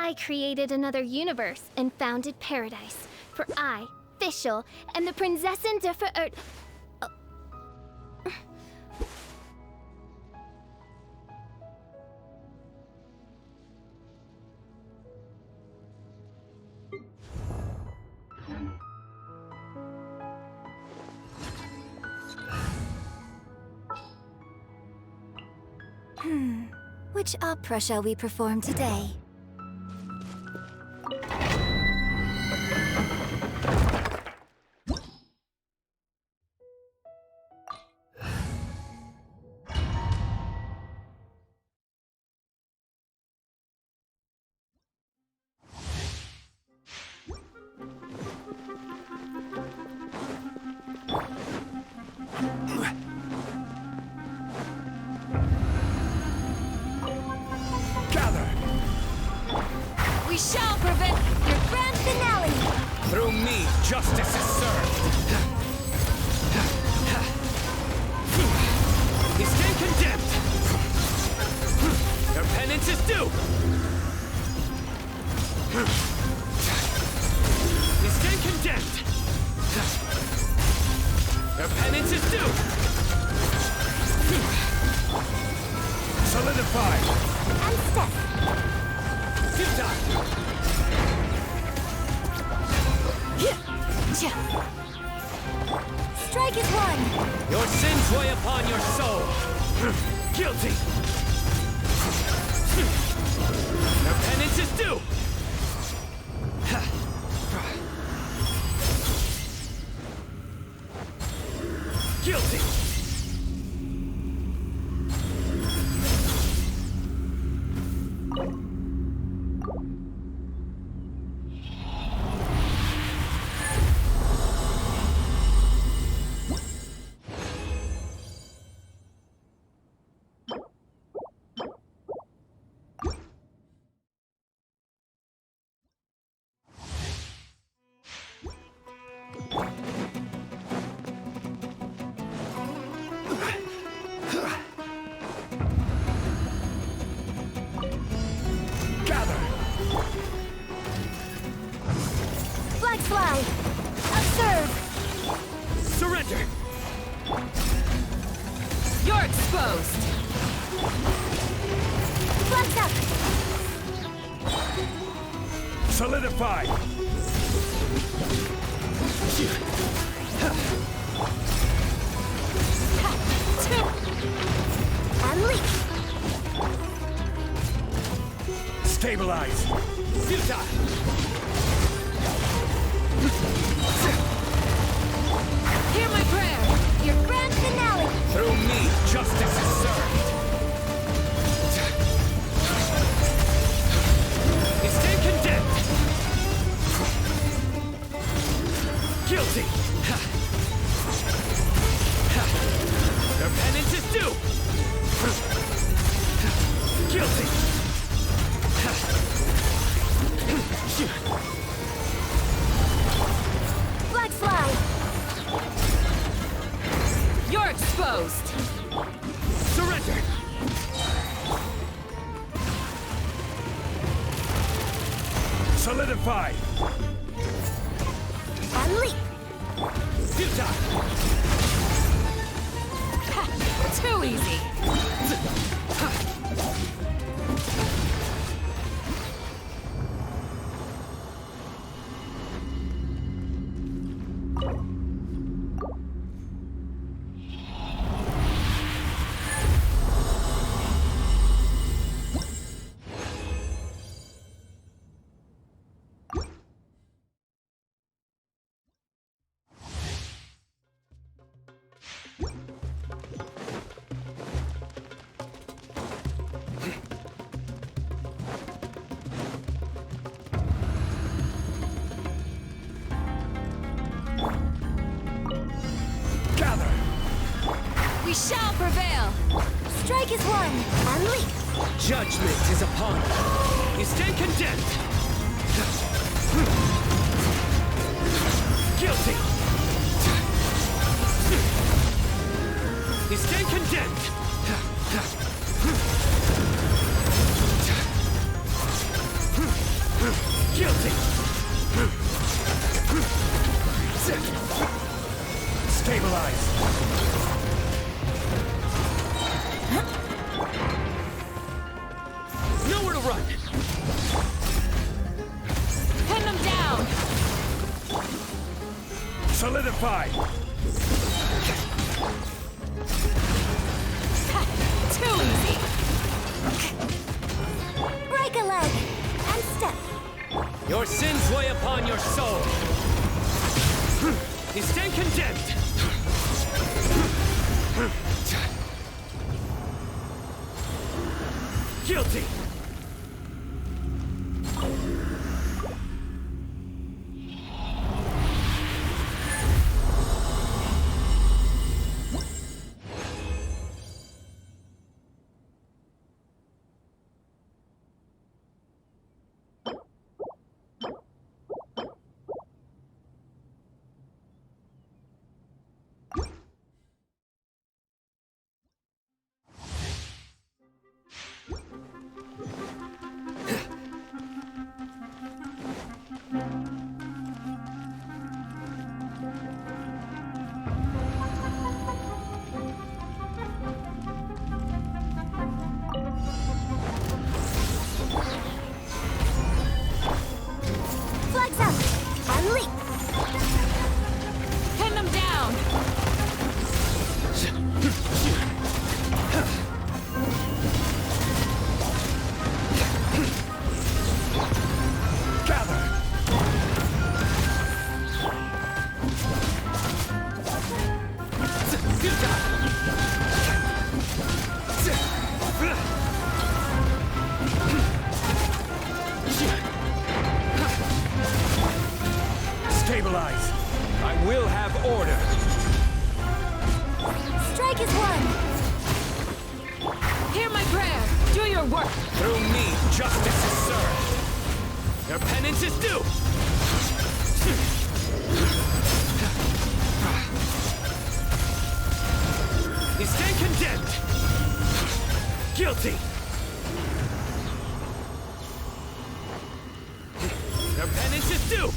I created another universe and founded paradise. For I, Fischl, am the Prinzessin der Verirrt... Which opera shall we perform today? We shall prevent your grand finale! Through me, justice is served! You stand condemned! Your penance is due! You stand condemned! Your penance is due! Solidify! And step! Strike is one! Your sins weigh upon your soul! Guilty! Your penance is due! Guilty! Fly! Observe! Surrender! You're exposed! Flags up! Solidify! Unleash! Stabilize! Suta! Hear my prayer! Your grand finale! Through me, justice is served! You stand condemned! Guilty! Your penance is due! Guilty! Flag fly! You're exposed! Surrender! Solidify! Unleash! Suta! Too easy! We shall prevail! Strike is one! Unleash! Judgment is upon you. You stand condemned. Guilty. You stand condemned. Fortified! Too easy! Break a leg. And step. Your sins weigh upon your soul! You stand condemned! Guilty! Flags up. And leap. Pin them down! Gather! Stabilize! I will have order! Strike is one. Hear my prayer! Do your work! Through me, justice is served! Their penance is due! You stand condemned! Guilty! Their penance is due!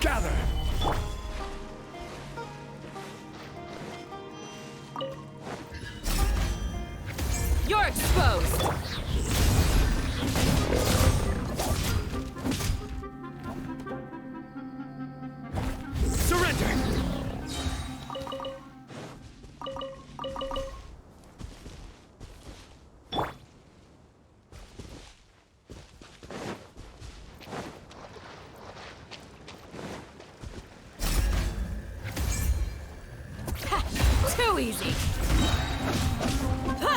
Gather! You're exposed! Surrender! Too easy! Ha!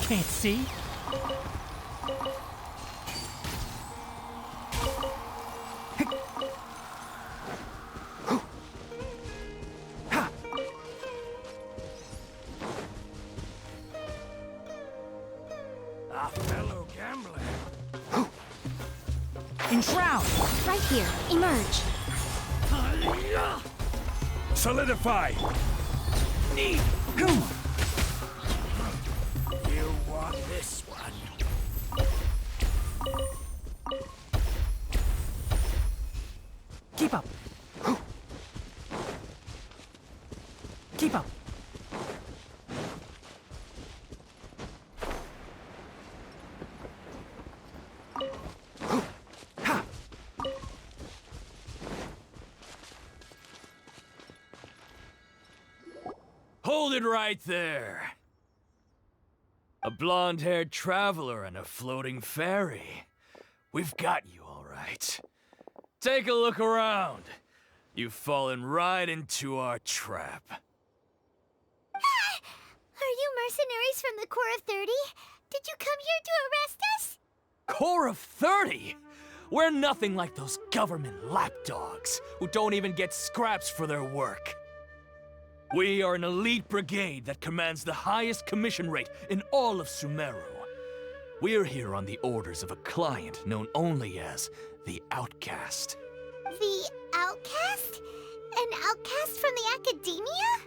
Can't see. A fellow gambler. Enshroud! Right here. Emerge. Solidify! Need! Who? You want this one? Keep up. Keep up. Hold it right there. A blonde-haired traveler and a floating fairy. We've got you all right. Take a look around. You've fallen right into our trap. Are you mercenaries from the Corps of 30? Did you come here to arrest us? Corps of 30? We're nothing like those government lapdogs who don't even get scraps for their work. We are an elite brigade that commands the highest commission rate in all of Sumeru. We're here on the orders of a client known only as the Outcast. The Outcast? An outcast from the Academia?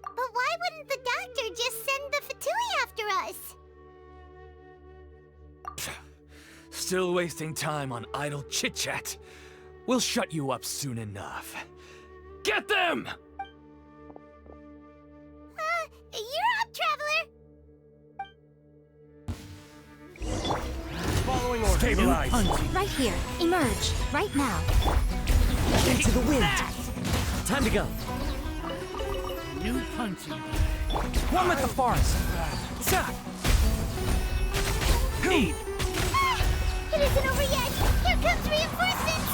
But why wouldn't the doctor just send the Fatui after us? Still wasting time on idle chit-chat. We'll shut you up soon enough. Get them! You're up, Traveler! Following orders. Stabilize. Right here. Emerge. Right now. Into the wind. Time to go. New punching. One with the forest. Need. It isn't over yet! Here comes reinforcements!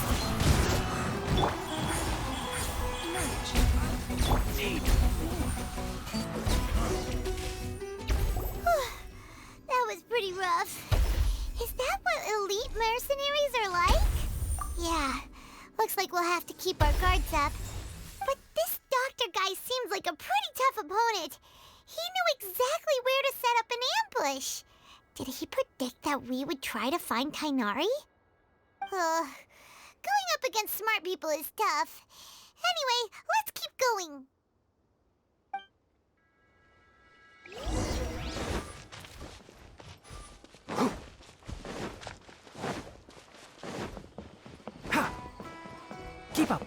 Need. That was pretty rough. Is that what elite mercenaries are like? Yeah, looks like we'll have to keep our guards up. But this doctor guy seems like a pretty tough opponent. He knew exactly where to set up an ambush. Did he predict that we would try to find Kainari? Going up against smart people is tough. Anyway, let's keep going. Keep up.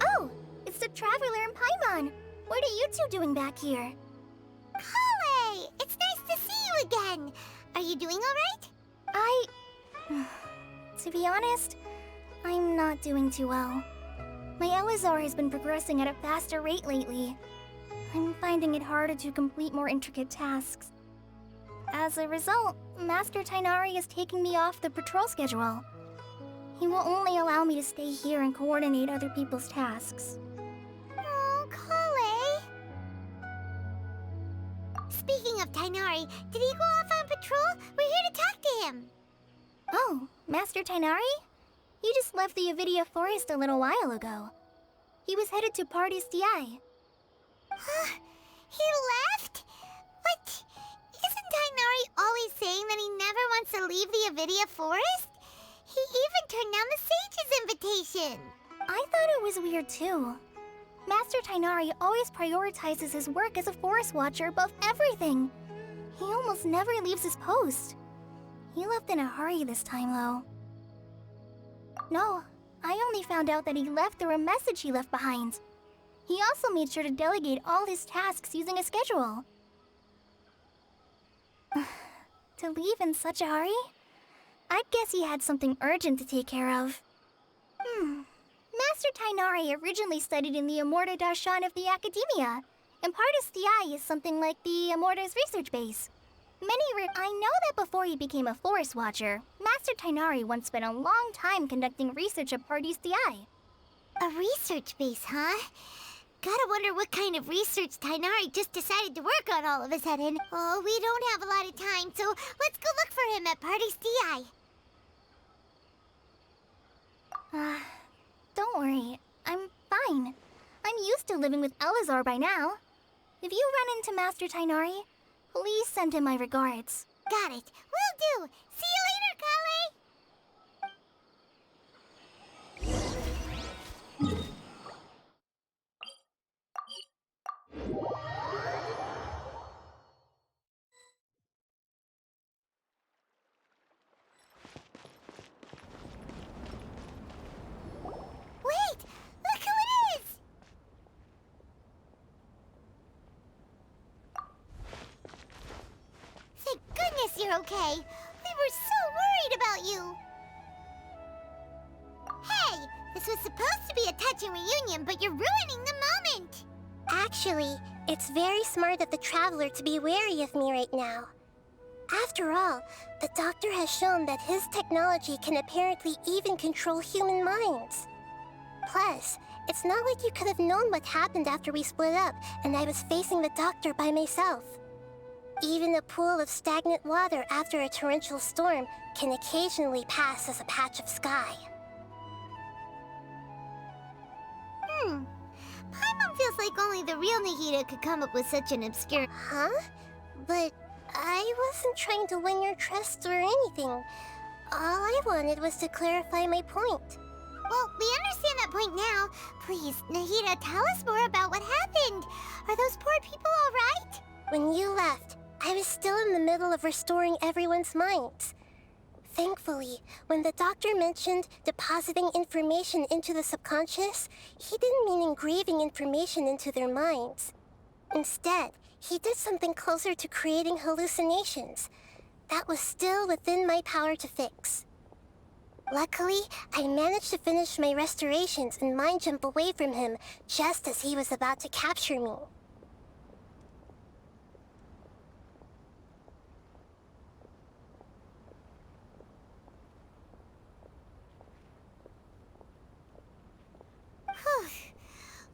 Oh, it's the Traveler and Paimon. What are you two doing back here? Kale, it's nice to see you again. Are you doing all right? To be honest, I'm not doing too well. My Elazar has been progressing at a faster rate lately. I'm finding it harder to complete more intricate tasks. As a result, Master Tainari is taking me off the patrol schedule. He will only allow me to stay here and coordinate other people's tasks. Oh, Kale. Tainari. Did he go off on patrol? We're here to talk to him. Oh, Master Tainari? He just left the Avidia Forest a little while ago. He was headed to Party's DI. He left? But isn't Tainari always saying that he never wants to leave the Avidia Forest? He even turned down the Sage's invitation. I thought it was weird too. Master Tainari always prioritizes his work as a forest watcher above everything. He almost never leaves his post. He left in a hurry this time, though. No, I only found out that he left through a message he left behind. He also made sure to delegate all his tasks using a schedule. To leave in such a hurry? I'd guess he had something urgent to take care of. Master Tainari originally studied in the Immorta Darshan of the Academia, and Partis DI is something like the Immorta's research base. I know that before he became a forest watcher, Master Tainari once spent a long time conducting research at Partis DI. A research base, huh? Gotta wonder what kind of research Tainari just decided to work on all of a sudden. Oh, we don't have a lot of time, so let's go look for him at Partis DI. Don't worry, I'm fine. I'm used to living with Elazar by now. If you run into Master Tainari, please send him my regards. Got it. Will do. See you later, Kale. Wait! Look who it is! Thank goodness you're okay. We were so worried about you. Hey, this was supposed to be a touching reunion, but you're ruining the moment. Actually, it's very smart of the Traveler to be wary of me right now. After all, the Doctor has shown that his technology can apparently even control human minds. Plus, it's not like you could have known what happened after we split up and I was facing the Doctor by myself. Even a pool of stagnant water after a torrential storm can occasionally pass as a patch of sky. Paimon feels like only the real Nahida could come up with such an obscure... Huh? But I wasn't trying to win your trust or anything. All I wanted was to clarify my point. Well, we understand that point now. Please, Nahida, tell us more about what happened. Are those poor people all right? When you left, I was still in the middle of restoring everyone's minds. Thankfully, when the Doctor mentioned depositing information into the subconscious, he didn't mean engraving information into their minds. Instead, he did something closer to creating hallucinations. That was still within my power to fix. Luckily, I managed to finish my restorations and mind jump away from him just as he was about to capture me.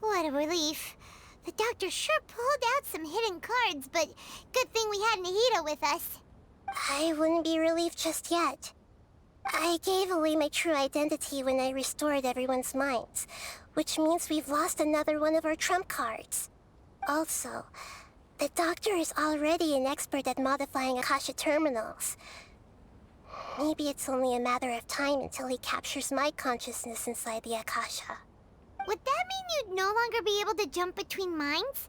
What a relief. The Doctor sure pulled out some hidden cards, but good thing we had Nahida with us. I wouldn't be relieved just yet. I gave away my true identity when I restored everyone's minds, which means we've lost another one of our trump cards. Also, the Doctor is already an expert at modifying Akasha terminals. Maybe it's only a matter of time until he captures my consciousness inside the Akasha. Would that mean you'd no longer be able to jump between minds?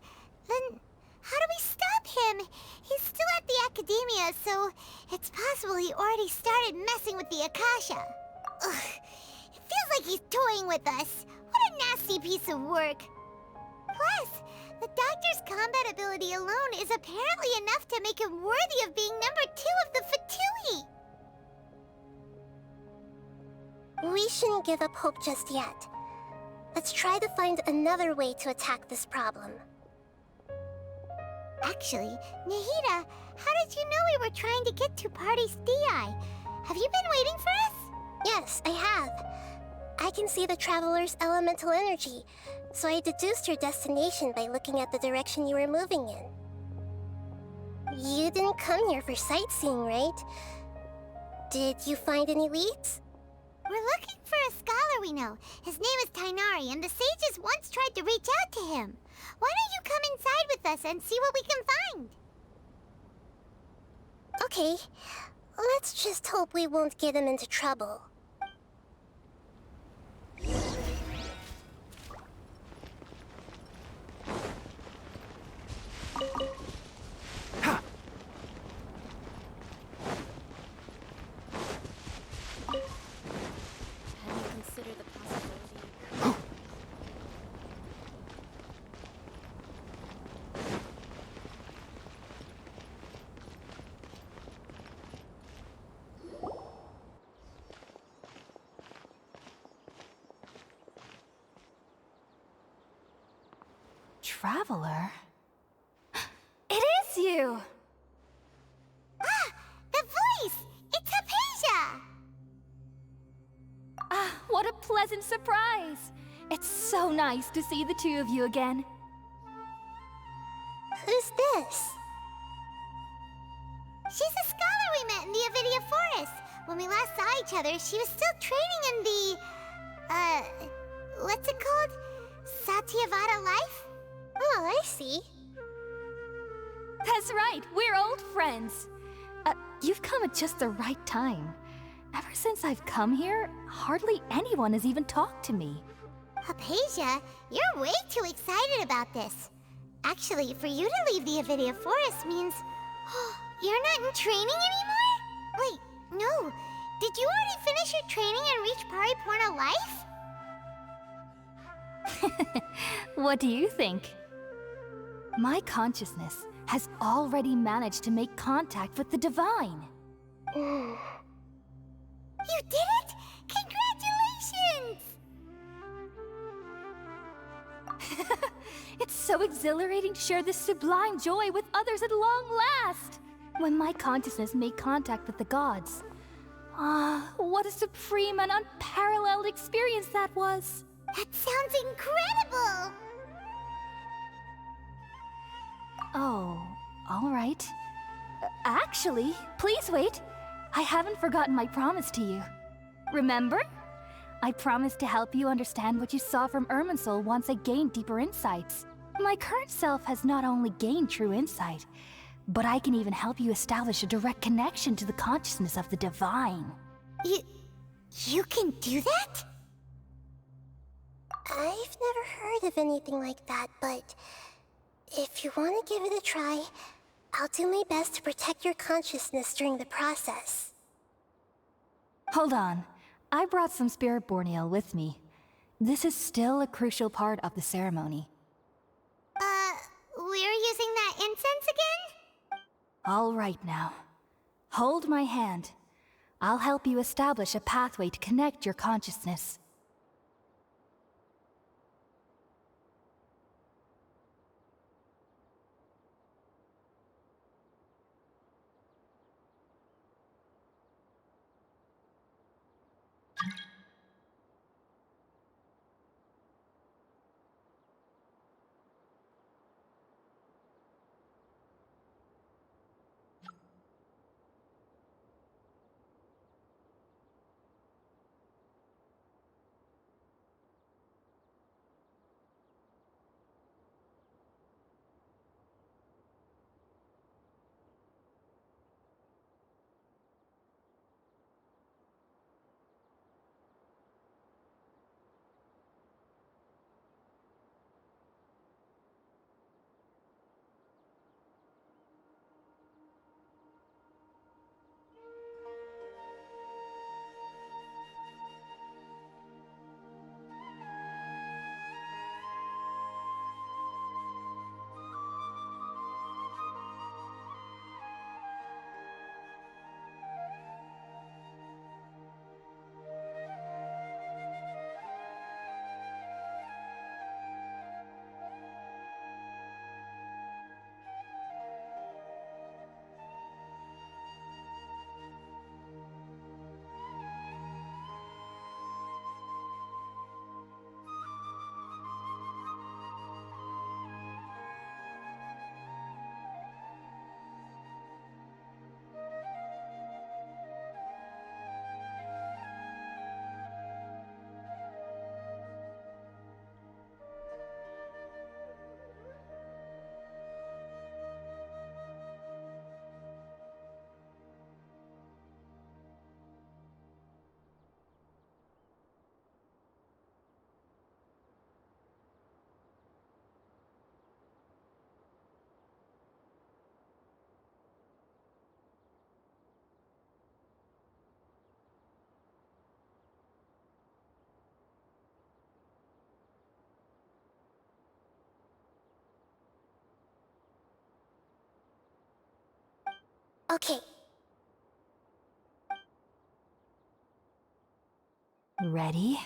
Then how do we stop him? He's still at the Academia, so it's possible he already started messing with the Akasha. Ugh, it feels like he's toying with us. What a nasty piece of work. Plus, the Doctor's combat ability alone is apparently enough to make him worthy of being number 2 of the Fatui. We shouldn't give up hope just yet. Let's try to find another way to attack this problem. Actually, Nahida, how did you know we were trying to get to Party's DI? Have you been waiting for us? Yes, I have. I can see the Traveler's elemental energy, so I deduced your destination by looking at the direction you were moving in. You didn't come here for sightseeing, right? Did you find any leads? We're looking for a scholar we know. His name is Tainari, and the sages once tried to reach out to him. Why don't you come inside with us and see what we can find? Okay, let's just hope we won't get him into trouble. Traveler? It is you! Ah! The voice! It's Hypatia! Ah, what a pleasant surprise! It's so nice to see the two of you again. Who's this? She's a scholar we met in the Avidia Forest. When we last saw each other, she was still training in the... what's it called? Satyavada life? Oh, I see. That's right, we're old friends. You've come at just the right time. Ever since I've come here, hardly anyone has even talked to me. Hypatia, you're way too excited about this. Actually, for you to leave the Avidia Forest means... you're not in training anymore? Wait, no. Did you already finish your training and reach Paripurna life? What do you think? My consciousness has already managed to make contact with the divine. You did it! Congratulations! It's so exhilarating to share this sublime joy with others at long last! When my consciousness made contact with the gods. Ah, what a supreme and unparalleled experience that was! That sounds incredible! Oh, all right. Actually, please wait. I haven't forgotten my promise to you. Remember? I promised to help you understand what you saw from Irminsul once I gained deeper insights. My current self has not only gained true insight, but I can even help you establish a direct connection to the consciousness of the divine. You can do that? I've never heard of anything like that, but if you want to give it a try, I'll do my best to protect your consciousness during the process. Hold on. I brought some spirit borneal with me. This is still a crucial part of the ceremony. We're using that incense again? All right now. Hold my hand. I'll help you establish a pathway to connect your consciousness. Okay. Ready?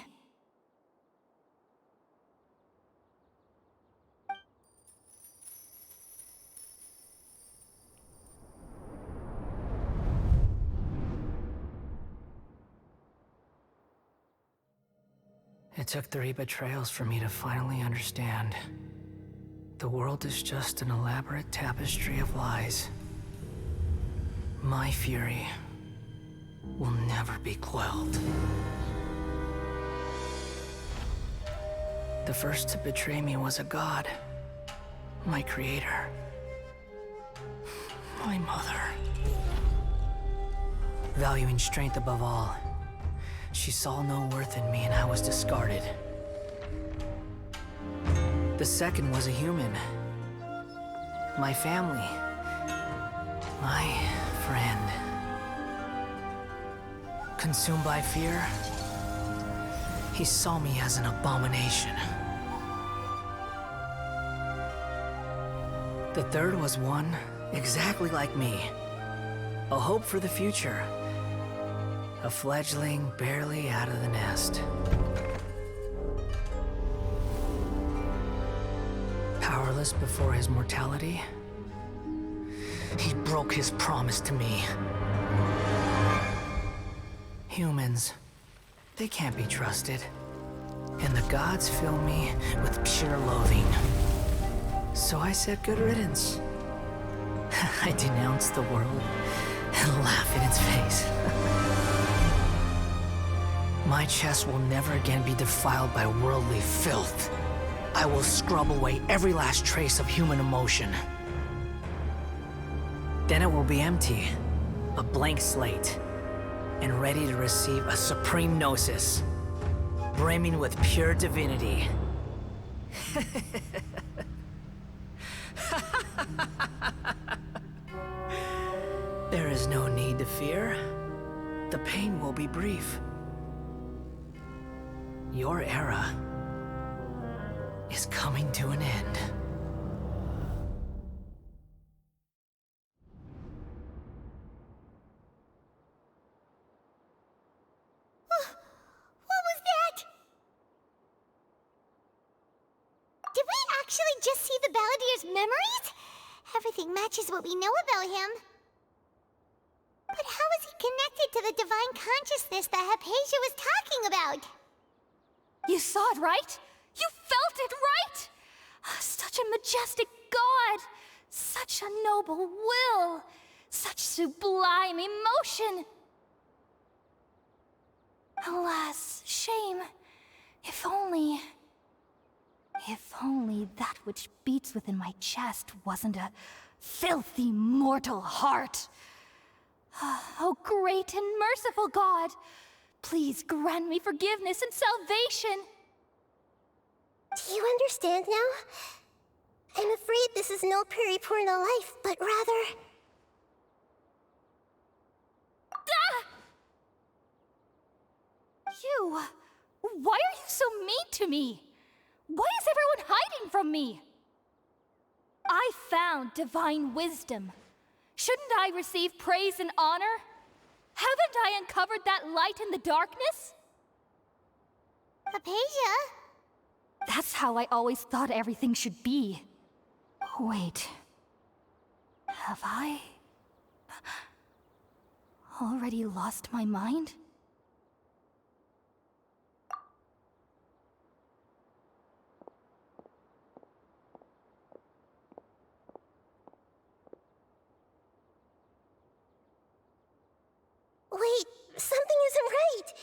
It took 3 betrayals for me to finally understand. The world is just an elaborate tapestry of lies. My fury will never be quelled. The first to betray me was a god. My creator. My mother. Valuing strength above all, she saw no worth in me and I was discarded. The second was a human. My family. My friend. Consumed by fear, he saw me as an abomination. The third was one exactly like me. A hope for the future. A fledgling barely out of the nest. Powerless before his mortality, he broke his promise to me. Humans, they can't be trusted. And the gods fill me with pure loathing. So I said good riddance. I denounce the world and laugh in its face. My chest will never again be defiled by worldly filth. I will scrub away every last trace of human emotion. Then it will be empty, a blank slate, and ready to receive a supreme gnosis, brimming with pure divinity. There is no need to fear. The pain will be brief. Your era is coming to an end. What was that? Did we actually just see the Balladier's memories? Everything matches what we know about him. But how is he connected to the divine consciousness that Hypatia was talking about? You saw it, right? You felt it, right? Such a majestic god! Such a noble will! Such sublime emotion! Alas, shame. If only that which beats within my chest wasn't a filthy mortal heart. Oh, great and merciful God! Please grant me forgiveness and salvation! Do you understand now? I'm afraid this is no periporno life, but rather... You! Why are you so mean to me? Why is everyone hiding from me? I found divine wisdom. Shouldn't I receive praise and honor? Haven't I uncovered that light in the darkness? Hypatia? That's how I always thought everything should be. Wait. Have I already lost my mind? Wait, something isn't right.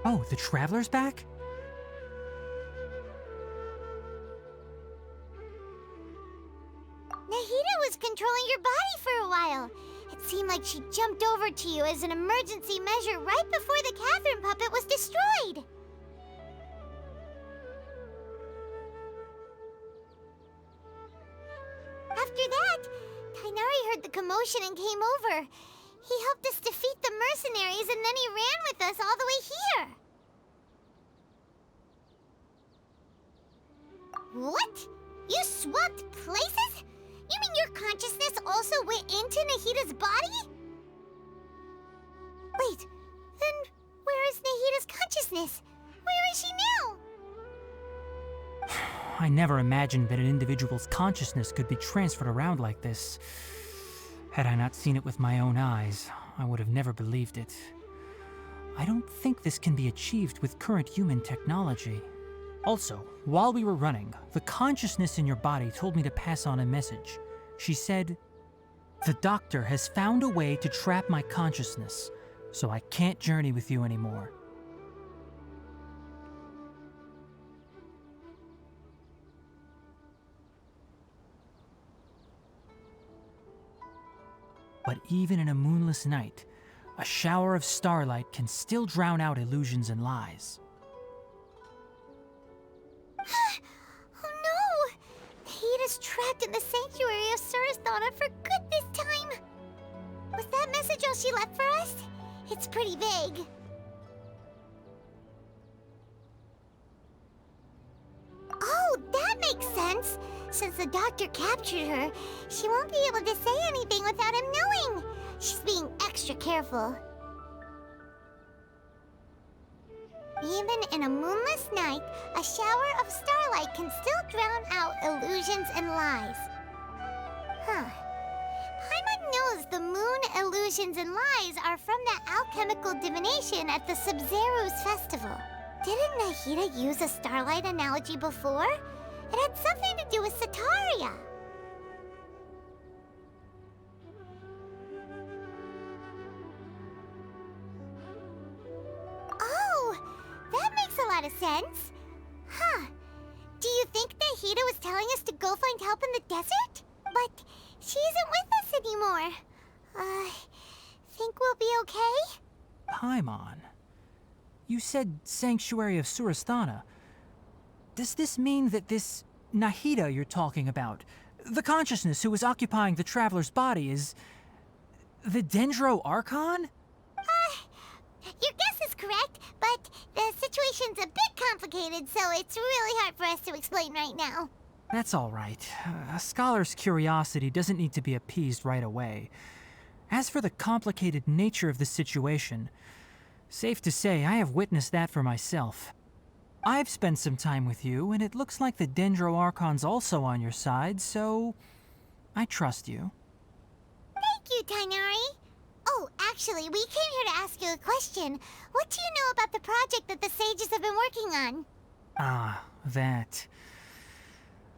Oh, the Traveler's back? Nahida was controlling your body for a while. It seemed like she jumped over to you as an emergency measure right before the Catherine puppet was destroyed. After that, Tainari heard the commotion and came over. He helped us defeat the mercenaries and then he ran with us all the way here. What? You swapped places? You mean your consciousness also went into Nahida's body? Wait, then where is Nahida's consciousness? Where is she now? I never imagined that an individual's consciousness could be transferred around like this. Had I not seen it with my own eyes, I would have never believed it. I don't think this can be achieved with current human technology. Also, while we were running, the consciousness in your body told me to pass on a message. She said, "The doctor has found a way to trap my consciousness, so I can't journey with you anymore." But even in a moonless night, a shower of starlight can still drown out illusions and lies. Oh no! Nahida's trapped in the sanctuary of Surasthana for good this time! Was that message all she left for us? It's pretty vague. Oh, that makes sense! Since the doctor captured her, she won't be able to say anything without him knowing. She's being extra careful. Even in a moonless night, a shower of starlight can still drown out illusions and lies. Huh. Paimon knows the moon illusions and lies are from the alchemical divination at the Sumeru's festival. Didn't Nahida use a starlight analogy before? It had something to do with Sataria. Oh, that makes a lot of sense. Huh. Do you think Nahida was telling us to go find help in the desert? But she isn't with us anymore. Think we'll be okay? Paimon, you said Sanctuary of Surasthana. Does this mean that this Nahida you're talking about, the consciousness who was occupying the Traveler's body, is the Dendro Archon? Your guess is correct, but the situation's a bit complicated, so it's really hard for us to explain right now. That's all right. A scholar's curiosity doesn't need to be appeased right away. As for the complicated nature of the situation, safe to say I have witnessed that for myself. I've spent some time with you, and it looks like the Dendro Archon's also on your side, so I trust you. Thank you, Tainari. Oh, actually, we came here to ask you a question. What do you know about the project that the sages have been working on? Ah, that.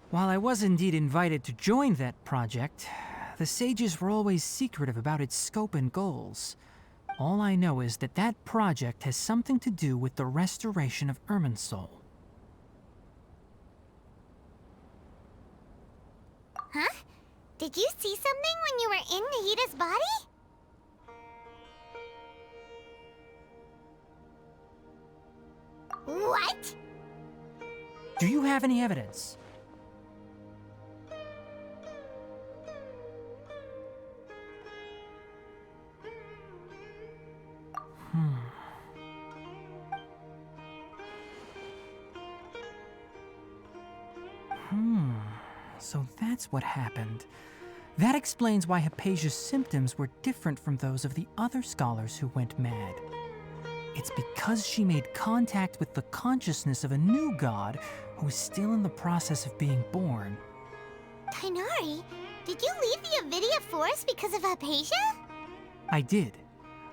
While I was indeed invited to join that project, the sages were always secretive about its scope and goals. All I know is that that project has something to do with the restoration of Irminsul. Huh? Did you see something when you were in Nahida's body? What? Do you have any evidence? So that's what happened. That explains why Hypatia's symptoms were different from those of the other scholars who went mad. It's because she made contact with the consciousness of a new god who is still in the process of being born. Tainari, did you leave the Avidia Forest because of Hypatia? I did.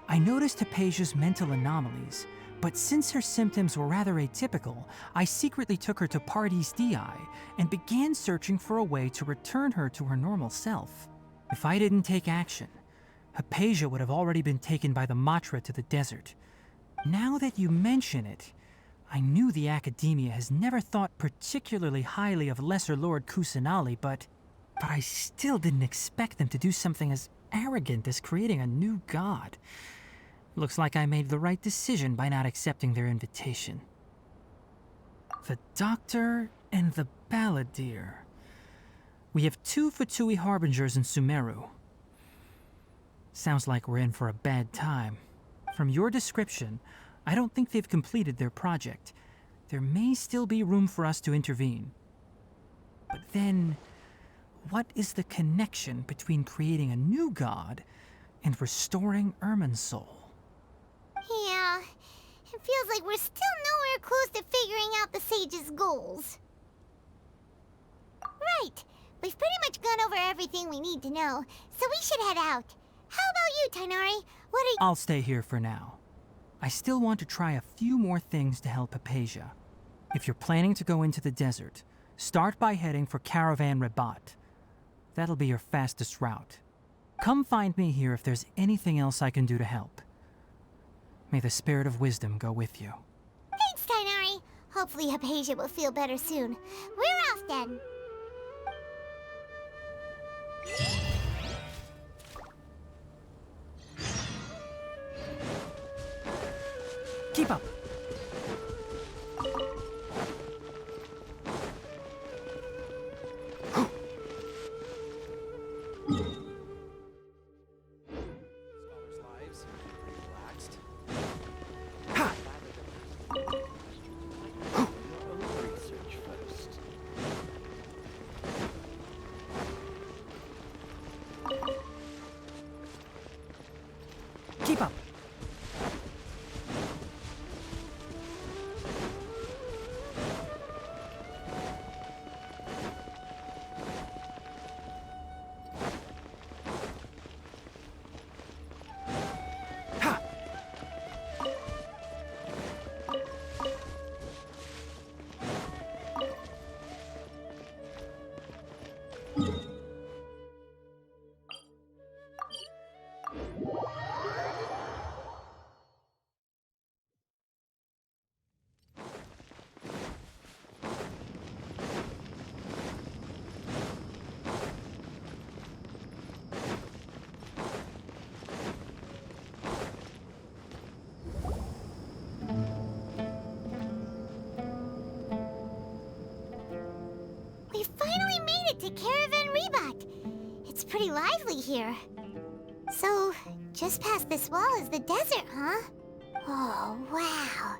I noticed Hypatia's mental anomalies, but since her symptoms were rather atypical, I secretly took her to Pardis Dii and began searching for a way to return her to her normal self. If I didn't take action, Hypatia would have already been taken by the Matra to the desert. Now that you mention it, I knew the Academia has never thought particularly highly of Lesser Lord Kusanali, but I still didn't expect them to do something as arrogant as creating a new god. Looks like I made the right decision by not accepting their invitation. The Doctor and the Balladeer. We have 2 Fatui Harbingers in Sumeru. Sounds like we're in for a bad time. From your description, I don't think they've completed their project. There may still be room for us to intervene. But then, what is the connection between creating a new god and restoring Irminsul? Yeah, it feels like we're still nowhere close to figuring out the Sage's goals. Right, we've pretty much gone over everything we need to know, so we should head out. How about you, Tainari? What are you— I'll stay here for now. I still want to try a few more things to help Hypatia. If you're planning to go into the desert, start by heading for Caravan Rabat. That'll be your fastest route. Come find me here if there's anything else I can do to help. May the spirit of wisdom go with you. Thanks, Tainari. Hopefully Hypatia will feel better soon. We're off then. Keep up! Keep up! We finally made it to Caravan Rebat. It's pretty lively here. So, just past this wall is the desert, huh? Oh, wow.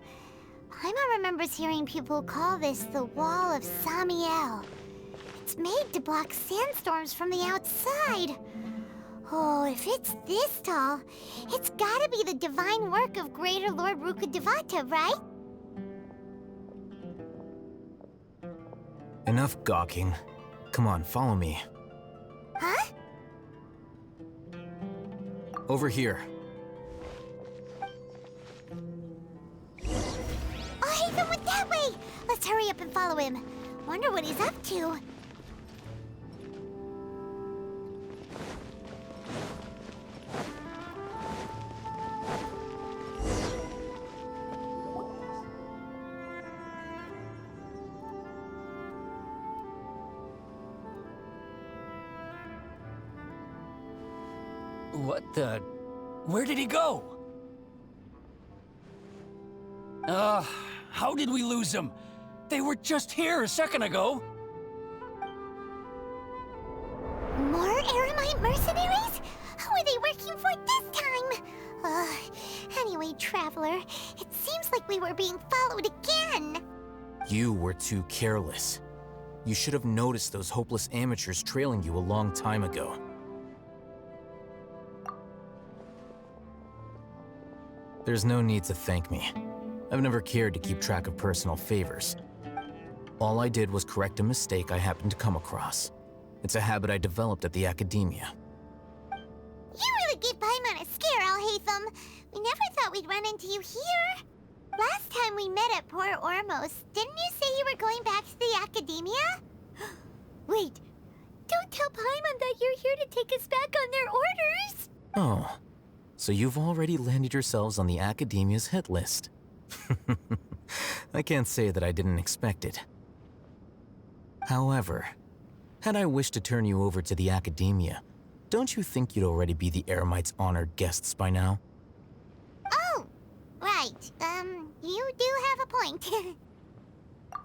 Paimon remembers hearing people call this the Wall of Samiel. It's made to block sandstorms from the outside. Oh, if it's this tall, it's gotta be the divine work of Greater Lord Rukkhadevata, right? Enough gawking. Come on, follow me. Huh? Over here. Oh, Hatham went that way! Let's hurry up and follow him. Wonder what he's up to. What the... Where did he go? How did we lose him? They were just here a second ago. More Aramite mercenaries? Who are they working for this time? Anyway, Traveler, it seems like we were being followed again. You were too careless. You should have noticed those hopeless amateurs trailing you a long time ago. There's no need to thank me. I've never cared to keep track of personal favors. All I did was correct a mistake I happened to come across. It's a habit I developed at the Academia. You really gave Paimon a scare, Alhaitham. We never thought we'd run into you here. Last time we met at Port Ormos, didn't you say you were going back to the Academia? Wait, don't tell Paimon that you're here to take us back on their orders. Oh, So you've already landed yourselves on the Academia's hit list. I can't say that I didn't expect it. However, had I wished to turn you over to the Academia, don't you think you'd already be the Eremites' honored guests by now? Oh, right. You do have a point.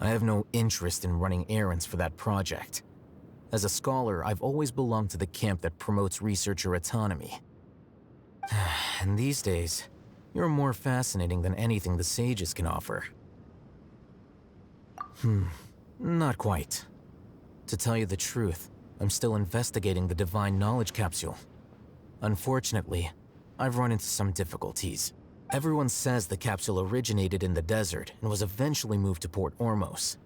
I have no interest in running errands for that project. As a scholar, I've always belonged to the camp that promotes researcher autonomy. And these days, you're more fascinating than anything the sages can offer. Not quite. To tell you the truth, I'm still investigating the Divine Knowledge Capsule. Unfortunately, I've run into some difficulties. Everyone says the capsule originated in the desert and was eventually moved to Port Ormos.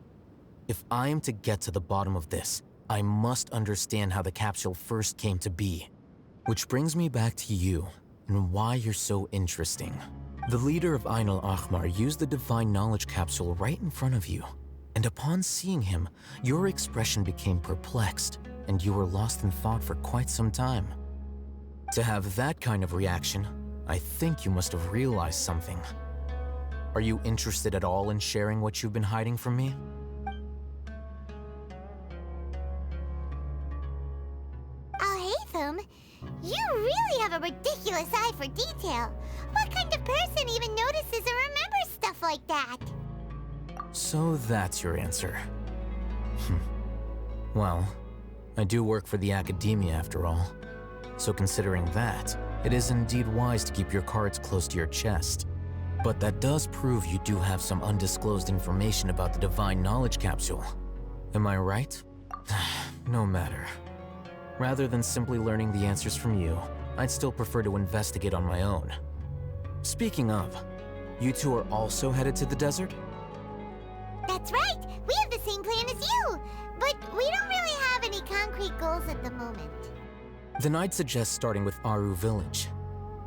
If I am to get to the bottom of this, I must understand how the capsule first came to be. Which brings me back to you, and why you're so interesting. The leader of Ain al-Ahmar used the Divine Knowledge Capsule right in front of you, and upon seeing him, your expression became perplexed, and you were lost in thought for quite some time. To have that kind of reaction, I think you must have realized something. Are you interested at all in sharing what you've been hiding from me? Al-Haytham, you really have a ridiculous eye for detail. What kind of person even notices or remembers stuff like that? So that's your answer. Well, I do work for the Academia after all. So considering that, it is indeed wise to keep your cards close to your chest. But that does prove you do have some undisclosed information about the Divine Knowledge Capsule. Am I right? No matter. Rather than simply learning the answers from you, I'd still prefer to investigate on my own. Speaking of, you two are also headed to the desert? That's right! We have the same plan as you! But we don't really have any concrete goals at the moment. Then I'd suggest starting with Aru Village.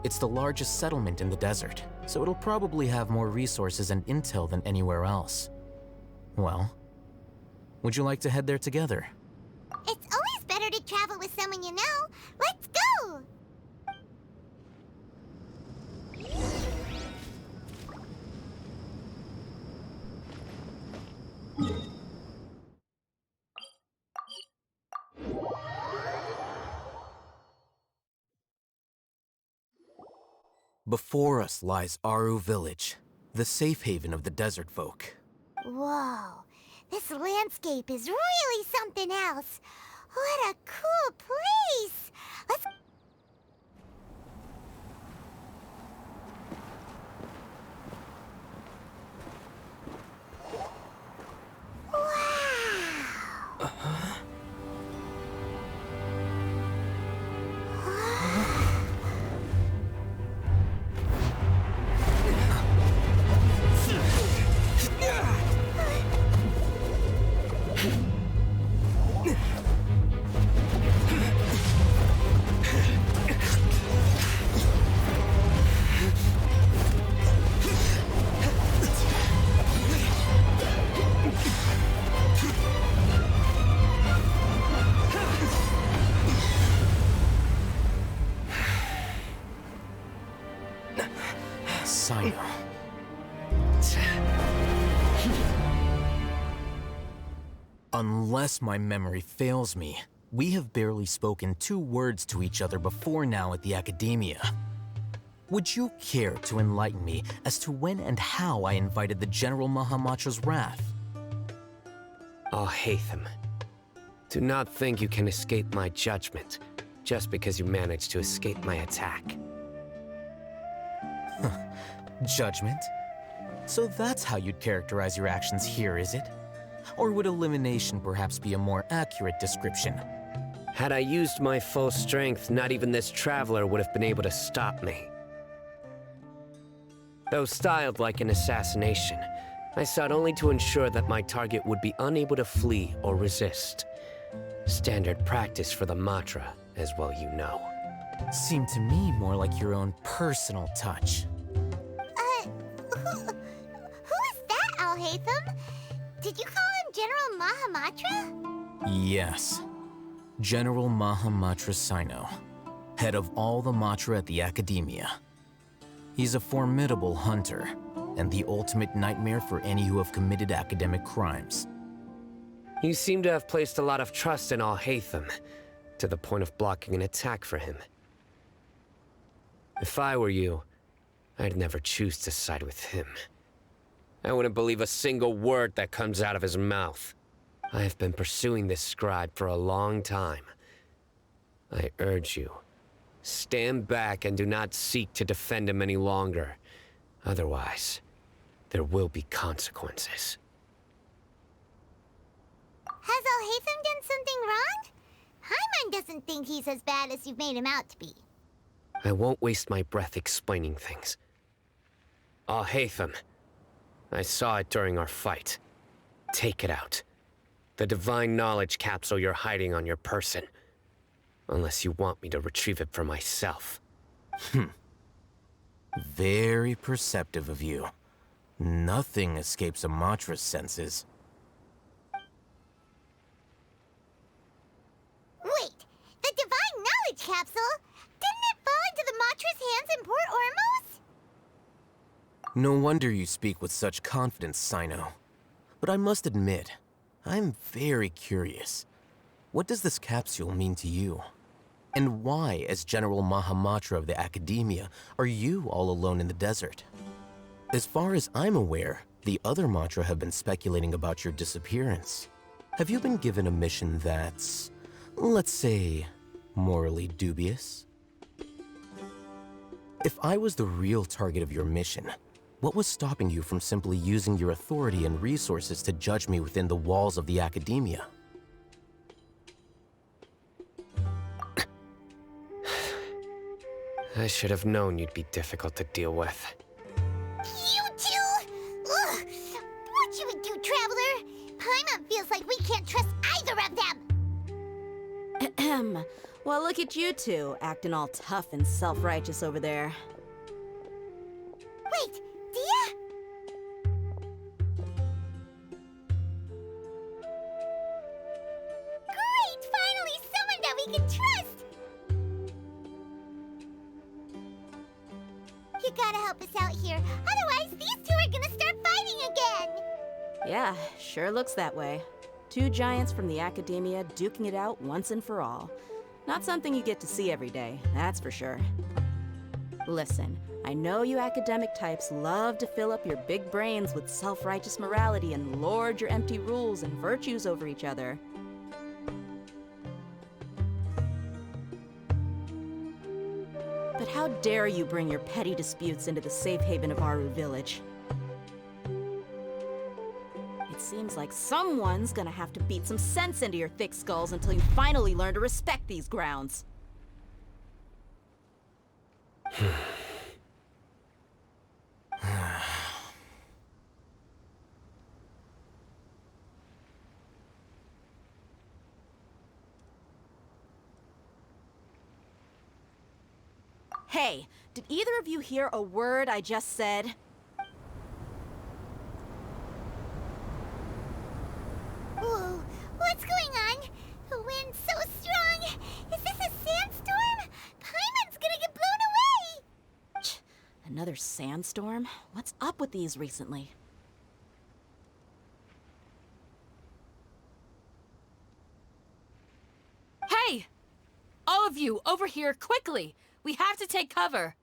It's the largest settlement in the desert, so it'll probably have more resources and intel than anywhere else. Well, would you like to head there together? It's always better to travel with someone you know. Let's go! Before us lies Aru Village, the safe haven of the desert folk. Whoa, this landscape is really something else. What a cool place! Let's... Wow! Sino. Unless my memory fails me, we have barely spoken 2 words to each other before now at the Academia. Would you care to enlighten me as to when and how I invited the General Mahamatra's wrath? Al-Haytham, do not think you can escape my judgment just because you managed to escape my attack. Judgment? So that's how you'd characterize your actions here, is it? Or would elimination perhaps be a more accurate description? Had I used my full strength, not even this traveler would have been able to stop me. Though styled like an assassination, I sought only to ensure that my target would be unable to flee or resist. Standard practice for the Matra, as well you know. Seemed to me more like your own personal touch. Who is that, Al-Haytham? Did you call him General Mahamatra? Yes. General Mahamatra Sino. head of all the Matra at the Academia. He's a formidable hunter, and the ultimate nightmare for any who have committed academic crimes. You seem to have placed a lot of trust in Al-Haytham, to the point of blocking an attack for him. If I were you, I'd never choose to side with him. I wouldn't believe a single word that comes out of his mouth. I have been pursuing this scribe for a long time. I urge you, stand back and do not seek to defend him any longer. Otherwise, there will be consequences. Has Al-Haytham done something wrong? Paimon doesn't think he's as bad as you've made him out to be. I won't waste my breath explaining things. Al-Haytham, I saw it during our fight. Take it out. The divine knowledge capsule you're hiding on your person. Unless you want me to retrieve it for myself. Very perceptive of you. Nothing escapes a Matra's senses. Wait, the divine knowledge capsule? Didn't it fall into the Matra's hands in Port Ormos? No wonder you speak with such confidence, Sino. But I must admit, I'm very curious. What does this capsule mean to you? And why, as General Mahamatra of the Academia, are you all alone in the desert? As far as I'm aware, the other Matra have been speculating about your disappearance. Have you been given a mission that's, let's say, morally dubious? If I was the real target of your mission, what was stopping you from simply using your authority and resources to judge me within the walls of the Academia? I should have known you'd be difficult to deal with. You two? Ugh! What should we do, Traveler? Paimon feels like we can't trust either of them! Ahem. Well, look at you two, acting all tough and self-righteous over there. Wait, Dia? Great! Finally, someone that we can trust! You gotta help us out here. Otherwise, these two are gonna start fighting again! Yeah, sure looks that way. Two giants from the Academia duking it out once and for all. Not something you get to see every day, that's for sure. Listen, I know you academic types love to fill up your big brains with self-righteous morality and lord your empty rules and virtues over each other. But how dare you bring your petty disputes into the safe haven of Aru Village? It seems like someone's gonna have to beat some sense into your thick skulls until you finally learn to respect these grounds. Hey, did either of you hear a word I just said? Whoa, what's going on? The wind's so strong! Is this a sandstorm? Paimon's gonna get blown away! Another sandstorm? What's up with these recently? Hey! All of you, over here, quickly! We have to take cover!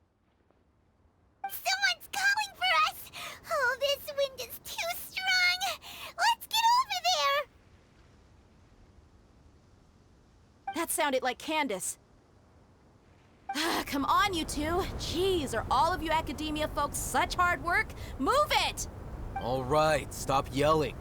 Someone's calling for us! Oh, this wind is too strong! Let's get over there! That sounded like Candace. Come on, you two. Jeez, are all of you Academia folks such hard work? Move it! All right, stop yelling.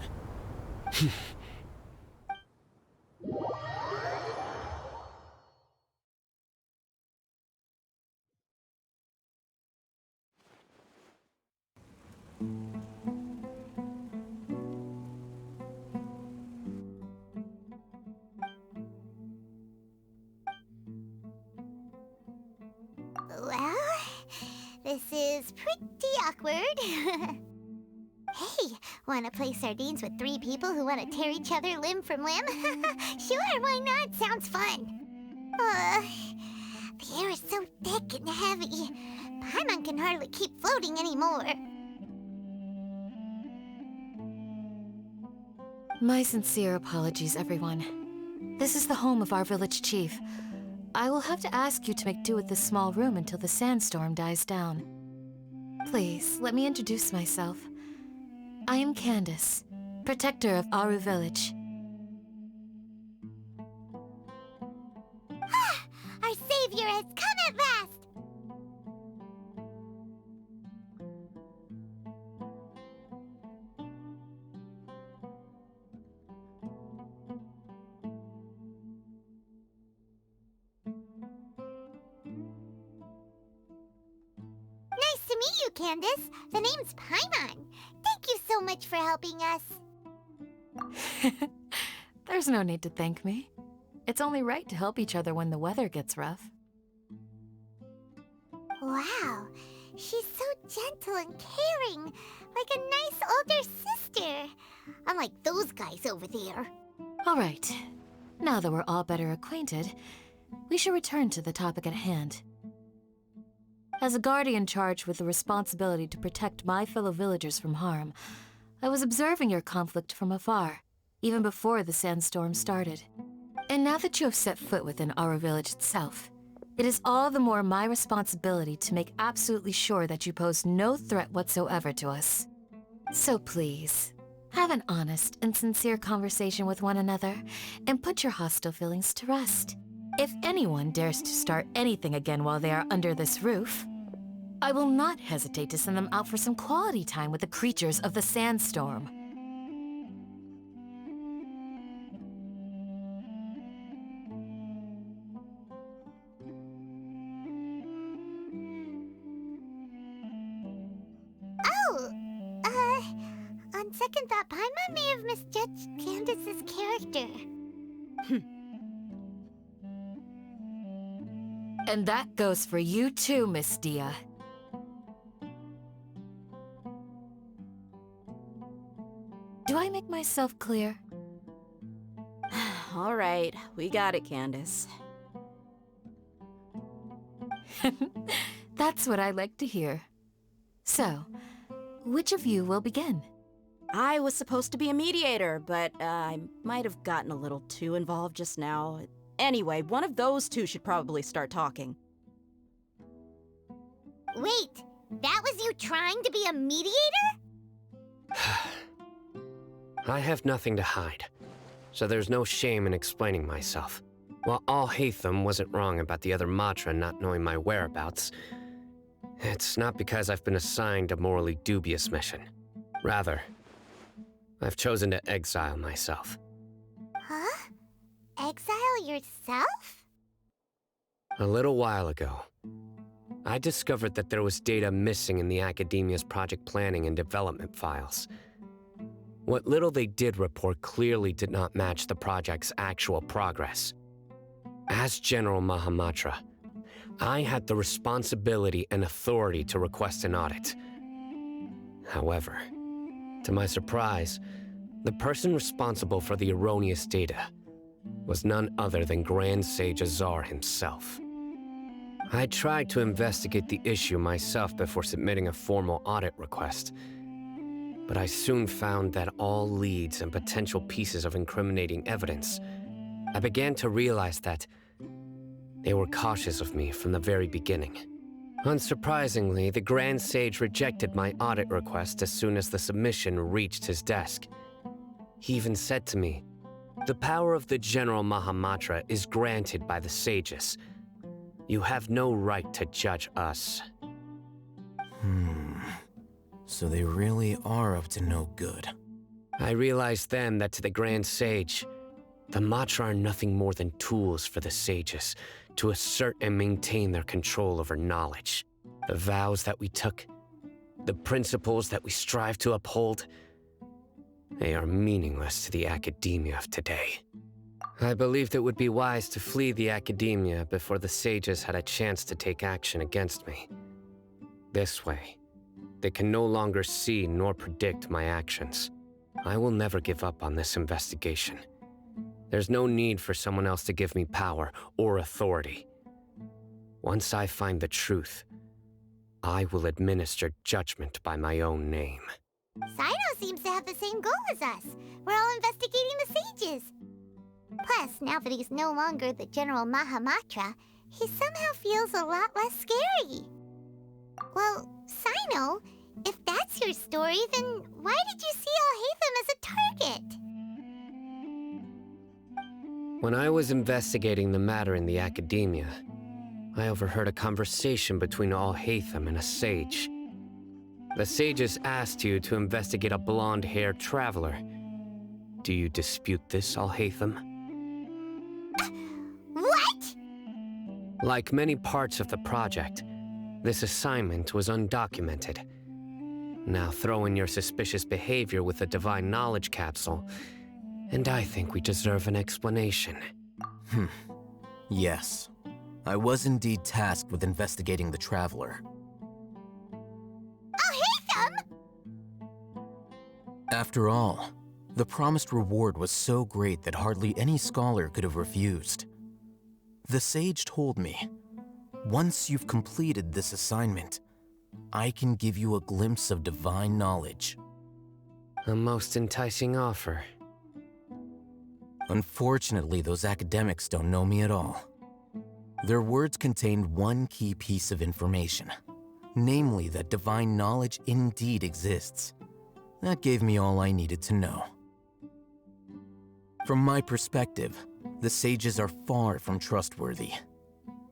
Well, this is pretty awkward. Hey, wanna play sardines with three people who wanna tear each other limb from limb? Sure, why not? Sounds fun. The air is so thick and heavy. Paimon can hardly keep floating anymore. My sincere apologies, everyone. This is the home of our village chief. I will have to ask you to make do with this small room until the sandstorm dies down. Please, let me introduce myself. I am Candace, protector of Aru Village. Our savior has come at last! Nice to meet you, Candace. The name's Paimon. Thank you so much for helping us. There's no need to thank me. It's only right to help each other when the weather gets rough. Wow, she's so gentle and caring, like a nice older sister. Unlike those guys over there. All right. Now that we're all better acquainted, we should return to the topic at hand. As a guardian charged with the responsibility to protect my fellow villagers from harm, I was observing your conflict from afar, even before the sandstorm started. And now that you have set foot within our village itself, it is all the more my responsibility to make absolutely sure that you pose no threat whatsoever to us. So please, have an honest and sincere conversation with one another, and put your hostile feelings to rest. If anyone dares to start anything again while they are under this roof, I will not hesitate to send them out for some quality time with the creatures of the sandstorm. On second thought, Paimon may have misjudged Candace's character. And that goes for you too, Miss Dia. Do I make myself clear? All right, we got it, Candace. That's what I like to hear. So, which of you will begin? I was supposed to be a mediator, but I might have gotten a little too involved just now. Anyway, one of those two should probably start talking. Wait, that was you trying to be a mediator? I have nothing to hide, so there's no shame in explaining myself. While Al-Haytham wasn't wrong about the other Matra not knowing my whereabouts, it's not because I've been assigned a morally dubious mission. Rather, I've chosen to exile myself. Huh? Exile yourself? A little while ago, I discovered that there was data missing in the Academia's project planning and development files. What little they did report clearly did not match the project's actual progress. As General Mahamatra, I had the responsibility and authority to request an audit. However, to my surprise, the person responsible for the erroneous data was none other than Grand Sage Azar himself. I tried to investigate the issue myself before submitting a formal audit request, but I soon found that all leads and potential pieces of incriminating evidence, I began to realize that they were cautious of me from the very beginning. Unsurprisingly, the Grand Sage rejected my audit request as soon as the submission reached his desk. He even said to me, "The power of the General Mahamatra is granted by the sages. You have no right to judge us." So they really are up to no good. I realized then that to the Grand Sage, the Matra are nothing more than tools for the sages to assert and maintain their control over knowledge. The vows that we took, the principles that we strive to uphold, they are meaningless to the Academia of today. I believed it would be wise to flee the Academia before the sages had a chance to take action against me. This way, they can no longer see nor predict my actions. I will never give up on this investigation. There's no need for someone else to give me power or authority. Once I find the truth, I will administer judgment by my own name. Sino seems to have the same goal as us. We're all investigating the sages. Plus, now that he's no longer the General Mahamatra, he somehow feels a lot less scary. Well, Sino, if that's your story, then why did you see Alhaitham as a target? When I was investigating the matter in the academia, I overheard a conversation between Alhaitham and a sage. The sages asked you to investigate a blonde-haired traveler. Do you dispute this, Alhaitham? What? Like many parts of the project, this assignment was undocumented. Now throw in your suspicious behavior with the Divine Knowledge Capsule, and I think we deserve an explanation. Yes. I was indeed tasked with investigating the Traveler. After all, the promised reward was so great that hardly any scholar could have refused. The sage told me, once you've completed this assignment, I can give you a glimpse of divine knowledge. A most enticing offer. Unfortunately, those academics don't know me at all. Their words contained one key piece of information, namely that divine knowledge indeed exists. That gave me all I needed to know. From my perspective, the sages are far from trustworthy.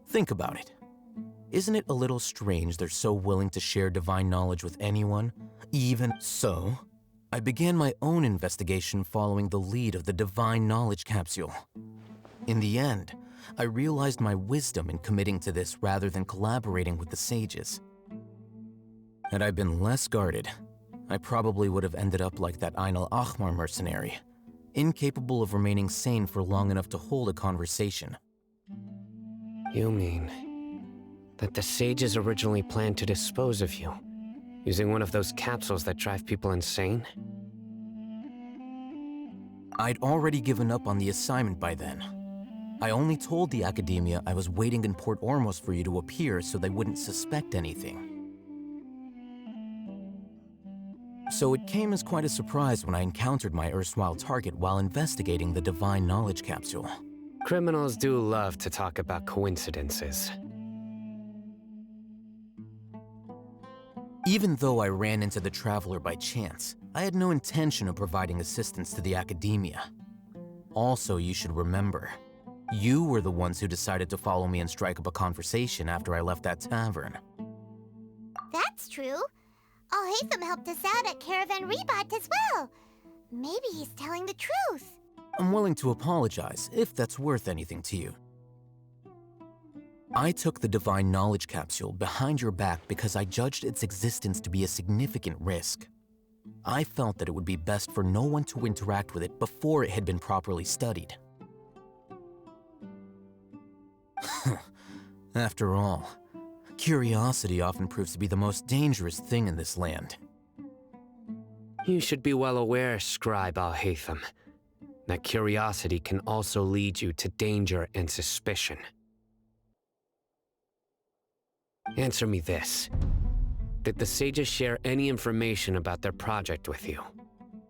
Think about it. Isn't it a little strange they're so willing to share divine knowledge with anyone? Even so, I began my own investigation following the lead of the Divine Knowledge Capsule. In the end, I realized my wisdom in committing to this rather than collaborating with the sages. Had I been less guarded, I probably would have ended up like that Ain al-Ahmar mercenary, incapable of remaining sane for long enough to hold a conversation. You mean that the sages originally planned to dispose of you, using one of those capsules that drive people insane? I'd already given up on the assignment by then. I only told the Academia I was waiting in Port Ormos for you to appear so they wouldn't suspect anything. So it came as quite a surprise when I encountered my erstwhile target while investigating the Divine Knowledge Capsule. Criminals do love to talk about coincidences. Even though I ran into the Traveler by chance, I had no intention of providing assistance to the Academia. Also, you should remember, you were the ones who decided to follow me and strike up a conversation after I left that tavern. That's true. Alhaitham helped us out at Caravan Rebat as well. Maybe he's telling the truth. I'm willing to apologize if that's worth anything to you. I took the Divine Knowledge Capsule behind your back because I judged its existence to be a significant risk. I felt that it would be best for no one to interact with it before it had been properly studied. After all, curiosity often proves to be the most dangerous thing in this land. You should be well aware, Scribe Alhaitham, that curiosity can also lead you to danger and suspicion. Answer me this. Did the sages share any information about their project with you?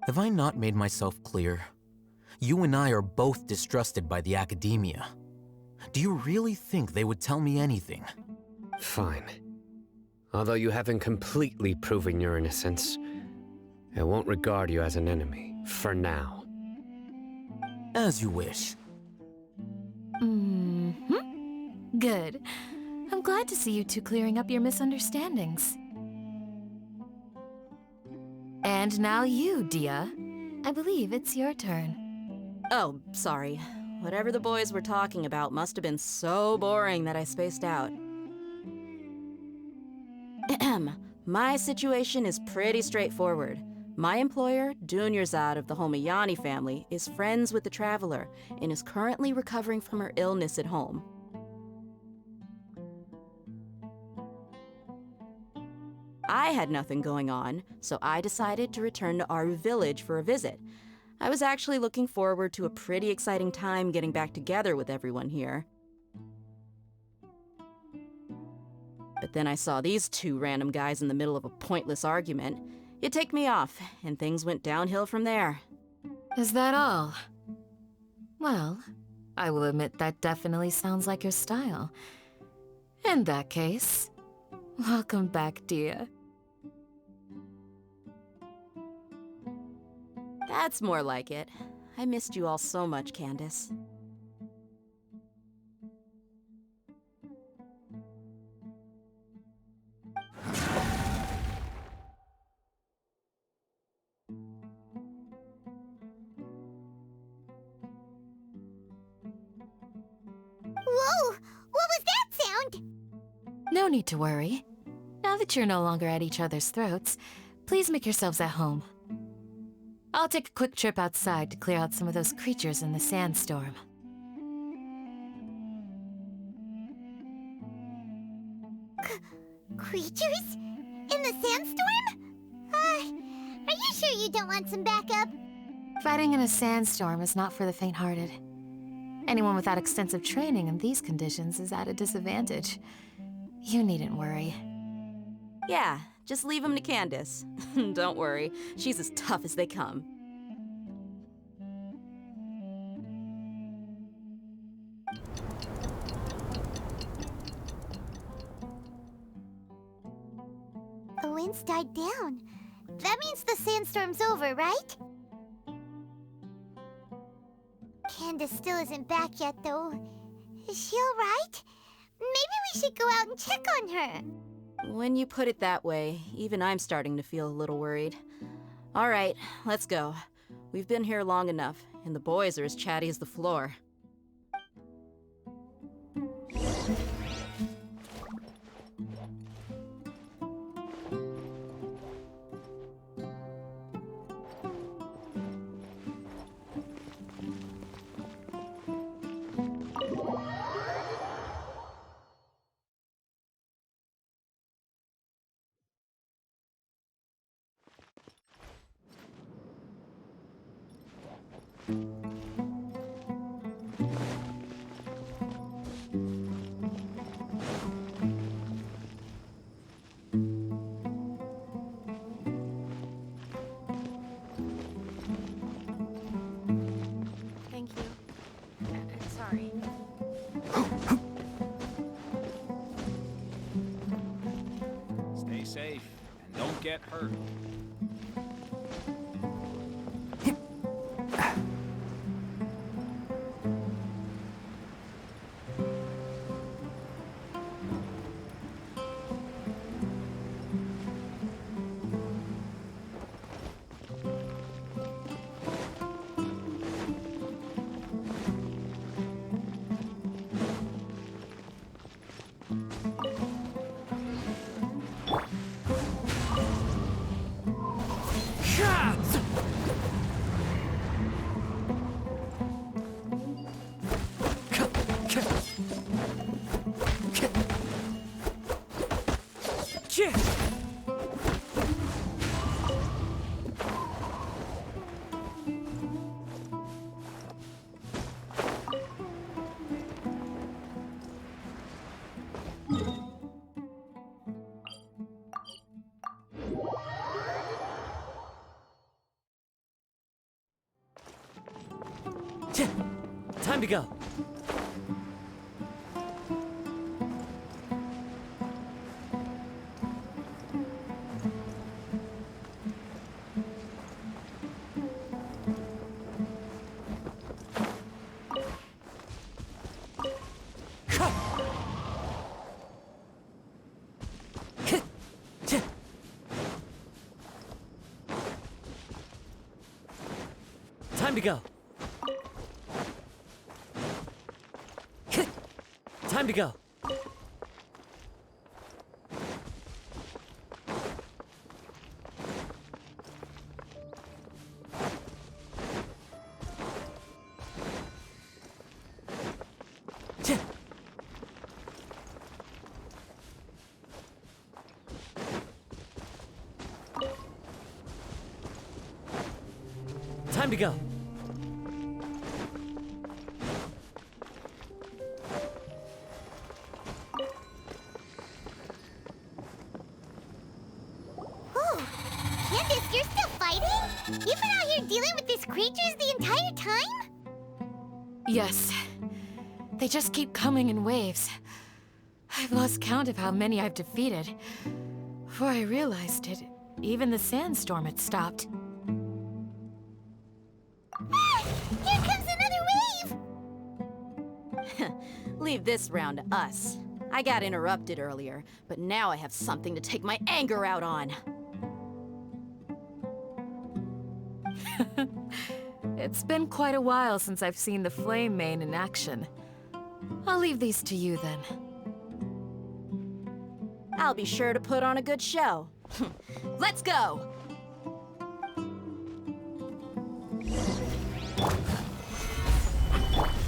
Have I not made myself clear? You and I are both distrusted by the Academia. Do you really think they would tell me anything? Fine. Although you haven't completely proven your innocence, I won't regard you as an enemy, for now. As you wish. Good. I'm glad to see you two clearing up your misunderstandings. And now you, Dia. I believe it's your turn. Oh, sorry. Whatever the boys were talking about must have been so boring that I spaced out. My situation is pretty straightforward. My employer, Dunyarzad of the Homayani family, is friends with the Traveler and is currently recovering from her illness at home. I had nothing going on, so I decided to return to Aru village for a visit. I was actually looking forward to a pretty exciting time getting back together with everyone here. But then I saw these two random guys in the middle of a pointless argument. You ticked me off, and things went downhill from there. Is that all? Well, I will admit that definitely sounds like your style. In that case, welcome back, dear. That's more like it. I missed you all so much, Candace. Whoa! What was that sound? No need to worry. Now that you're no longer at each other's throats, please make yourselves at home. I'll take a quick trip outside to clear out some of those creatures in the sandstorm. Creatures? In the sandstorm? Are you sure you don't want some backup? Fighting in a sandstorm is not for the faint-hearted. Anyone without extensive training in these conditions is at a disadvantage. You needn't worry. Yeah, just leave them to Candace. Don't worry, she's as tough as they come. The winds died down. That means the sandstorm's over, right? Candace still isn't back yet, though. Is she alright? Maybe we should go out and check on her. When you put it that way, even I'm starting to feel a little worried. All right, let's go. We've been here long enough, and the boys are as chatty as the floor. Thank you. Sorry. Stay safe and don't get hurt. Time to go. Time to go. Time to go. Time to go. You're still fighting? You've been out here dealing with these creatures the entire time? Yes. They just keep coming in waves. I've lost count of how many I've defeated. Before I realized it, even the sandstorm had stopped. Ah! Here comes another wave! Leave this round to us. I got interrupted earlier, but now I have something to take my anger out on. It's been quite a while since I've seen the Flame Mane in action. I'll leave these to you then. I'll be sure to put on a good show. Let's go!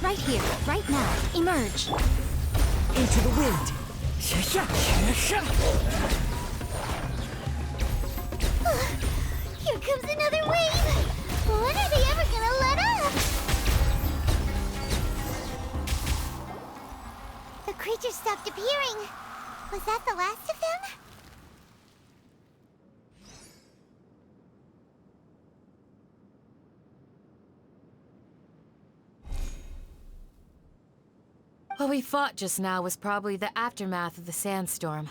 Right here, right now. Emerge. Into the wind. Here comes another wave! When are they ever gonna let up? The creatures stopped appearing. Was that the last of them? What we fought just now was probably the aftermath of the sandstorm.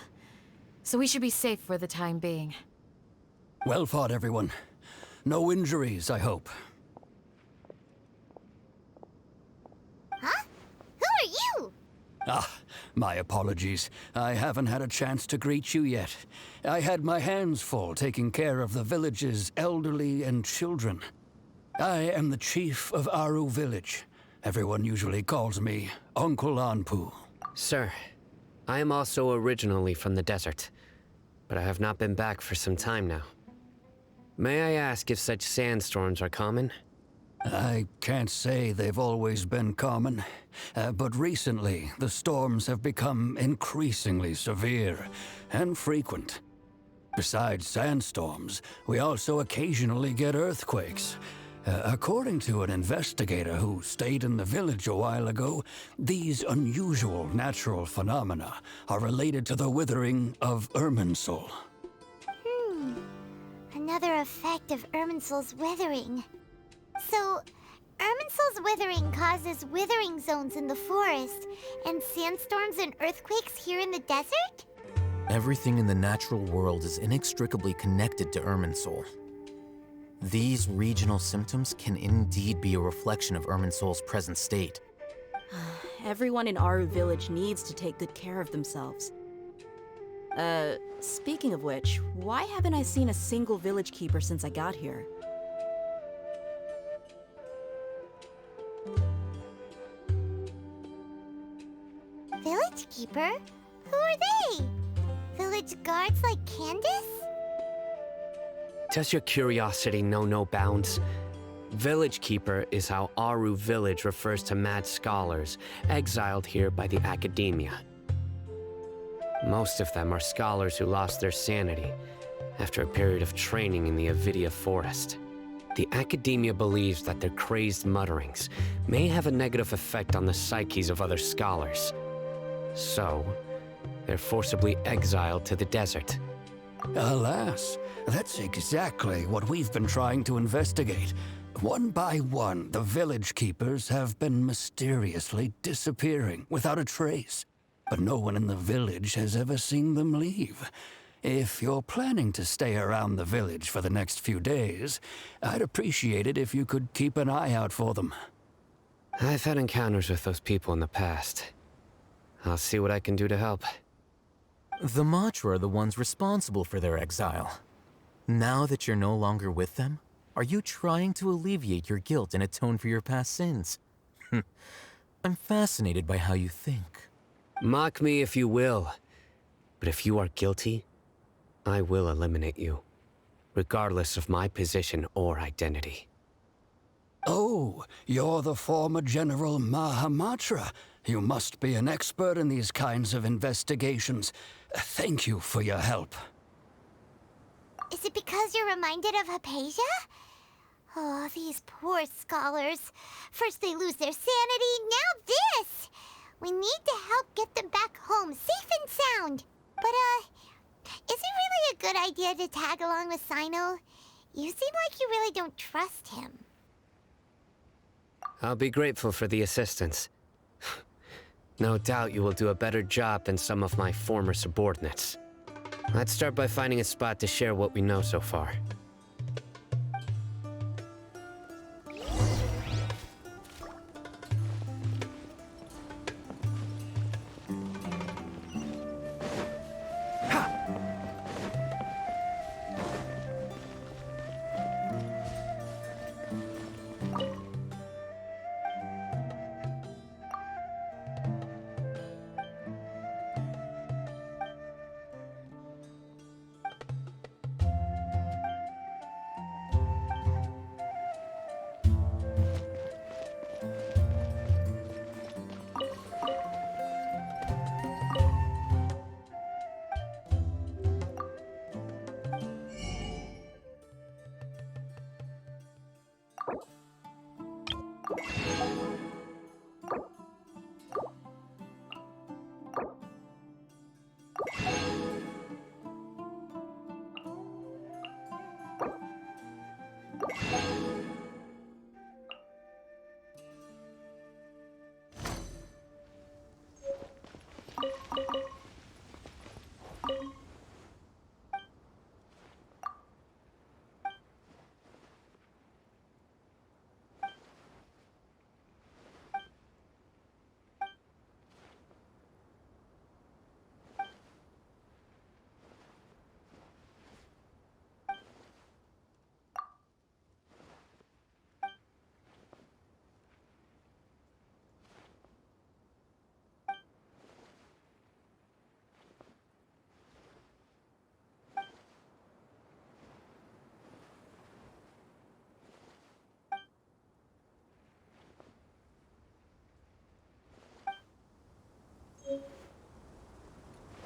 So we should be safe for the time being. Well fought, everyone. No injuries, I hope. Huh? Who are you? Ah, my apologies. I haven't had a chance to greet you yet. I had my hands full taking care of the village's elderly and children. I am the chief of Aru Village. Everyone usually calls me Uncle Anpu. Sir, I am also originally from the desert, but I have not been back for some time now. May I ask if such sandstorms are common? I can't say they've always been common, but recently the storms have become increasingly severe and frequent. Besides sandstorms, we also occasionally get earthquakes. According to an investigator who stayed in the village a while ago, these unusual natural phenomena are related to the withering of Irminsul. Another effect of Irminsul's withering. So, Irminsul's withering causes withering zones in the forest, and sandstorms and earthquakes here in the desert? Everything in the natural world is inextricably connected to Irminsul. These regional symptoms can indeed be a reflection of Irminsul's present state. Everyone in Aru Village needs to take good care of themselves. Speaking of which, why haven't I seen a single village keeper since I got here? Village keeper? Who are they? Village guards like Candace? Does your curiosity know no bounds? Village Keeper is how Aru Village refers to mad scholars exiled here by the Academia. Most of them are scholars who lost their sanity after a period of training in the Avidia Forest. The Academia believes that their crazed mutterings may have a negative effect on the psyches of other scholars. So, they're forcibly exiled to the desert. Alas, that's exactly what we've been trying to investigate. One by one, the village keepers have been mysteriously disappearing without a trace. But no one in the village has ever seen them leave. If you're planning to stay around the village for the next few days, I'd appreciate it if you could keep an eye out for them. I've had encounters with those people in the past. I'll see what I can do to help. The Matra are the ones responsible for their exile. Now that you're no longer with them, are you trying to alleviate your guilt and atone for your past sins? I'm fascinated by how you think. Mock me if you will, but if you are guilty, I will eliminate you, regardless of my position or identity. Oh, you're the former General Mahamatra. You must be an expert in these kinds of investigations. Thank you for your help. Is it because you're reminded of Hypatia? Oh, these poor scholars. First they lose their sanity, now this! We need to help get them back home, safe and sound. But, is it really a good idea to tag along with Sino? You seem like you really don't trust him. I'll be grateful for the assistance. No doubt you will do a better job than some of my former subordinates. Let's start by finding a spot to share what we know so far.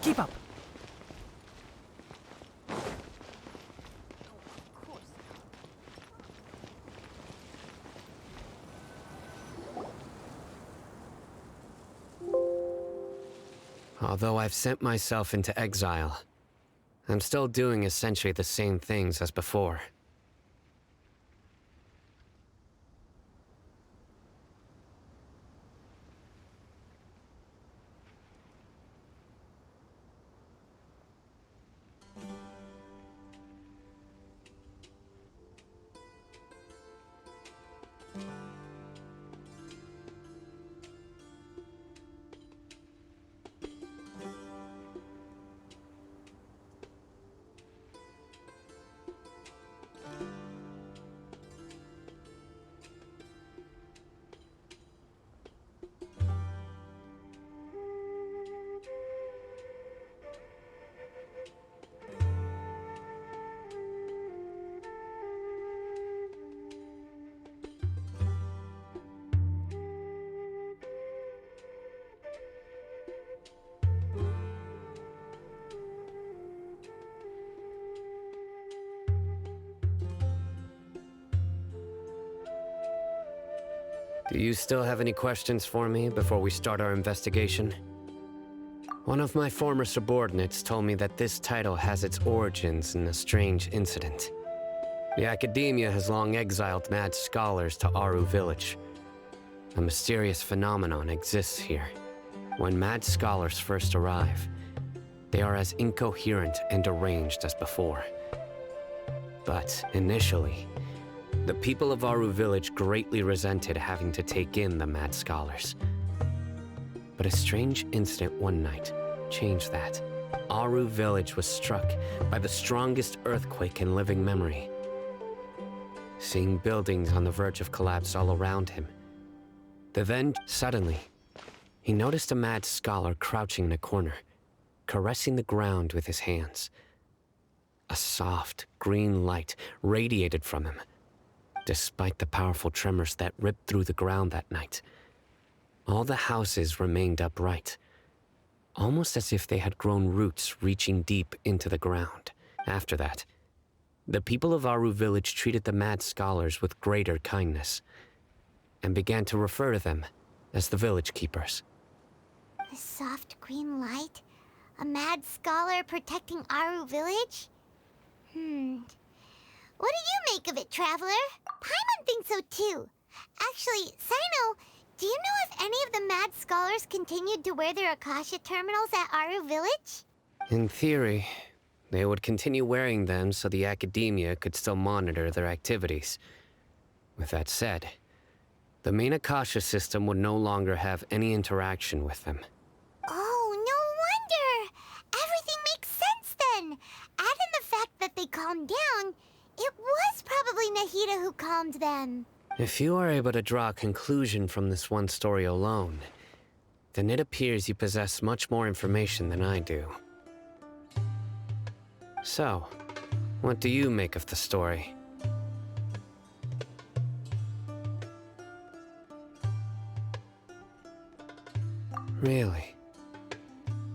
Keep up. Although I've sent myself into exile, I'm still doing essentially the same things as before. Do you still have any questions for me before we start our investigation? One of my former subordinates told me that this title has its origins in a strange incident. The Academia has long exiled mad scholars to Aru Village. A mysterious phenomenon exists here. When mad scholars first arrive, they are as incoherent and deranged as before. But initially, the people of Aru Village greatly resented having to take in the mad scholars. But a strange incident one night changed that. Aru Village was struck by the strongest earthquake in living memory. Seeing buildings on the verge of collapse all around him, suddenly, he noticed a mad scholar crouching in a corner, caressing the ground with his hands. A soft, green light radiated from him. Despite the powerful tremors that ripped through the ground that night, all the houses remained upright, almost as if they had grown roots reaching deep into the ground. After that, the people of Aru Village treated the mad scholars with greater kindness, and began to refer to them as the Village Keepers. A soft green light? A mad scholar protecting Aru Village? What do you of it, Traveler. Paimon thinks so too. Actually, Sino, do you know if any of the mad scholars continued to wear their Akasha terminals at Aru Village? In theory, they would continue wearing them so the Academia could still monitor their activities. With that said, the main Akasha system would no longer have any interaction with them. Oh, no wonder! Everything makes sense then! Add in the fact that they calmed down, it was probably Nahida who calmed them. If you are able to draw a conclusion from this one story alone, then it appears you possess much more information than I do. So, what do you make of the story? Really?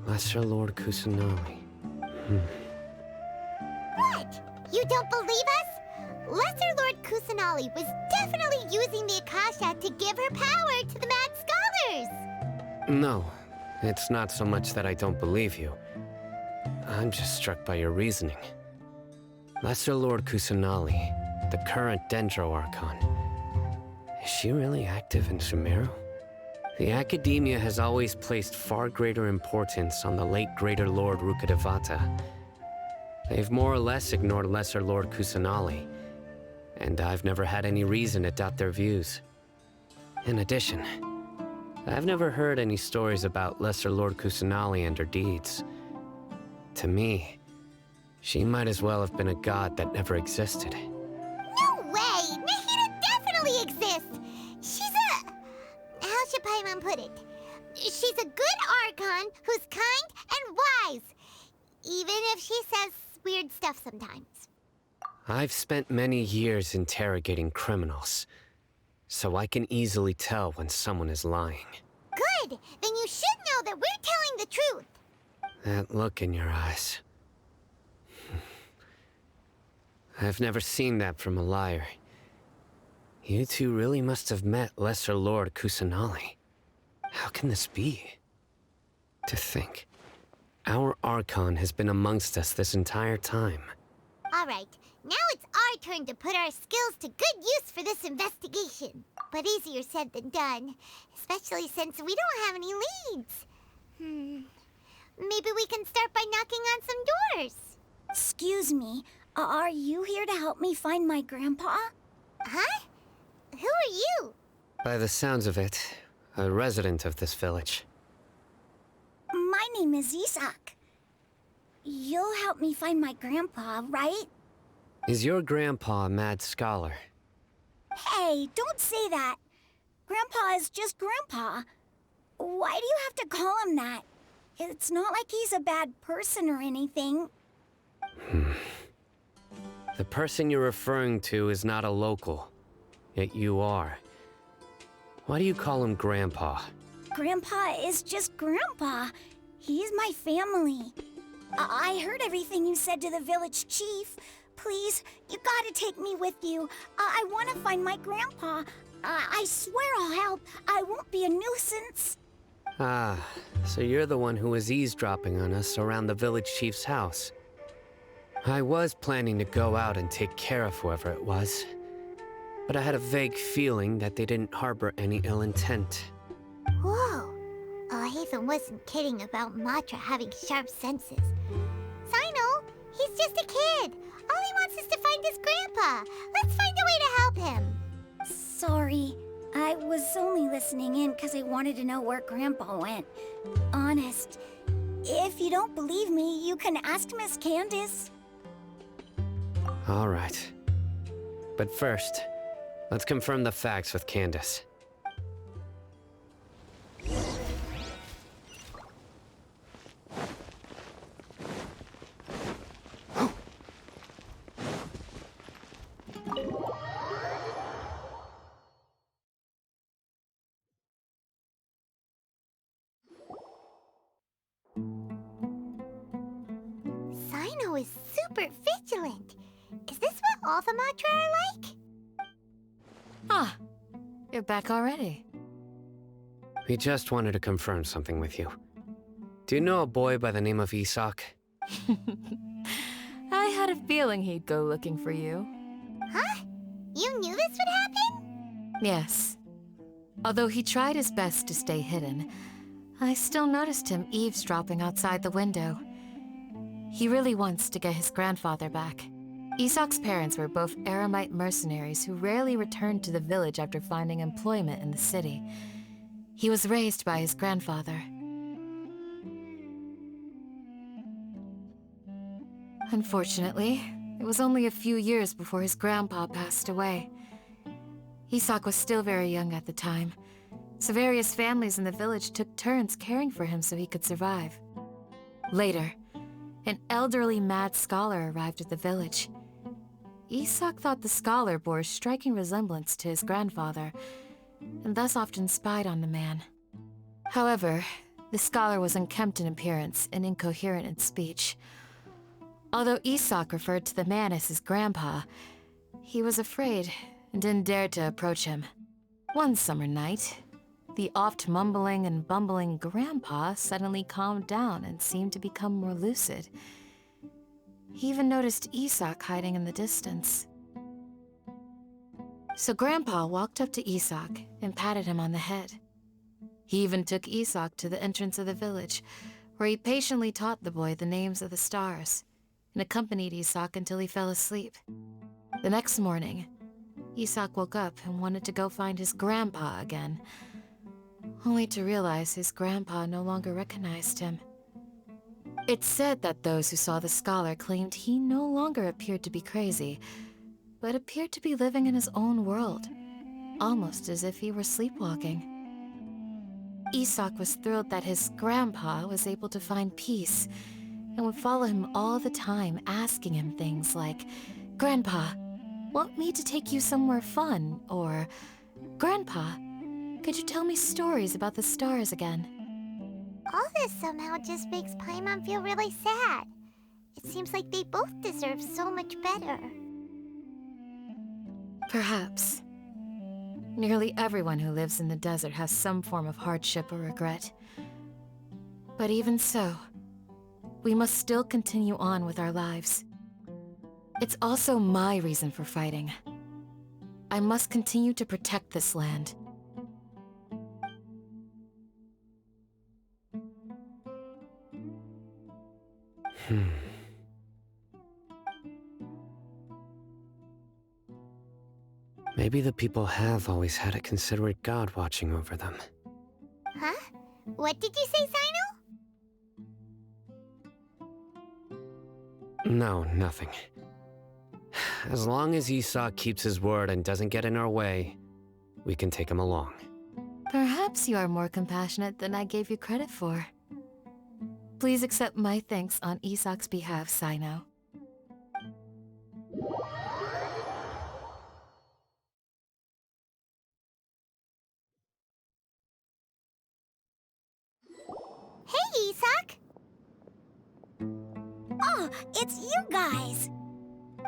Lesser Lord Kusanali. What? You don't believe us? Lesser Lord Kusanali was definitely using the Akasha to give her power to the Mad Scholars! No, it's not so much that I don't believe you. I'm just struck by your reasoning. Lesser Lord Kusanali, the current Dendro Archon, is she really active in Sumeru? The Academia has always placed far greater importance on the late Greater Lord Rukkhadevata. They've more or less ignored Lesser Lord Kusanali, and I've never had any reason to doubt their views. In addition, I've never heard any stories about Lesser Lord Kusanali and her deeds. To me, she might as well have been a god that never existed. No way! Nahida definitely exists! She's a... how should Paimon put it? She's a good Archon who's kind and wise, even if she says weird stuff sometimes. I've spent many years interrogating criminals, so I can easily tell when someone is lying. Good! Then you should know that we're telling the truth! That look in your eyes. I've never seen that from a liar. You two really must have met Lesser Lord Kusanali. How can this be? To think, our Archon has been amongst us this entire time. Alright, now it's our turn to put our skills to good use for this investigation. But easier said than done, especially since we don't have any leads. Maybe we can start by knocking on some doors. Excuse me, are you here to help me find my grandpa? Huh? Who are you? By the sounds of it, a resident of this village. My name is Isak. You'll help me find my grandpa, right? Is your grandpa a mad scholar? Hey, don't say that. Grandpa is just Grandpa. Why do you have to call him that? It's not like he's a bad person or anything. The person you're referring to is not a local, yet you are. Why do you call him Grandpa? Grandpa is just Grandpa. He's my family. I heard everything you said to the village chief. Please, you gotta take me with you. I want to find my grandpa. I swear I'll help. I won't be a nuisance. Ah, so you're the one who was eavesdropping on us around the village chief's house. I was planning to go out and take care of whoever it was, but I had a vague feeling that they didn't harbor any ill intent. Whoa. Haven wasn't kidding about Matra having sharp senses. Sino, he's just a kid. All he wants is to find his grandpa. Let's find a way to help him. Sorry. I was only listening in because I wanted to know where Grandpa went. Honest. If you don't believe me, you can ask Miss Candace. All right. But first, let's confirm the facts with Candace. Sino is super vigilant. Is this what all the Matra are like? Ah, you're back already. We just wanted to confirm something with you. Do you know a boy by the name of Isak? I had a feeling he'd go looking for you. Huh? this would happen? Yes. Although he tried his best to stay hidden, I still noticed him eavesdropping outside the window. He really wants to get his grandfather back. Isak's parents were both Eremite mercenaries who rarely returned to the village after finding employment in the city. He was raised by his grandfather. Unfortunately, it was only a few years before his grandpa passed away. Isak was still very young at the time, so various families in the village took turns caring for him so he could survive. Later, an elderly mad scholar arrived at the village. Isak thought the scholar bore a striking resemblance to his grandfather, and thus often spied on the man. However, the scholar was unkempt in appearance and incoherent in speech. Although Isak referred to the man as his grandpa, he was afraid and didn't dare to approach him. One summer night, the oft mumbling and bumbling grandpa suddenly calmed down and seemed to become more lucid. He even noticed Isak hiding in the distance. So Grandpa walked up to Isak and patted him on the head. He even took Isak to the entrance of the village, where he patiently taught the boy the names of the stars, and accompanied Isak until he fell asleep. The next morning, Isak woke up and wanted to go find his grandpa again, only to realize his grandpa no longer recognized him. It's said that those who saw the scholar claimed he no longer appeared to be crazy, but appeared to be living in his own world, almost as if he were sleepwalking. Isak was thrilled that his grandpa was able to find peace, and would follow him all the time, asking him things like, "Grandpa, want me to take you somewhere fun?" Or, "Grandpa, could you tell me stories about the stars again?" All this somehow just makes Paimon feel really sad. It seems like they both deserve so much better. Perhaps. Nearly everyone who lives in the desert has some form of hardship or regret. But even so, we must still continue on with our lives. It's also my reason for fighting. I must continue to protect this land. Maybe the people have always had a considerate god watching over them. Huh? What did you say, Sino? No, nothing. As long as Isak keeps his word and doesn't get in our way, we can take him along. Perhaps you are more compassionate than I gave you credit for. Please accept my thanks on Isak's behalf, Sino. Hey, Isak! Oh, it's you guys!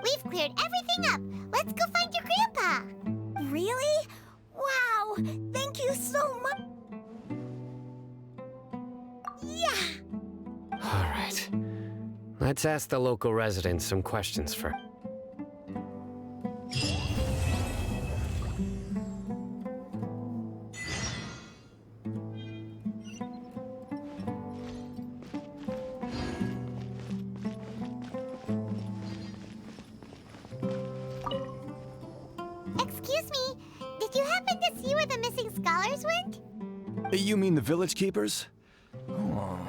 We've cleared everything up. Let's go find your grandpa. Really? Wow! Thank you so much! Yeah! All right. Let's ask the local residents some questions first. Excuse me, did you happen to see where the missing scholars went? You mean the village keepers? Oh,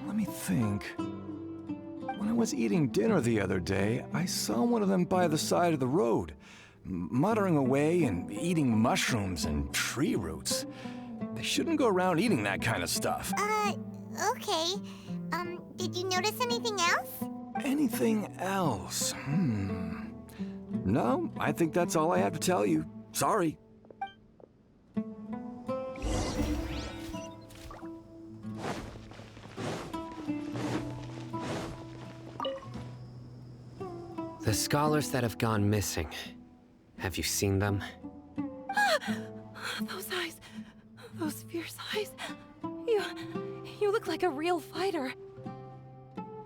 let me think. When I was eating dinner the other day, I saw one of them by the side of the road, muttering away and eating mushrooms and tree roots. They shouldn't go around eating that kind of stuff. Okay. Did you notice anything else? Anything else? No, I think that's all I have to tell you. Sorry. The scholars that have gone missing. Have you seen them? Those eyes. Those fierce eyes. You look like a real fighter.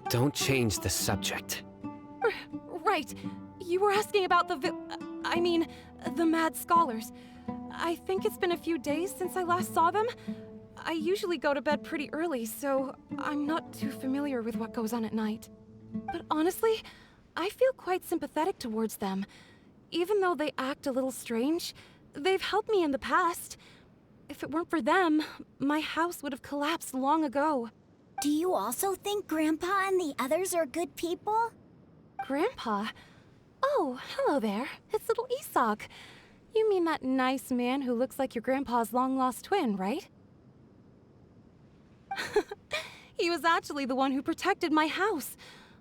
Don't change the subject. Right. You were asking about the The Mad Scholars. I think it's been a few days since I last saw them. I usually go to bed pretty early, so I'm not too familiar with what goes on at night. But honestly, I feel quite sympathetic towards them. Even though they act a little strange, they've helped me in the past. If it weren't for them, my house would have collapsed long ago. Do you also think Grandpa and the others are good people? Grandpa? Oh, hello there. It's little Isak. You mean that nice man who looks like your grandpa's long-lost twin, right? He was actually the one who protected my house.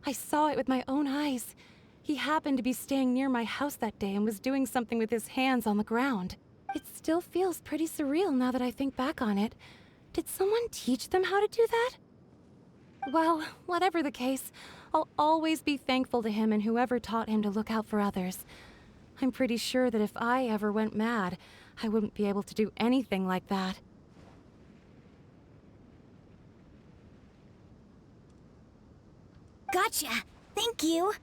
I saw it with my own eyes. He happened to be staying near my house that day and was doing something with his hands on the ground. It still feels pretty surreal now that I think back on it. Did someone teach them how to do that? Well, whatever the case, I'll always be thankful to him and whoever taught him to look out for others. I'm pretty sure that if I ever went mad, I wouldn't be able to do anything like that. Gotcha. Thank you.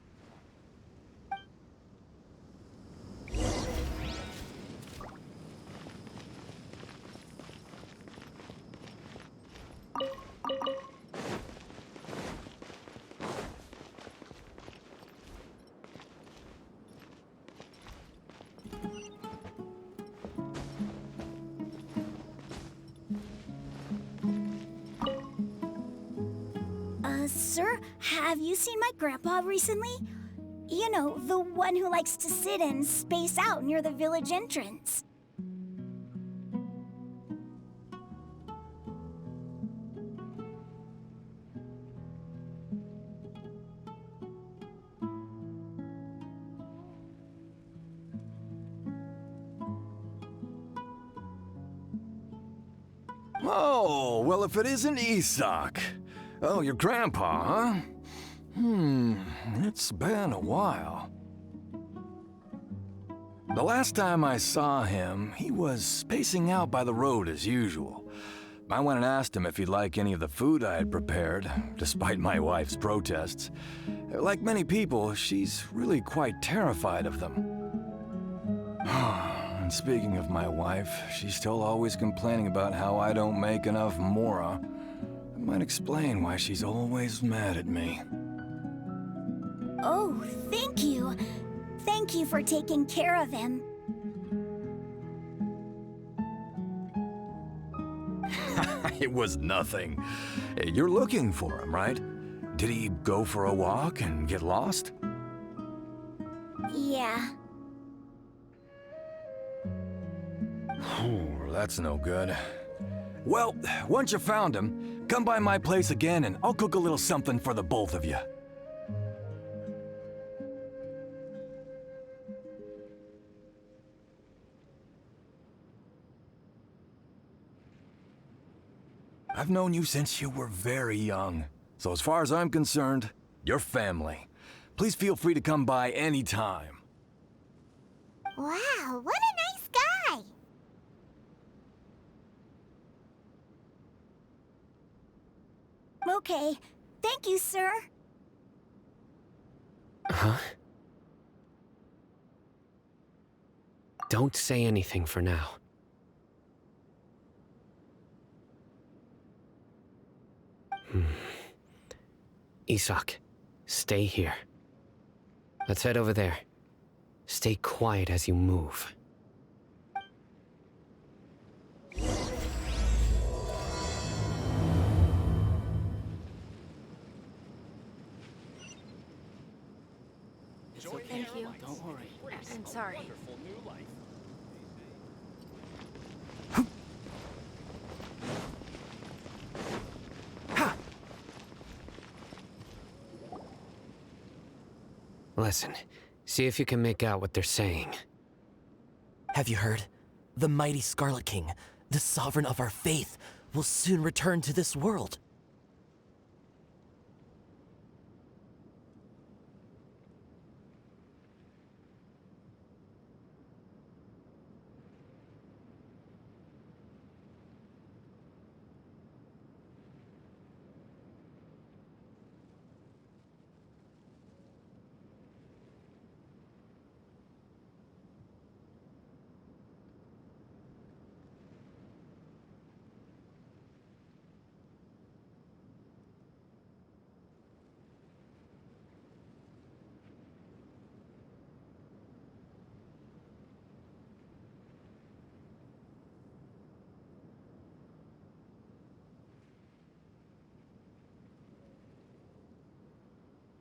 Sir, have you seen my grandpa recently? You know, the one who likes to sit and space out near the village entrance. Oh, well, if it isn't Isak. Oh, your grandpa, huh? It's been a while. The last time I saw him, he was spacing out by the road as usual. I went and asked him if he'd like any of the food I had prepared, despite my wife's protests. Like many people, she's really quite terrified of them. And speaking of my wife, she's still always complaining about how I don't make enough mora. That might explain why she's always mad at me. Oh, thank you. Thank you for taking care of him. It was nothing. You're looking for him, right? Did he go for a walk and get lost? Yeah. That's no good. Well, once you found him, come by my place again and I'll cook a little something for the both of you. I've known you since you were very young. So as far as I'm concerned, you're family. Please feel free to come by anytime. Wow, what a nice guy! Okay, thank you, sir. Huh? Don't say anything for now. Isak, stay here. Let's head over there. Stay quiet as you move. Thank you. Don't worry. I'm sorry. Listen, see if you can make out what they're saying. Have you heard? The mighty Scarlet King, the sovereign of our faith, will soon return to this world.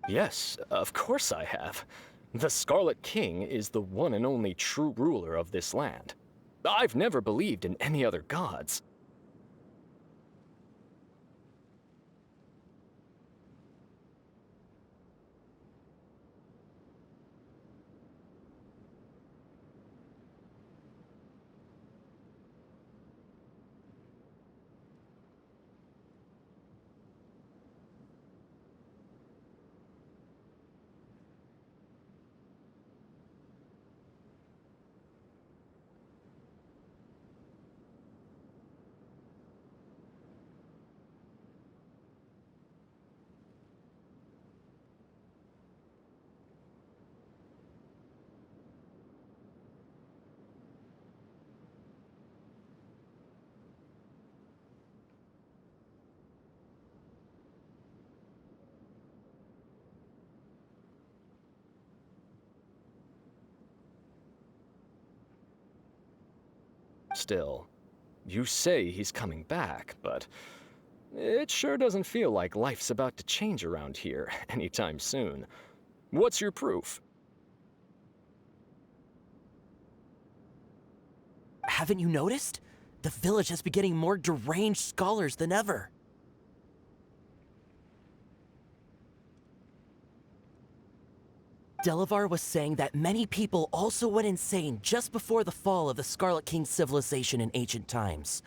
Yes, of course I have. The Scarlet King is the one and only true ruler of this land. I've never believed in any other gods. Still, you say he's coming back, but it sure doesn't feel like life's about to change around here anytime soon. What's your proof? Haven't you noticed? The village has been getting more deranged scholars than ever. Delavar was saying that many people also went insane just before the fall of the Scarlet King civilization in ancient times.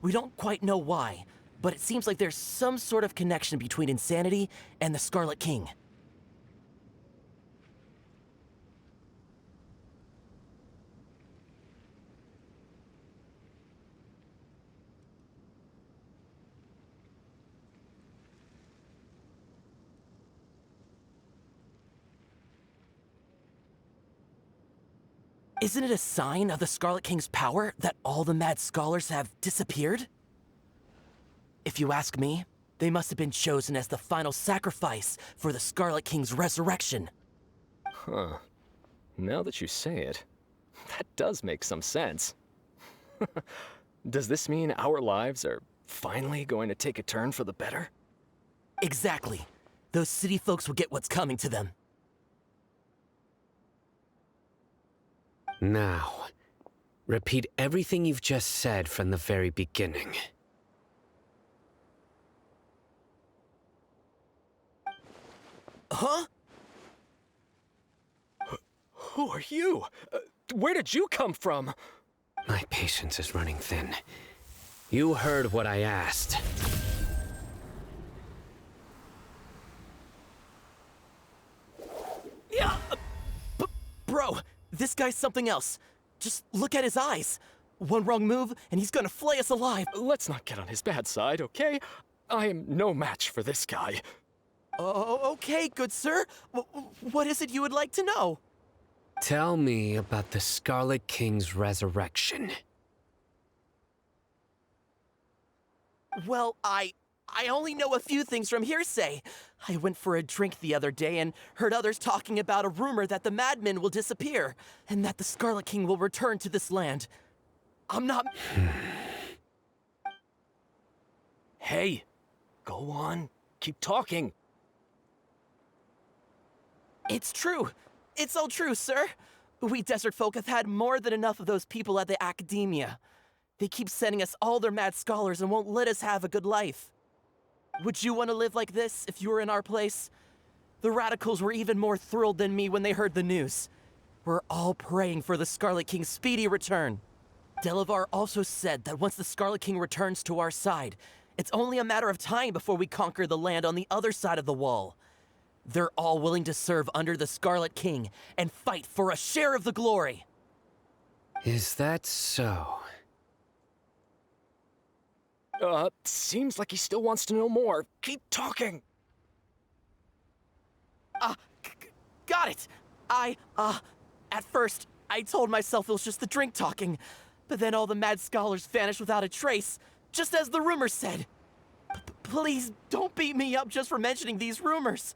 We don't quite know why, but it seems like there's some sort of connection between insanity and the Scarlet King. Isn't it a sign of the Scarlet King's power that all the mad scholars have disappeared? If you ask me, they must have been chosen as the final sacrifice for the Scarlet King's resurrection. Huh. Now that you say it, that does make some sense. Does this mean our lives are finally going to take a turn for the better? Exactly. Those city folks will get what's coming to them. Now, repeat everything you've just said from the very beginning. Huh? Who are you? Where did you come from? My patience is running thin. You heard what I asked. Yeah, bro, this guy's something else. Just look at his eyes. One wrong move, and he's gonna flay us alive. Let's not get on his bad side, okay? I am no match for this guy. Oh, okay, good sir. What is it you would like to know? Tell me about the Scarlet King's resurrection. Well, I only know a few things from hearsay. I went for a drink the other day and heard others talking about a rumor that the madmen will disappear, and that the Scarlet King will return to this land. I'm not... Hey, go on. Keep talking. It's true. It's all true, sir. We desert folk have had more than enough of those people at the academia. They keep sending us all their mad scholars and won't let us have a good life. Would you want to live like this if you were in our place? The radicals were even more thrilled than me when they heard the news. We're all praying for the Scarlet King's speedy return. Delavar also said that once the Scarlet King returns to our side, it's only a matter of time before we conquer the land on the other side of the wall. They're all willing to serve under the Scarlet King and fight for a share of the glory. Is that so? Seems like he still wants to know more. Keep talking. Got it. At first, I told myself it was just the drink talking, but then all the mad scholars vanished without a trace, just as the rumors said. Please don't beat me up just for mentioning these rumors.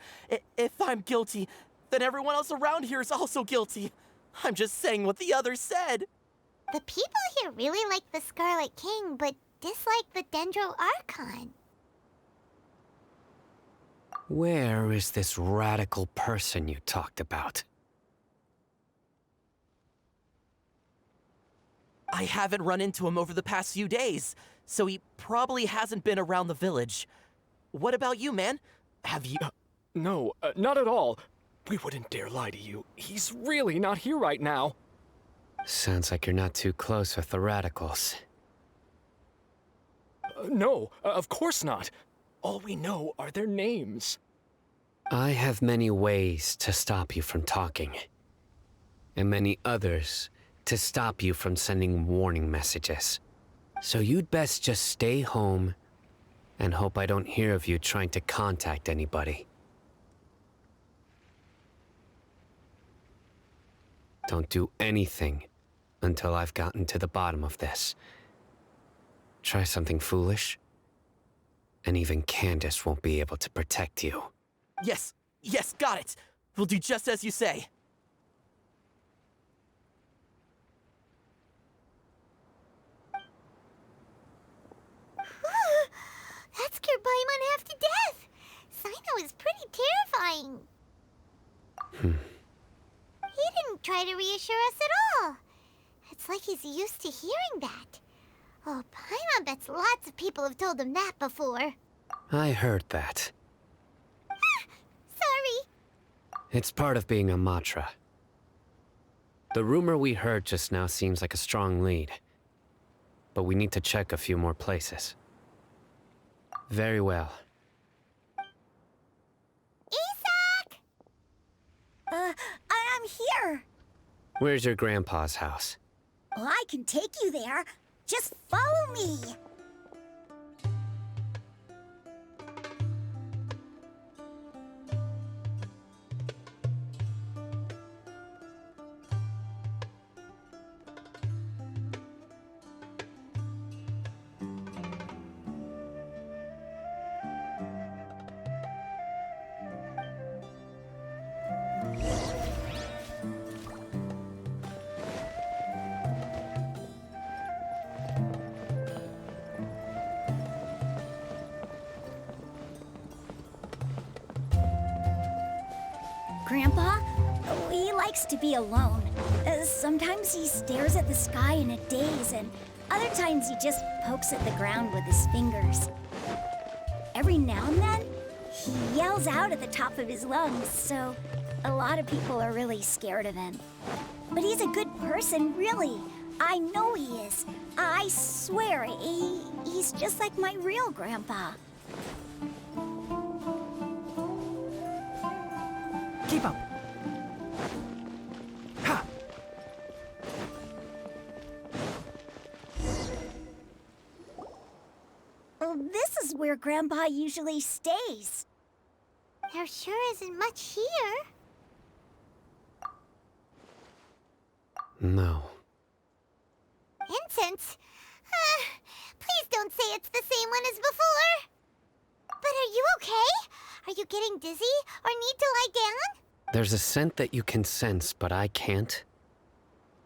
If I'm guilty, then everyone else around here is also guilty. I'm just saying what the others said. The people here really like the Scarlet King, but dislike the Dendro Archon. Where is this radical person you talked about? I haven't run into him over the past few days, so he probably hasn't been around the village. What about you, man? Have you... No, not at all. We wouldn't dare lie to you. He's really not here right now. Sounds like you're not too close with the radicals. No, of course not. All we know are their names. I have many ways to stop you from talking. And many others to stop you from sending warning messages. So you'd best just stay home and hope I don't hear of you trying to contact anybody. Don't do anything until I've gotten to the bottom of this. Try something foolish, and even Candace won't be able to protect you. Yes, got it. We'll do just as you say. That scared Paimon half to death. Sino is pretty terrifying. He didn't try to reassure us at all. It's like he's used to hearing that. Oh, Paimon bets lots of people have told him that before. I heard that. Sorry. It's part of being a Matra. The rumor we heard just now seems like a strong lead. But we need to check a few more places. Very well. Isak! I'm here. Where's your grandpa's house? Well, I can take you there. Just follow me. Grandpa, he likes to be alone. Sometimes he stares at the sky in a daze, and other times he just pokes at the ground with his fingers. Every now and then, he yells out at the top of his lungs, so a lot of people are really scared of him. But he's a good person, really. I know he is. I swear, he's just like my real grandpa. Keep up. Ha! Well, this is where Grandpa usually stays. There sure isn't much here. No. Incense? Please don't say it's the same one as before. But are you okay? Are you getting dizzy or need to lie down? There's a scent that you can sense, but I can't.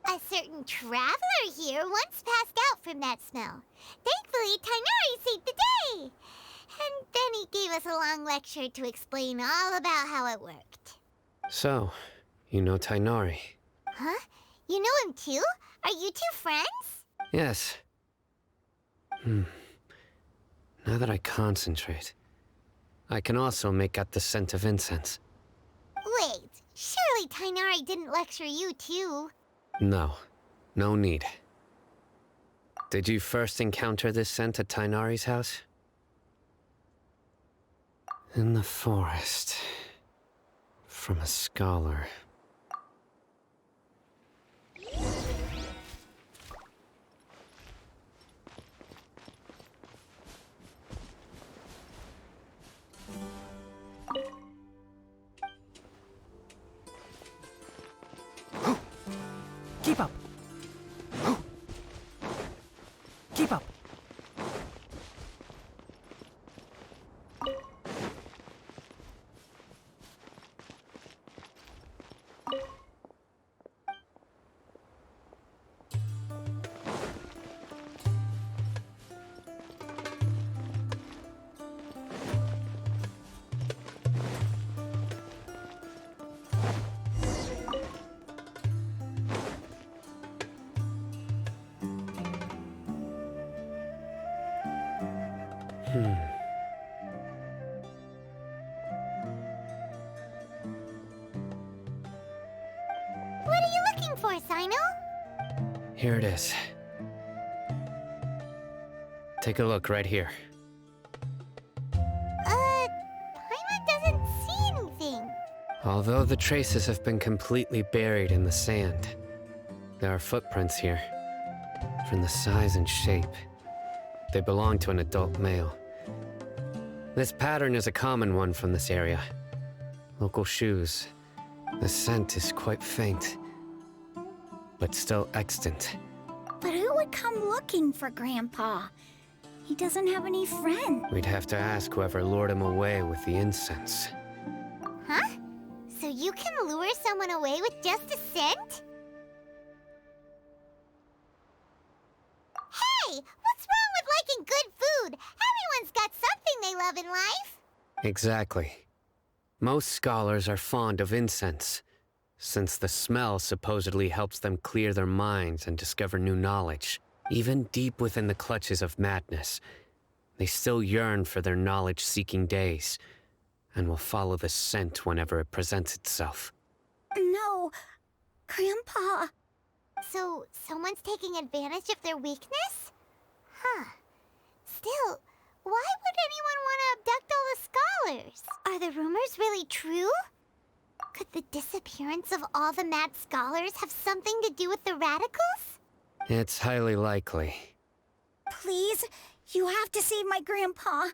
A certain traveler here once passed out from that smell. Thankfully, Tainari saved the day. And then he gave us a long lecture to explain all about how it worked. So, you know Tainari? Huh? You know him too? Are you two friends? Yes. Now that I concentrate, I can also make out the scent of incense. Wait, surely Tainari didn't lecture you too. No, no need. Did you first encounter this scent at Tainari's house? In the forest. From a scholar. Keep up. Keep up. Here it is. Take a look right here. Paimon doesn't see anything. Although the traces have been completely buried in the sand, there are footprints here. From the size and shape, they belong to an adult male. This pattern is a common one from this area. Local shoes. The scent is quite faint, but still extant. But who would come looking for Grandpa? He doesn't have any friends. We'd have to ask whoever lured him away with the incense. Huh? So you can lure someone away with just a scent? Hey! What's wrong with liking good food? Everyone's got something they love in life. Exactly. Most scholars are fond of incense, since the smell supposedly helps them clear their minds and discover new knowledge. Even deep within the clutches of madness, they still yearn for their knowledge-seeking days, and will follow the scent whenever it presents itself. No, Grandpa. So, someone's taking advantage of their weakness? Huh. Still, why would anyone want to abduct all the scholars? Are the rumors really true? Could the disappearance of all the mad scholars have something to do with the radicals? It's highly likely. Please, you have to save my Grandpa.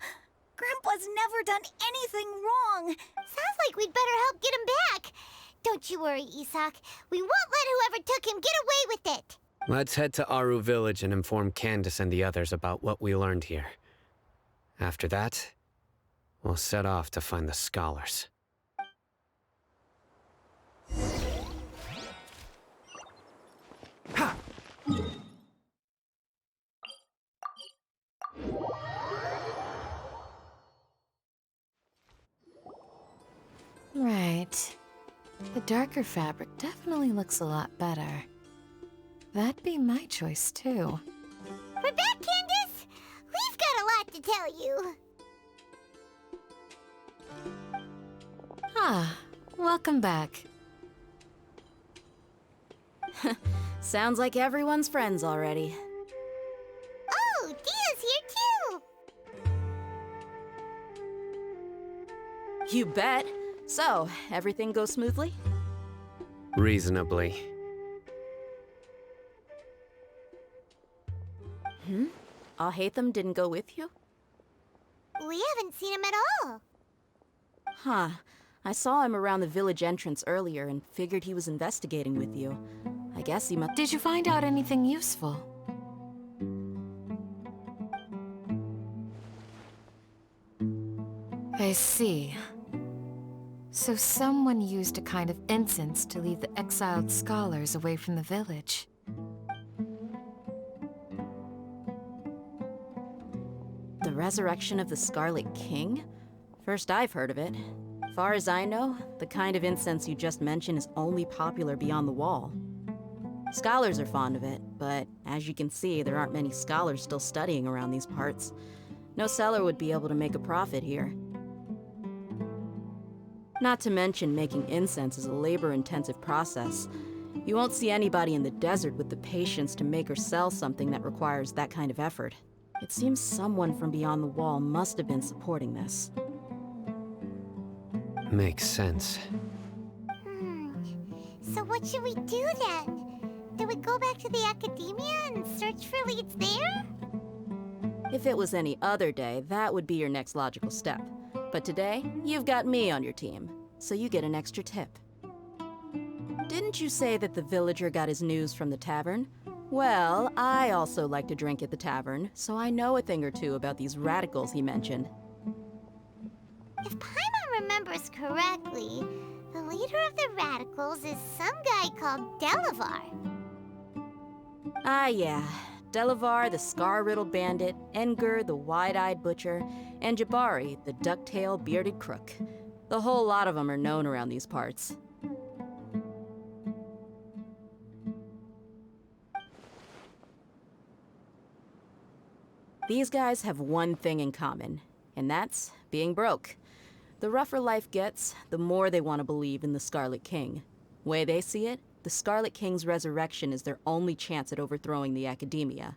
Grandpa's never done anything wrong. Sounds like we'd better help get him back. Don't you worry, Isak. We won't let whoever took him get away with it. Let's head to Aru Village and inform Candace and the others about what we learned here. After that, we'll set off to find the scholars. Ha! Right. The darker fabric definitely looks a lot better. That'd be my choice, too. We're back, Candace! We've got a lot to tell you. Ah, welcome back. Sounds like everyone's friends already. Oh, Dia's here too! You bet. So, everything goes smoothly? Reasonably. Alhaitham didn't go with you? We haven't seen him at all. Huh. I saw him around the village entrance earlier and figured he was investigating with you. I guess he must— Did you find out anything useful? I see. So someone used a kind of incense to lead the exiled scholars away from the village. The resurrection of the Scarlet King? First I've heard of it. Far as I know, the kind of incense you just mentioned is only popular beyond the wall. Scholars are fond of it, but as you can see, there aren't many scholars still studying around these parts. No seller would be able to make a profit here. Not to mention, making incense is a labor-intensive process. You won't see anybody in the desert with the patience to make or sell something that requires that kind of effort. It seems someone from beyond the wall must have been supporting this. Makes sense. So what should we do then? Do we go back to the academia and search for leads there? If it was any other day, that would be your next logical step. But today, you've got me on your team, so you get an extra tip. Didn't you say that the villager got his news from the tavern? Well, I also like to drink at the tavern, so I know a thing or two about these radicals he mentioned. If Paimon remembers correctly, the leader of the radicals is some guy called Delavar. Ah, yeah. Delavar, the scar-riddled bandit, Engur, the wide-eyed butcher, and Jabari, the duck-tailed bearded crook. The whole lot of them are known around these parts. These guys have one thing in common, and that's being broke. The rougher life gets, the more they want to believe in the Scarlet King. Way they see it, The Scarlet King's resurrection is their only chance at overthrowing the Academia.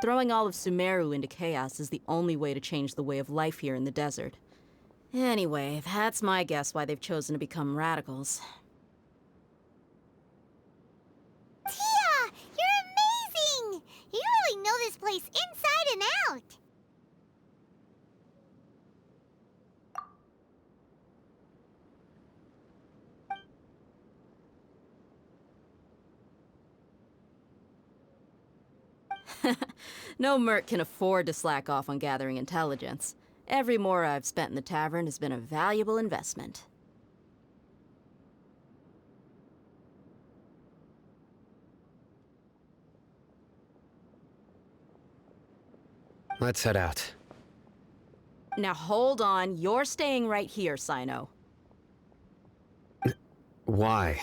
Throwing all of Sumeru into chaos is the only way to change the way of life here in the desert. Anyway, that's my guess why they've chosen to become radicals. Tia! You're amazing! You really know this place inside and out! No merc can afford to slack off on gathering intelligence. Every mora I've spent in the tavern has been a valuable investment. Let's head out. Now hold on, you're staying right here, Sino. Why?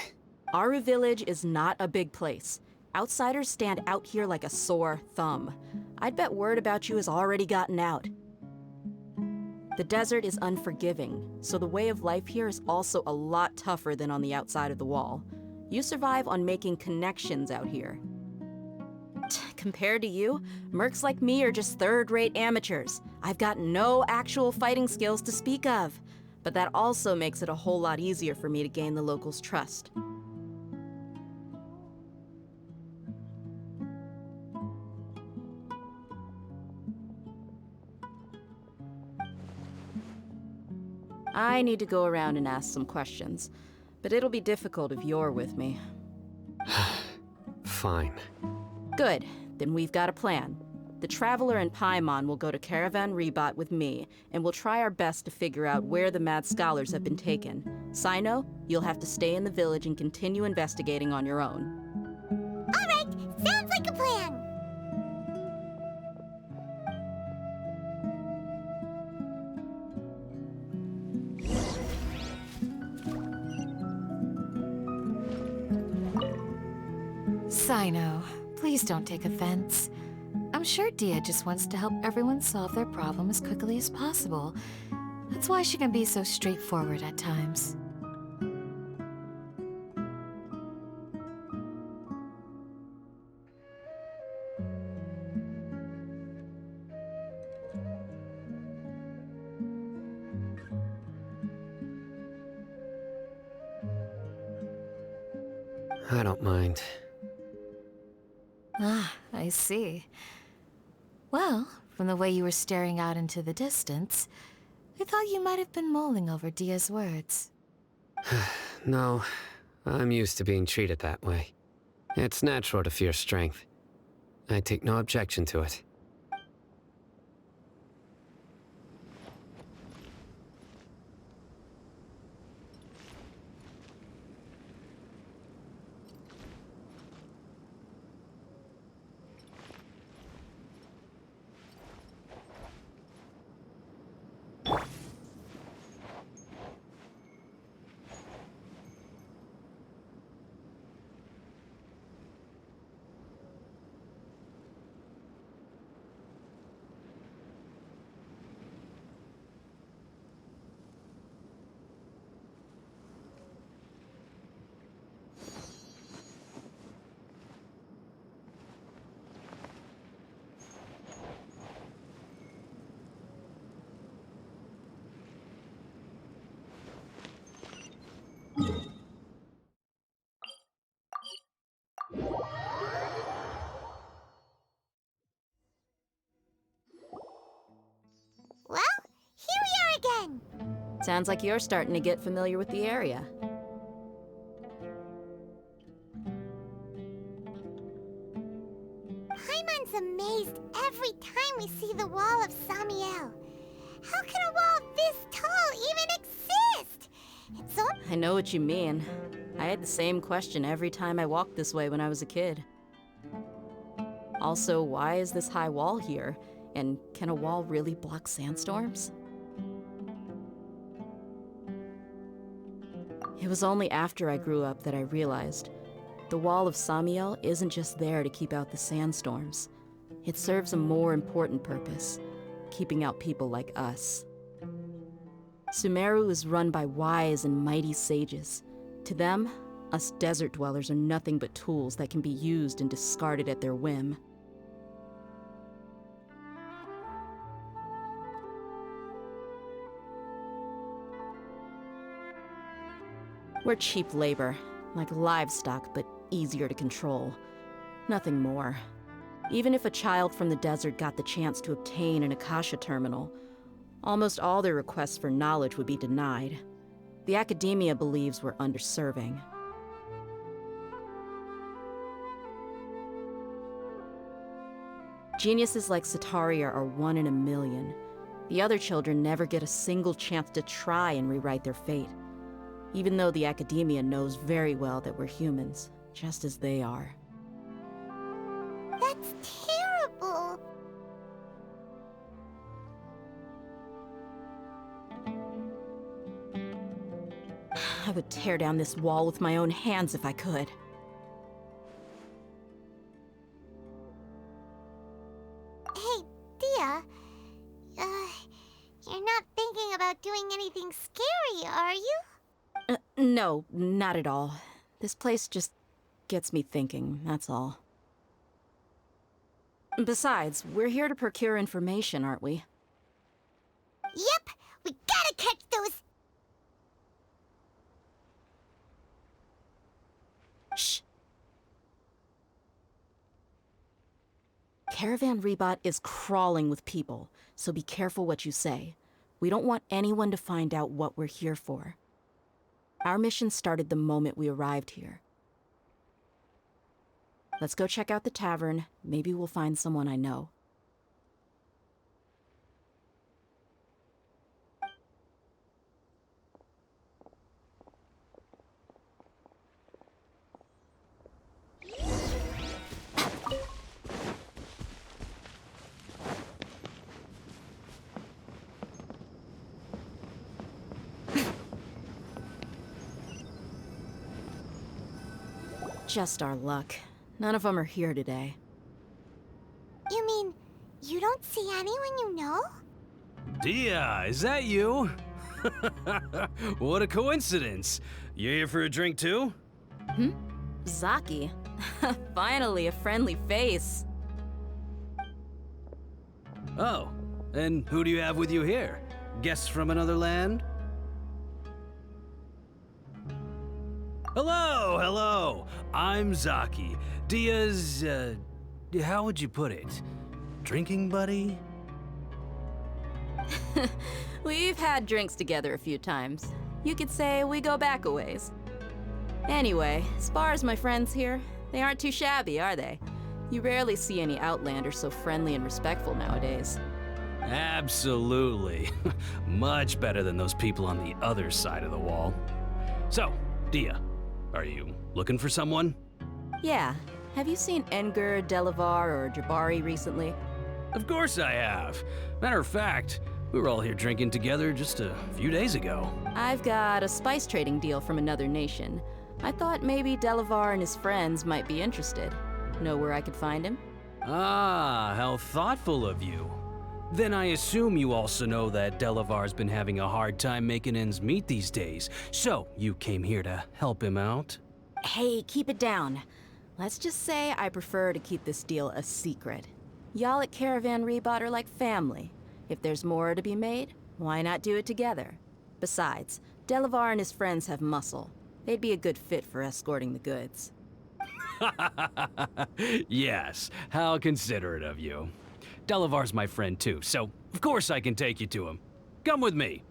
Aru Village is not a big place. Outsiders stand out here like a sore thumb. I'd bet word about you has already gotten out. The desert is unforgiving, so the way of life here is also a lot tougher than on the outside of the wall. You survive on making connections out here. Compared to you, mercs like me are just third-rate amateurs. I've got no actual fighting skills to speak of, but that also makes it a whole lot easier for me to gain the locals' trust. I need to go around and ask some questions, but it'll be difficult if you're with me. Fine. Good, then we've got a plan. The Traveler and Paimon will go to Caravan Rebot with me, and we'll try our best to figure out where the Mad Scholars have been taken. Sino, you'll have to stay in the village and continue investigating on your own. Alright, sounds like a plan! Sino, please don't take offense. I'm sure Dia just wants to help everyone solve their problem as quickly as possible. That's why she can be so straightforward at times. I don't mind. Ah, I see. Well, from the way you were staring out into the distance, I thought you might have been mulling over Dia's words. No, I'm used to being treated that way. It's natural to fear strength. I take no objection to it. Well, here we are again! Sounds like you're starting to get familiar with the area. Paimon's amazed every time we see the wall of Samiel. How can a wall this tall even exist? It's so... I know what you mean. I had the same question every time I walked this way when I was a kid. Also, why is this high wall here? And can a wall really block sandstorms? It was only after I grew up that I realized the wall of Samiel isn't just there to keep out the sandstorms. It serves a more important purpose, keeping out people like us. Sumeru is run by wise and mighty sages. To them, us desert dwellers are nothing but tools that can be used and discarded at their whim. We're cheap labor, like livestock, but easier to control. Nothing more. Even if a child from the desert got the chance to obtain an Akasha terminal, almost all their requests for knowledge would be denied. The academia believes we're underserving. Geniuses like Sataria are 1 in a million. The other children never get a single chance to try and rewrite their fate, even though the academia knows very well that we're humans, just as they are. That's terrible. I would tear down this wall with my own hands if I could. Hey, Dia. You're not thinking about doing anything scary, are you? No, not at all. This place just gets me thinking, that's all. Besides, we're here to procure information, aren't we? Yep, we gotta catch those. Shh. Caravan Rebot is crawling with people, so be careful what you say. We don't want anyone to find out what we're here for. Our mission started the moment we arrived here. Let's go check out the tavern. Maybe we'll find someone I know. Just our luck. None of them are here today. You mean, you don't see anyone you know? Dia, is that you? What a coincidence. You here for a drink too? Zaki. Finally, a friendly face. Oh, and who do you have with you here? Guests from another land? Hello, hello. I'm Zaki. Dia's, how would you put it? Drinking buddy? We've had drinks together a few times. You could say we go back a ways. Anyway, as far as my friends here, they aren't too shabby, are they? You rarely see any Outlanders so friendly and respectful nowadays. Absolutely. Much better than those people on the other side of the wall. So, Dia, are you looking for someone? Yeah. Have you seen Enger, Delavar, or Jabari recently? Of course I have. Matter of fact, we were all here drinking together just a few days ago. I've got a spice trading deal from another nation. I thought maybe Delavar and his friends might be interested. Know where I could find him? Ah, how thoughtful of you. Then I assume you also know that Delavar's been having a hard time making ends meet these days, so you came here to help him out? Hey, keep it down. Let's just say I prefer to keep this deal a secret. Y'all at Caravan Rebot are like family. If there's more to be made, why not do it together? Besides, Delavar and his friends have muscle. They'd be a good fit for escorting the goods. Yes, how considerate of you. Delavar's my friend too, so of course I can take you to him. Come with me.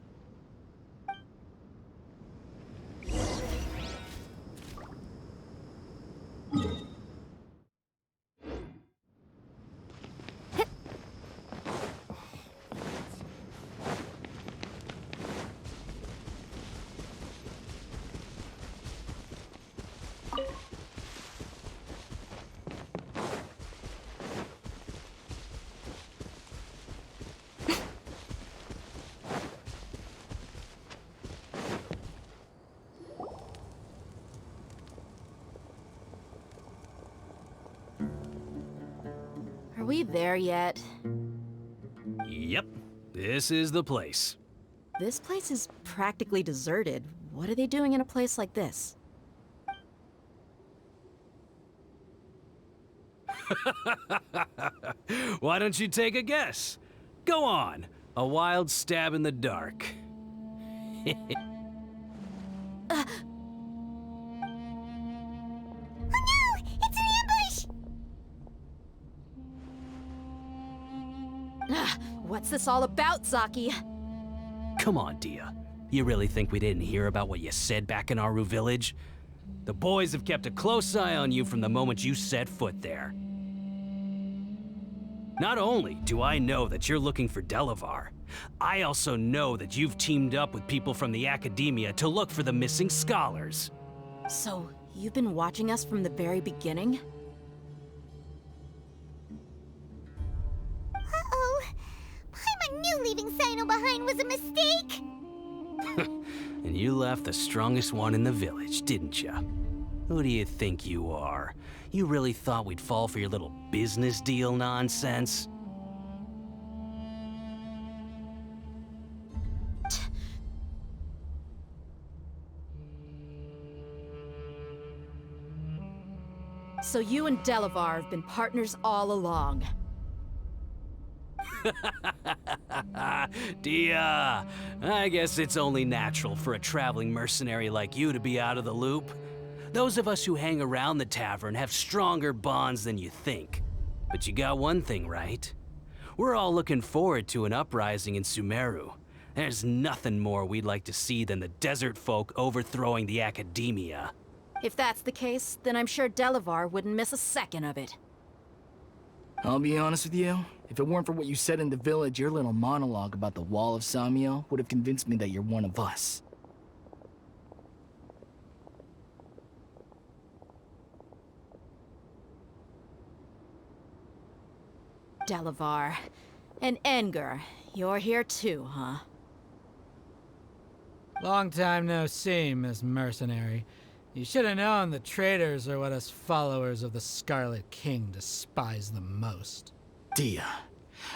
Are we there yet? Yep, this is the place. This place is practically deserted. What are they doing in a place like this? Why don't you take a guess? Go on. A wild stab in the dark. What's this all about, Zaki? Come on, Dia. You really think we didn't hear about what you said back in Aru village? The boys have kept a close eye on you from the moment you set foot there. Not only do I know that you're looking for Delavar, I also know that you've teamed up with people from the Academia to look for the missing scholars. So, you've been watching us from the very beginning? Uh-oh. Paimon knew leaving Sino behind was a mistake! And you left the strongest one in the village, didn't you? Who do you think you are? You really thought we'd fall for your little business deal nonsense? So you and Delavar have been partners all along. Dia, I guess it's only natural for a traveling mercenary like you to be out of the loop. Those of us who hang around the tavern have stronger bonds than you think. But you got one thing right. We're all looking forward to an uprising in Sumeru. There's nothing more we'd like to see than the desert folk overthrowing the Academia. If that's the case, then I'm sure Delavar wouldn't miss a second of it. I'll be honest with you. If it weren't for what you said in the village, your little monologue about the Wall of Samiel would have convinced me that you're one of us. Delavar. And Enger, you're here too, huh? Long time no see, Miss Mercenary. You should have known the traitors are what us followers of the Scarlet King despise the most. Dia,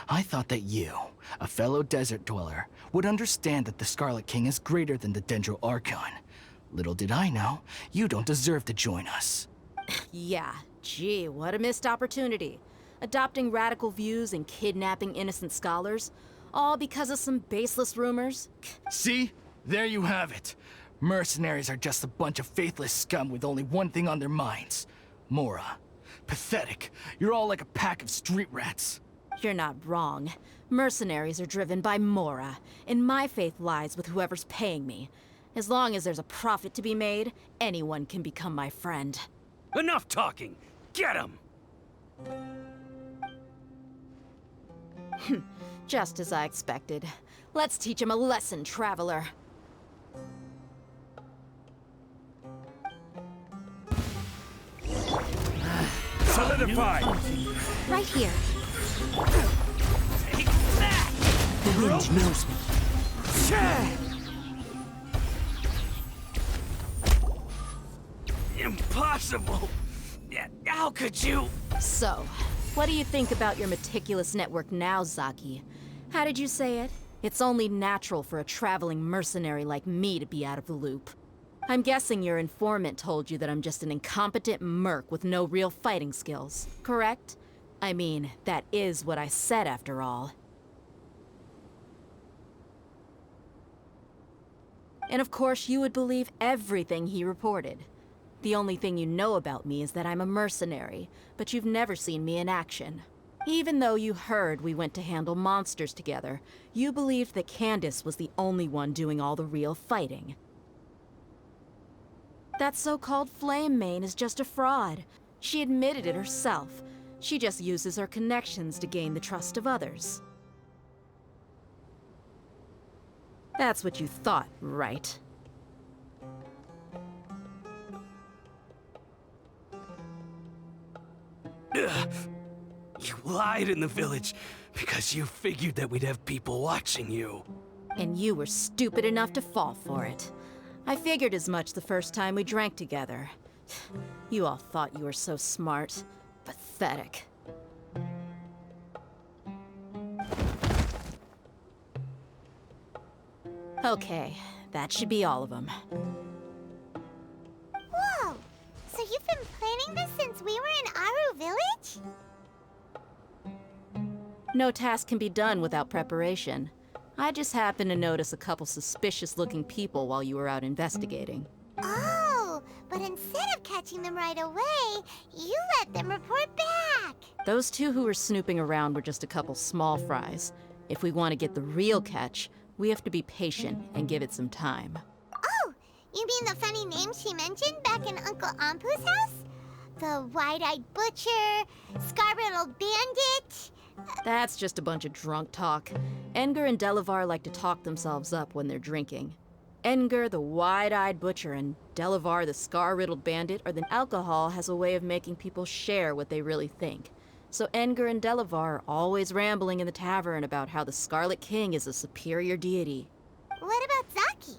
I thought that you, a fellow desert dweller, would understand that the Scarlet King is greater than the Dendro Archon. Little did I know, you don't deserve to join us. Yeah, gee, what a missed opportunity. Adopting radical views and kidnapping innocent scholars, all because of some baseless rumors. See? There you have it. Mercenaries are just a bunch of faithless scum with only one thing on their minds. Mora. Pathetic. You're all like a pack of street rats. You're not wrong. Mercenaries are driven by Mora, and my faith lies with whoever's paying me. As long as there's a profit to be made, anyone can become my friend. Enough talking! Get him! Just as I expected. Let's teach him a lesson, traveler. Solidify! Right here. Take that! The wind knows me. Impossible! How could you? So, what do you think about your meticulous network now, Zaki? How did you say it? It's only natural for a traveling mercenary like me to be out of the loop. I'm guessing your informant told you that I'm just an incompetent merc with no real fighting skills, correct? I mean, that is what I said after all. And of course, you would believe everything he reported. The only thing you know about me is that I'm a mercenary, but you've never seen me in action. Even though you heard we went to handle monsters together, you believed that Candace was the only one doing all the real fighting. That so-called Flame Mane is just a fraud. She admitted it herself. She just uses her connections to gain the trust of others. That's what you thought, right? You lied in the village because you figured that we'd have people watching you. And you were stupid enough to fall for it. I figured as much the first time we drank together. You all thought you were so smart. Pathetic. Okay, that should be all of them. Whoa! So you've been planning this since we were in Aru Village? No task can be done without preparation. I just happened to notice a couple suspicious-looking people while you were out investigating. Oh, but instead of catching them right away, you let them report back. Those two who were snooping around were just a couple small fries. If we want to get the real catch, we have to be patient and give it some time. Oh, you mean the funny name she mentioned back in Uncle Ampu's house? The wide-eyed butcher, scar-riddled bandit? That's just a bunch of drunk talk. Edgar and Delavar like to talk themselves up when they're drinking. Edgar, the wide-eyed butcher, and Delavar, the scar-riddled bandit, are the alcohol has a way of making people share what they really think. So Edgar and Delavar are always rambling in the tavern about how the Scarlet King is a superior deity. What about Zaki?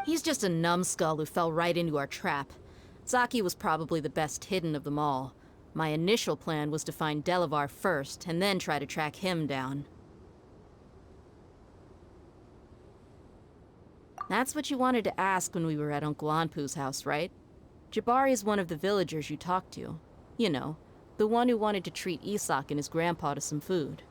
He's just a numbskull who fell right into our trap. Zaki was probably the best hidden of them all. My initial plan was to find Delavar first, and then try to track him down. That's what you wanted to ask when we were at Uncle Anpu's house, right? Jabari is one of the villagers you talked to. You know, the one who wanted to treat Isak and his grandpa to some food.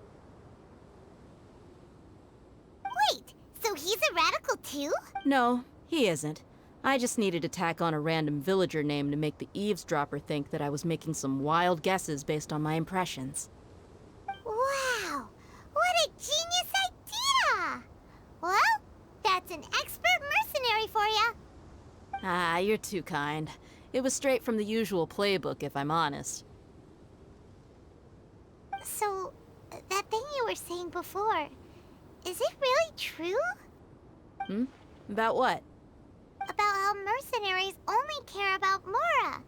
Wait, so he's a radical too? No, he isn't. I just needed to tack on a random villager name to make the eavesdropper think that I was making some wild guesses based on my impressions. Wow, what a genius idea! Well, that's an expert mercenary for ya. Ah, you're too kind. It was straight from the usual playbook, if I'm honest. So, that thing you were saying before, is it really true? About what? About how mercenaries only care about Mora,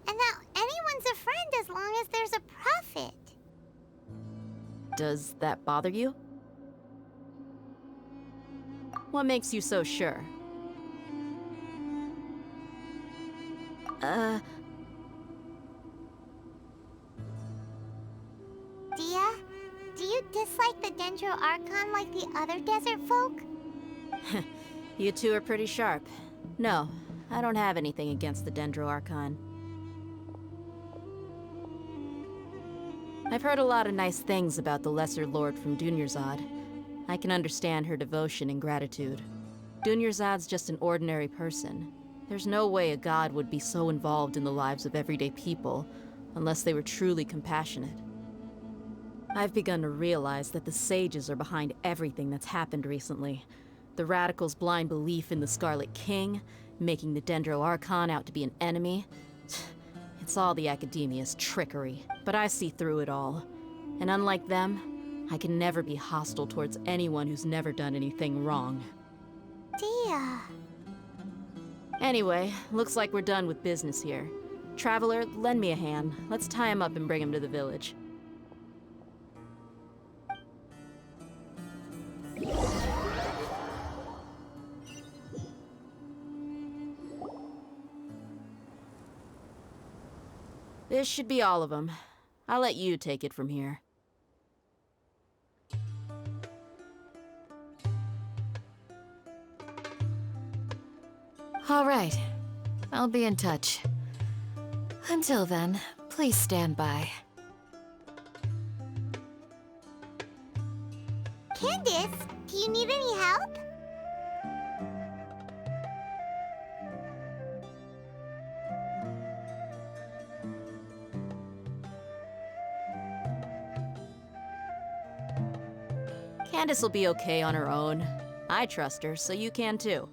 and that anyone's a friend as long as there's a profit. Does that bother you? What makes you so sure? Dia, do you dislike the Dendro Archon like the other desert folk? You two are pretty sharp. No, I don't have anything against the Dendro Archon. I've heard a lot of nice things about the Lesser Lord from Dunyarzad. I can understand her devotion and gratitude. Dunyarzad's just an ordinary person. There's no way a god would be so involved in the lives of everyday people unless they were truly compassionate. I've begun to realize that the sages are behind everything that's happened recently. The radicals' blind belief in the Scarlet King, making the Dendro Archon out to be an enemy. It's all the Academia's trickery, but I see through it all. And unlike them, I can never be hostile towards anyone who's never done anything wrong. Dia. Anyway, looks like we're done with business here. Traveler, lend me a hand. Let's tie him up and bring him to the village. This should be all of them. I'll let you take it from here. All right. I'll be in touch. Until then, please stand by. Candace, do you need any help? Candace will be okay on her own. I trust her, so you can too.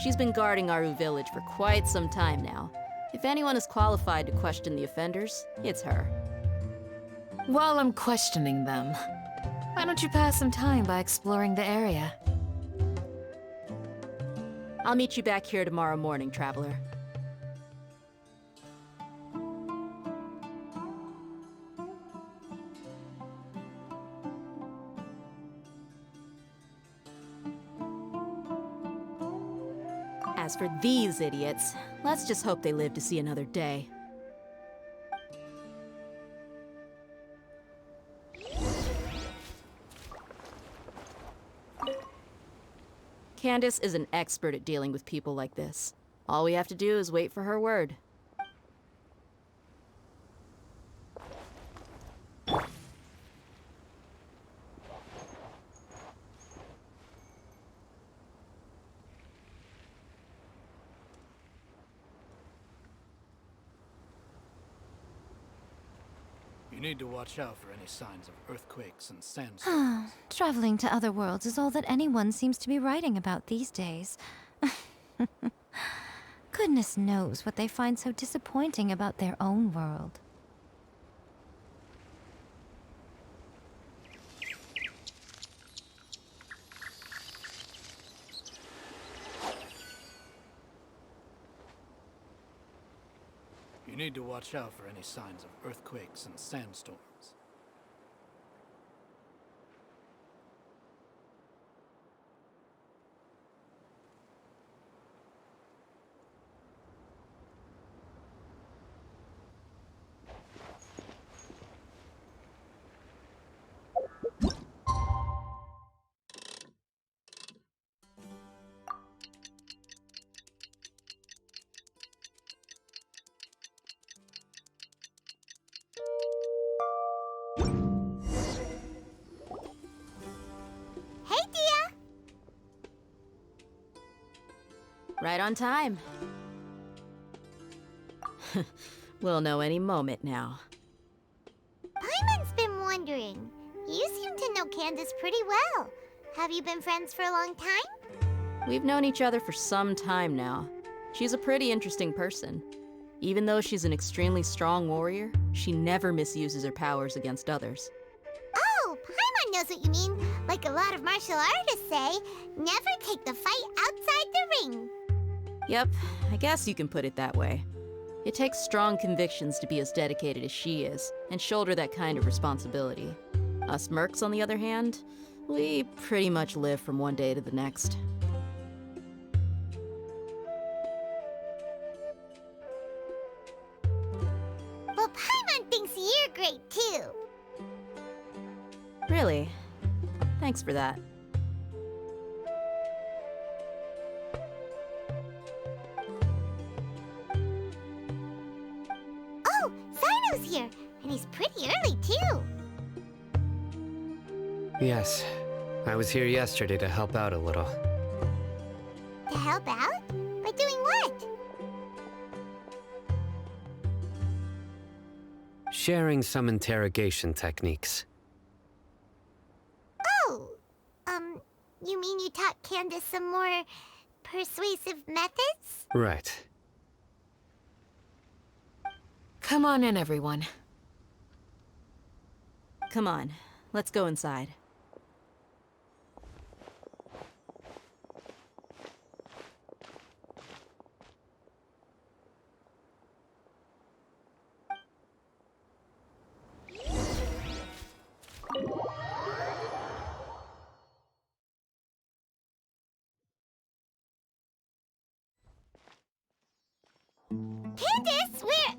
She's been guarding Aru Village for quite some time now. If anyone is qualified to question the offenders, it's her. While I'm questioning them, why don't you pass some time by exploring the area? I'll meet you back here tomorrow morning, Traveler. As for these idiots, let's just hope they live to see another day. Candace is an expert at dealing with people like this. All we have to do is wait for her word. You need to watch out for any signs of earthquakes and sandstorms. Traveling to other worlds is all that anyone seems to be writing about these days. Goodness knows what they find so disappointing about their own world. You need to watch out for any signs of earthquakes and sandstorms. Hey, Dia! Right on time. We'll know any moment now. Paimon's been wondering. You seem to know Candace pretty well. Have you been friends for a long time? We've known each other for some time now. She's a pretty interesting person. Even though she's an extremely strong warrior, she never misuses her powers against others. Oh, Paimon knows what you mean. Like a lot of martial artists say, never take the fight outside the ring. Yep, I guess you can put it that way. It takes strong convictions to be as dedicated as she is, and shoulder that kind of responsibility. Us mercs, on the other hand, we pretty much live from one day to the next. Well, Paimon thinks you're great too. Really? Thanks for that. Oh, Sino's here, and he's pretty early too. Yes, I was here yesterday to help out a little. To help out? By doing what? Sharing some interrogation techniques. Oh, you mean you taught Candace some more persuasive methods? Right. Come on in, everyone. Come on, let's go inside. Candace, where?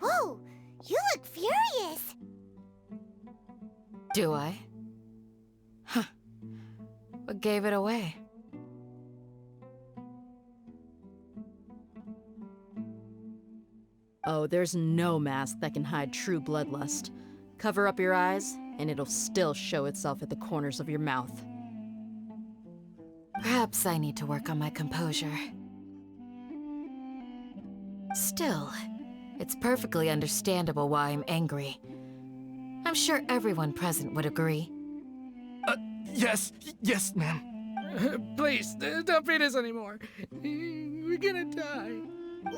Whoa, you look furious. Do I? Huh. What gave it away? Oh, there's no mask that can hide true bloodlust. Cover up your eyes, and it'll still show itself at the corners of your mouth. Perhaps I need to work on my composure. Still, it's perfectly understandable why I'm angry. I'm sure everyone present would agree. Yes, ma'am. Please, don't beat us anymore. We're gonna die.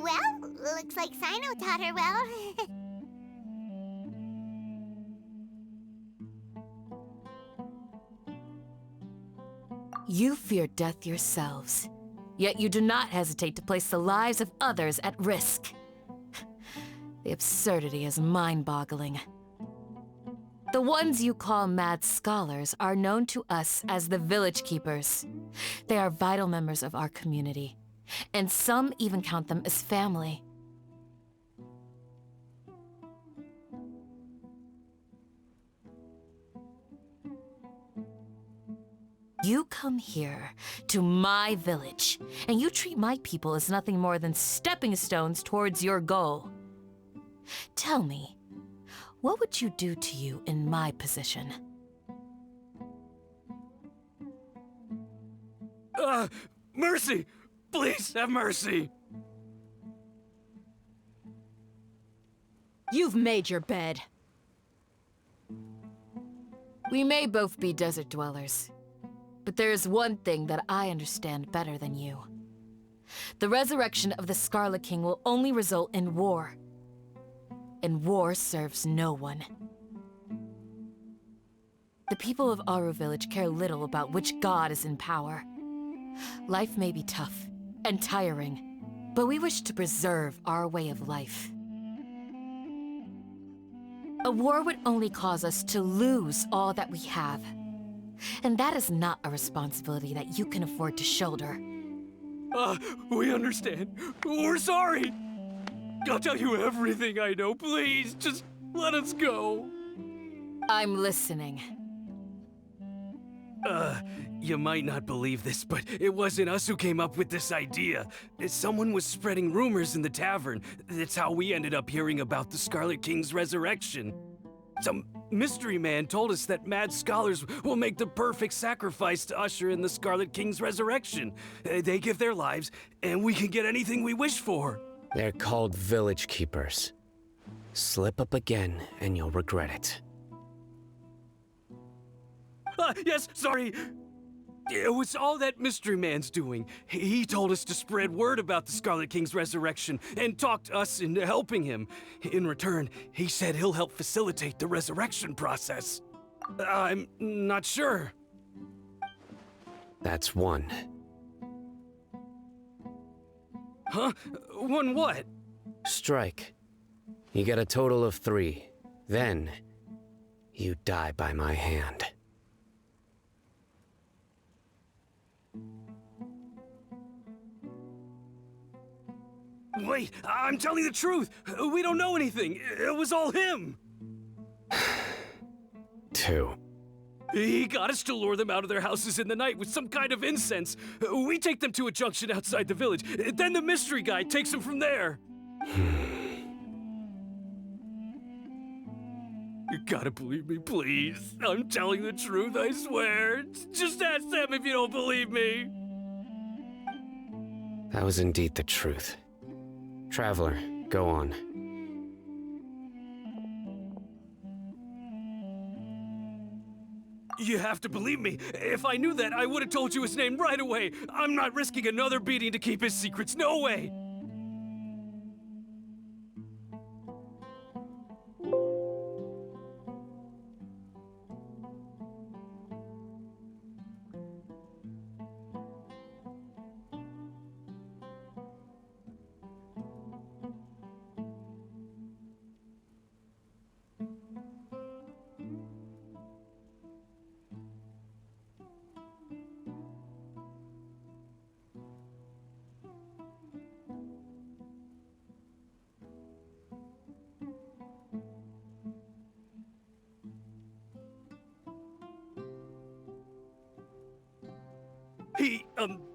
Well, looks like Sino taught her well. You fear death yourselves, yet you do not hesitate to place the lives of others at risk. The absurdity is mind-boggling. The ones you call mad scholars are known to us as the Village Keepers. They are vital members of our community, and some even count them as family. You come here, to my village, and you treat my people as nothing more than stepping stones towards your goal. Tell me, what would you do to you in my position? Mercy! Please have mercy! You've made your bed. We may both be desert dwellers, but there is one thing that I understand better than you. The resurrection of the Scarlet King will only result in war. And war serves no one. The people of Aru Village care little about which god is in power. Life may be tough and tiring, but we wish to preserve our way of life. A war would only cause us to lose all that we have. And that is not a responsibility that you can afford to shoulder. We understand. We're sorry. I'll tell you everything I know. Please, just let us go. I'm listening. You might not believe this, but it wasn't us who came up with this idea. Someone was spreading rumors in the tavern. That's how we ended up hearing about the Scarlet King's resurrection. Some mystery man told us that mad scholars will make the perfect sacrifice to usher in the Scarlet King's resurrection. They give their lives, and we can get anything we wish for. They're called village keepers. Slip up again, and you'll regret it. Yes, sorry. It was all that mystery man's doing. He told us to spread word about the Scarlet King's resurrection and talked us into helping him. In return, he said he'll help facilitate the resurrection process. I'm not sure. That's one. Huh? One what? Strike. You get a total of 3. Then, you die by my hand. Wait, I'm telling the truth. We don't know anything. It was all him. 2. He got us to lure them out of their houses in the night with some kind of incense. We take them to a junction outside the village. Then the mystery guy takes them from there. You gotta believe me, please. I'm telling the truth, I swear. Just ask them if you don't believe me. That was indeed the truth. Traveler, go on. You have to believe me. If I knew that, I would have told you his name right away. I'm not risking another beating to keep his secrets. No way.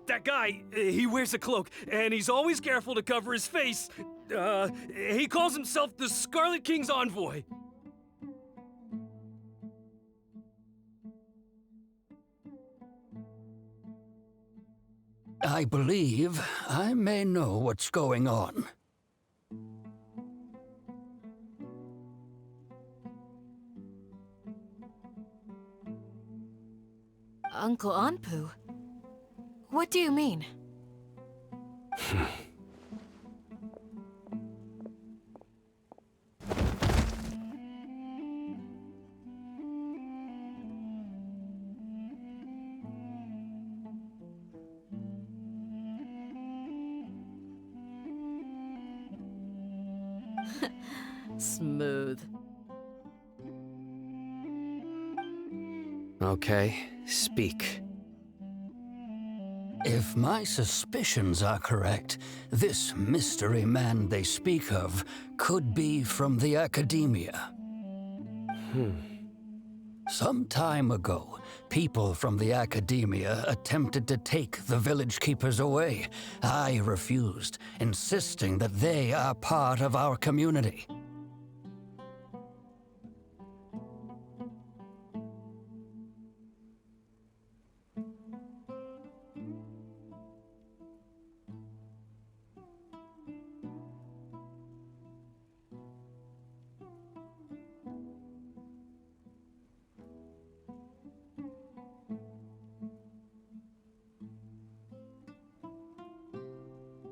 That guy, he wears a cloak, and he's always careful to cover his face. He calls himself the Scarlet King's envoy. I believe I may know what's going on. Uncle Anpu? What do you mean? Smooth. Okay, speak. If my suspicions are correct, this mystery man they speak of could be from the Academia. Some time ago, people from the Academia attempted to take the village keepers away, I refused, insisting that they are part of our community.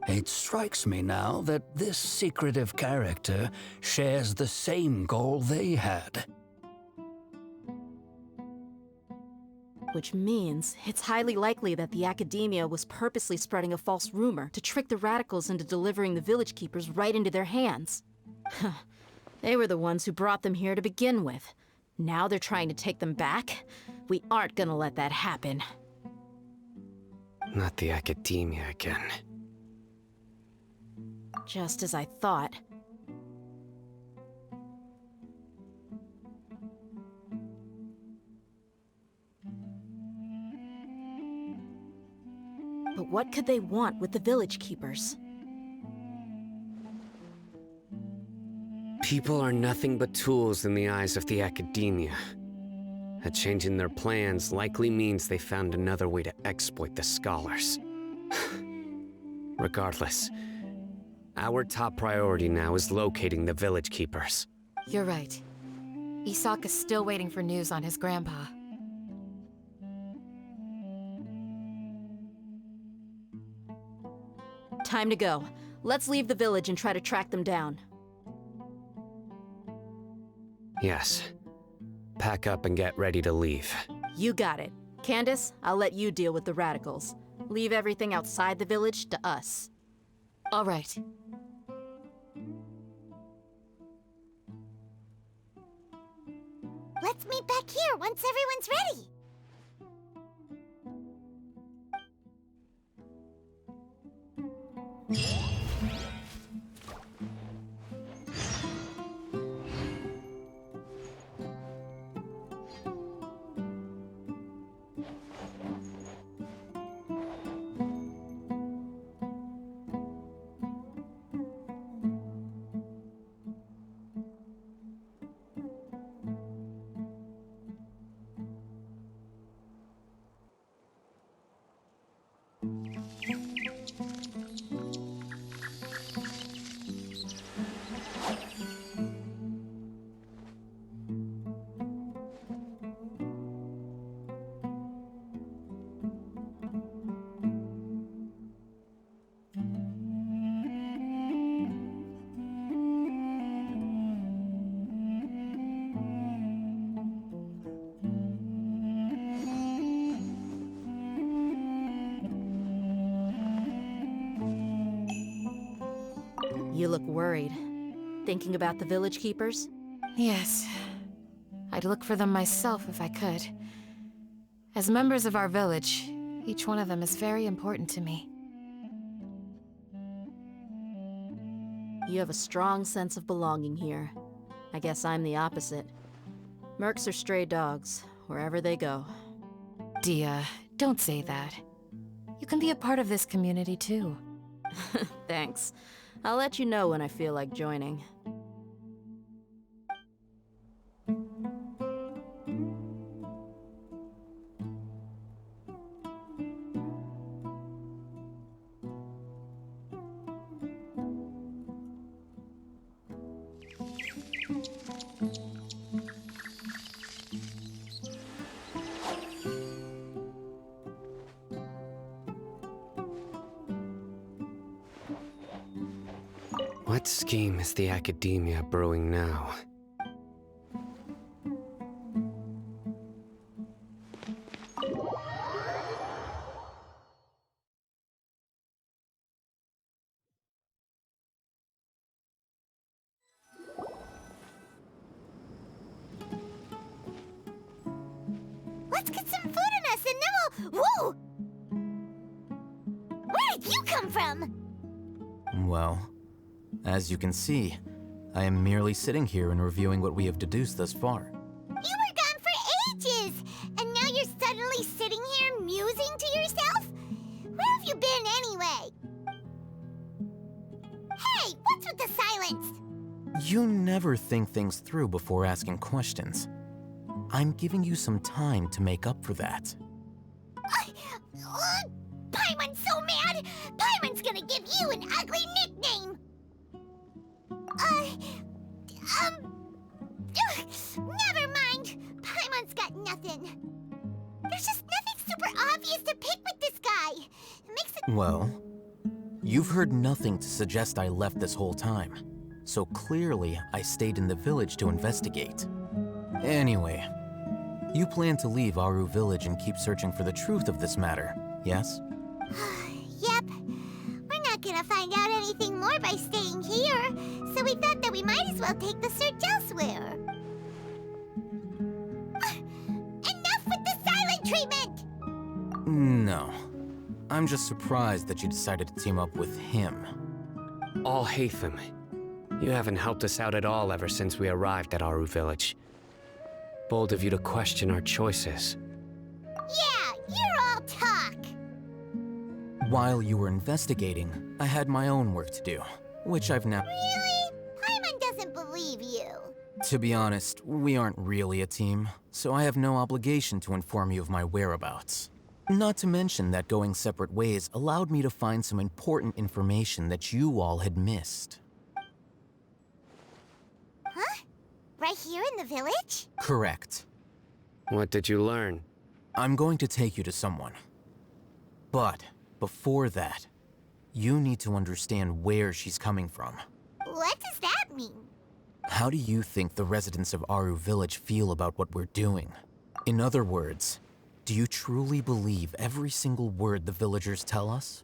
It strikes me now that this secretive character shares the same goal they had. Which means it's highly likely that the Academia was purposely spreading a false rumor to trick the radicals into delivering the village keepers right into their hands. They were the ones who brought them here to begin with. Now they're trying to take them back? We aren't gonna let that happen. Not the Academia again. Just as I thought. But what could they want with the village keepers? People are nothing but tools in the eyes of the Academia. A change in their plans likely means they found another way to exploit the scholars. Regardless, our top priority now is locating the village keepers. You're right. Isaka's still waiting for news on his grandpa. Time to go. Let's leave the village and try to track them down. Yes. Pack up and get ready to leave. You got it. Candace, I'll let you deal with the radicals. Leave everything outside the village to us. All right. Let's meet back here once everyone's ready. You look worried. Thinking about the village keepers? Yes. I'd look for them myself if I could. As members of our village, each one of them is very important to me. You have a strong sense of belonging here. I guess I'm the opposite. Mercs are stray dogs, wherever they go. Dia, don't say that. You can be a part of this community too. Thanks. I'll let you know when I feel like joining. What scheme is the Academia brewing now? Let's get some food in us and then we'll... Whoa! Where did you come from? Well, as you can see, I am merely sitting here and reviewing what we have deduced thus far. You were gone for ages! And now you're studying You never think things through before asking questions. I'm giving you some time to make up for that. Paimon's so mad! Paimon's gonna give you an ugly nickname! Never mind! Paimon's got nothing. There's just nothing super obvious to pick with this guy. It makes it— Well, you've heard nothing to suggest I left this whole time, so clearly I stayed in the village to investigate. Anyway, you plan to leave Aru Village and keep searching for the truth of this matter, yes? Yep. We're not gonna find out anything more by staying here, so we thought that we might as well take the search elsewhere. Enough with the silent treatment! No. I'm just surprised that you decided to team up with him. Alhaitham, you haven't helped us out at all ever since we arrived at Aru Village. Bold of you to question our choices. Yeah, you're all talk! While you were investigating, I had my own work to do, which I've now— Really? Paimon doesn't believe you. To be honest, we aren't really a team, so I have no obligation to inform you of my whereabouts. Not to mention that going separate ways allowed me to find some important information that you all had missed. Huh? Right here in the village? Correct. What did you learn? I'm going to take you to someone. But before that, you need to understand where she's coming from. What does that mean? How do you think the residents of Aru Village feel about what we're doing? In other words, do you truly believe every single word the villagers tell us?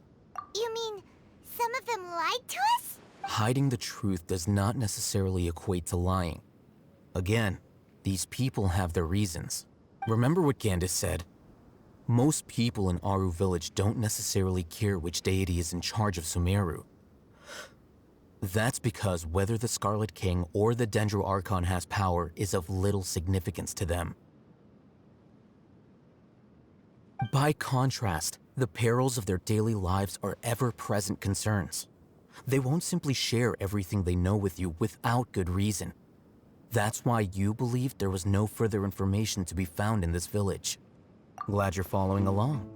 You mean some of them lied to us? Hiding the truth does not necessarily equate to lying. Again, these people have their reasons. Remember what Gandis said? Most people in Aru Village don't necessarily care which deity is in charge of Sumeru. That's because whether the Scarlet King or the Dendro Archon has power is of little significance to them. By contrast, the perils of their daily lives are ever-present concerns. They won't simply share everything they know with you without good reason. That's why you believed there was no further information to be found in this village. Glad you're following along.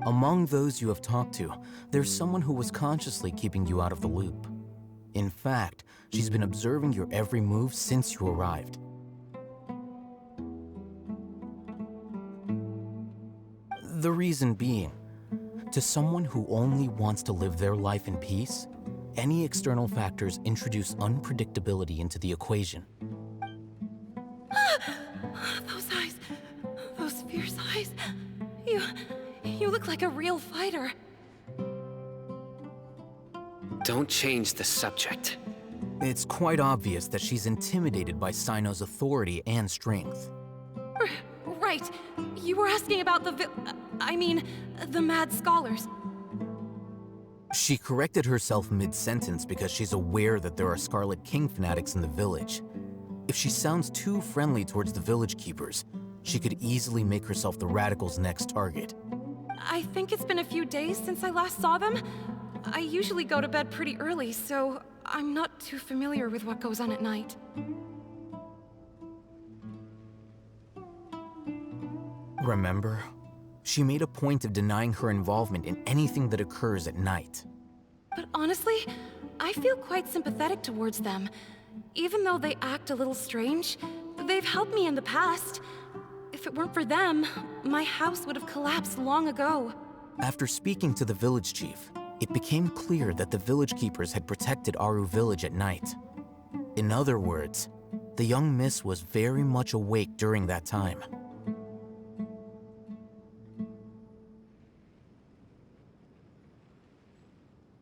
Among those you have talked to, there's someone who was consciously keeping you out of the loop. In fact, she's been observing your every move since you arrived. The reason being, to someone who only wants to live their life in peace, any external factors introduce unpredictability into the equation. Those eyes. Those fierce eyes. You look like a real fighter. Don't change the subject. It's quite obvious that she's intimidated by Sino's authority and strength. Right. You were asking about the the mad scholars. She corrected herself mid-sentence because she's aware that there are Scarlet King fanatics in the village. If she sounds too friendly towards the village keepers, she could easily make herself the radicals' next target. I think it's been a few days since I last saw them. I usually go to bed pretty early, so I'm not too familiar with what goes on at night. Remember? She made a point of denying her involvement in anything that occurs at night. But honestly, I feel quite sympathetic towards them. Even though they act a little strange, they've helped me in the past. If it weren't for them, my house would have collapsed long ago. After speaking to the village chief, it became clear that the village keepers had protected Aru Village at night. In other words, the young miss was very much awake during that time.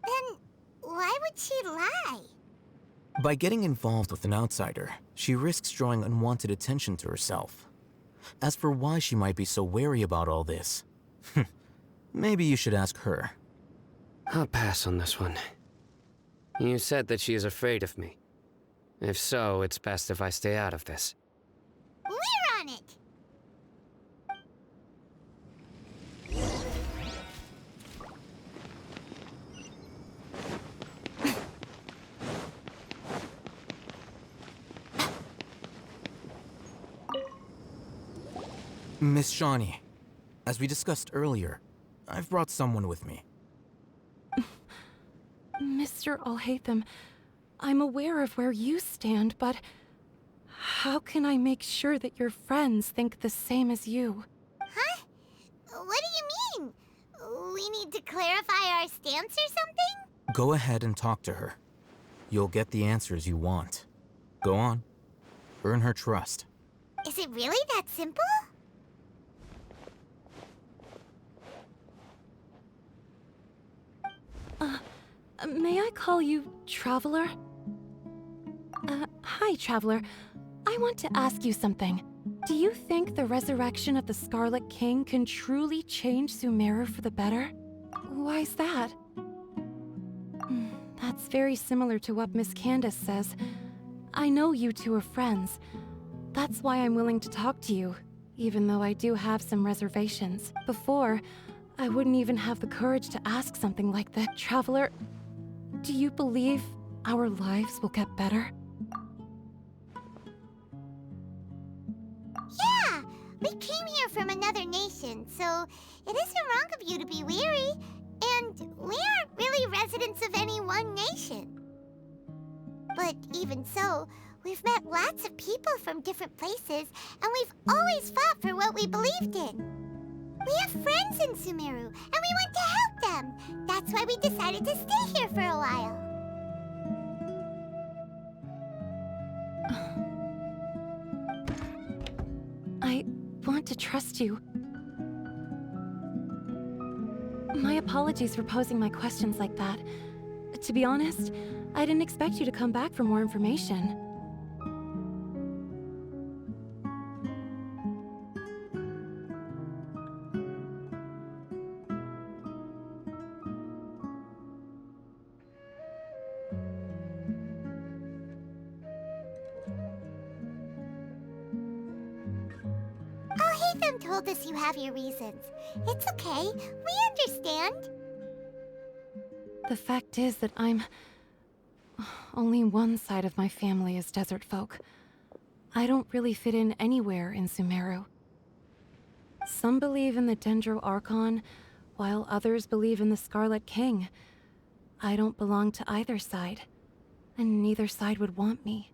Then why would she lie? By getting involved with an outsider, she risks drawing unwanted attention to herself. As for why she might be so wary about all this, maybe you should ask her. I'll pass on this one. You said that she is afraid of me. If so, it's best if I stay out of this. We're on it! Miss Shawnee, as we discussed earlier, I've brought someone with me. Mr. Alhaitham, I'm aware of where you stand, but how can I make sure that your friends think the same as you? Huh? What do you mean? We need to clarify our stance or something? Go ahead and talk to her. You'll get the answers you want. Go on. Earn her trust. Is it really that simple? May I call you Traveler? Hi, Traveler. I want to ask you something. Do you think the resurrection of the Scarlet King can truly change Sumeru for the better? Why's that? That's very similar to what Miss Candace says. I know you two are friends. That's why I'm willing to talk to you, even though I do have some reservations. Before, I wouldn't even have the courage to ask something like that. Traveler, do you believe our lives will get better? Yeah! We came here from another nation, so it isn't wrong of you to be weary. And we aren't really residents of any one nation. But even so, we've met lots of people from different places, and we've always fought for what we believed in. We have friends in Sumeru, and we want to help them. That's why we decided to stay here for a while. I want to trust you. My apologies for posing my questions like that. To be honest, I didn't expect you to come back for more information. Alhaitham told us you have your reasons. It's okay. We understand. The fact is that only one side of my family is desert folk. I don't really fit in anywhere in Sumeru. Some believe in the Dendro Archon, while others believe in the Scarlet King. I don't belong to either side, and neither side would want me.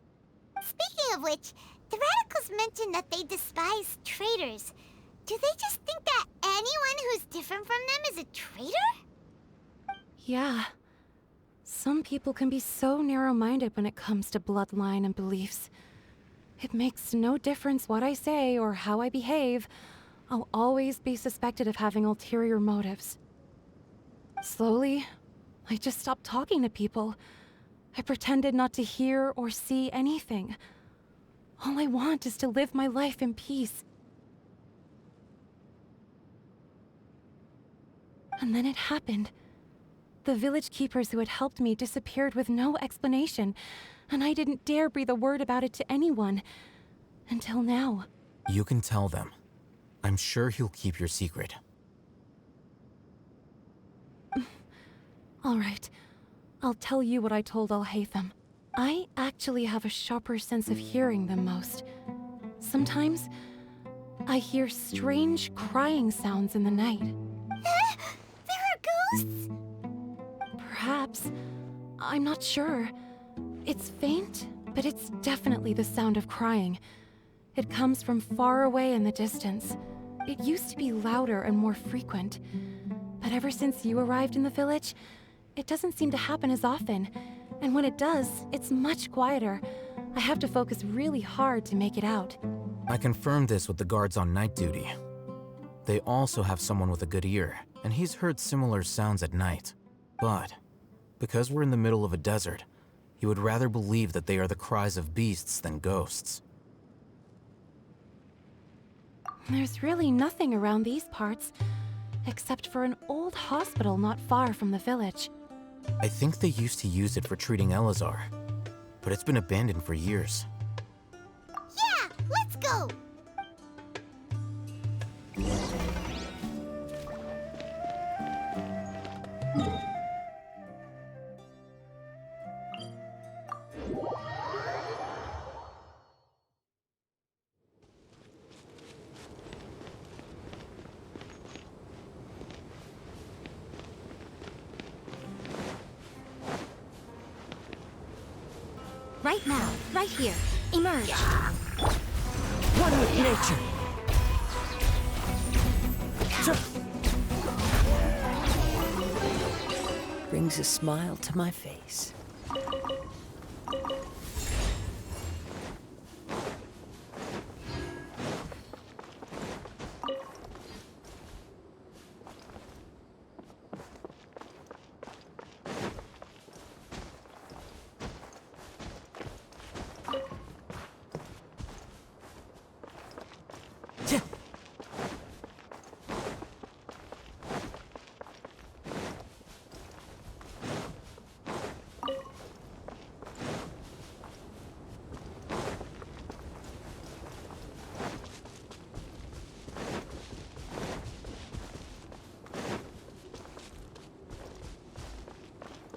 Speaking of which, the Radicals mentioned that they despise traitors. Do they just think that anyone who's different from them is a traitor? Yeah. Some people can be so narrow-minded when it comes to bloodline and beliefs. It makes no difference what I say or how I behave. I'll always be suspected of having ulterior motives. Slowly, I just stopped talking to people. I pretended not to hear or see anything. All I want is to live my life in peace. And then it happened. The village keepers who had helped me disappeared with no explanation, and I didn't dare breathe a word about it to anyone. Until now. You can tell them. I'm sure he'll keep your secret. All right. I'll tell you what I told Alhaitham. I actually have a sharper sense of hearing than most. Sometimes, I hear strange crying sounds in the night. There are ghosts? Perhaps. I'm not sure. It's faint, but it's definitely the sound of crying. It comes from far away in the distance. It used to be louder and more frequent. But ever since you arrived in the village, it doesn't seem to happen as often. And when it does, it's much quieter. I have to focus really hard to make it out. I confirmed this with the guards on night duty. They also have someone with a good ear, and he's heard similar sounds at night. But, because we're in the middle of a desert, he would rather believe that they are the cries of beasts than ghosts. There's really nothing around these parts, except for an old hospital not far from the village. I think they used to use it for treating Elazar, but it's been abandoned for years. Yeah, let's go! Right now. Right here. Emerge. One with nature. Brings a smile to my face.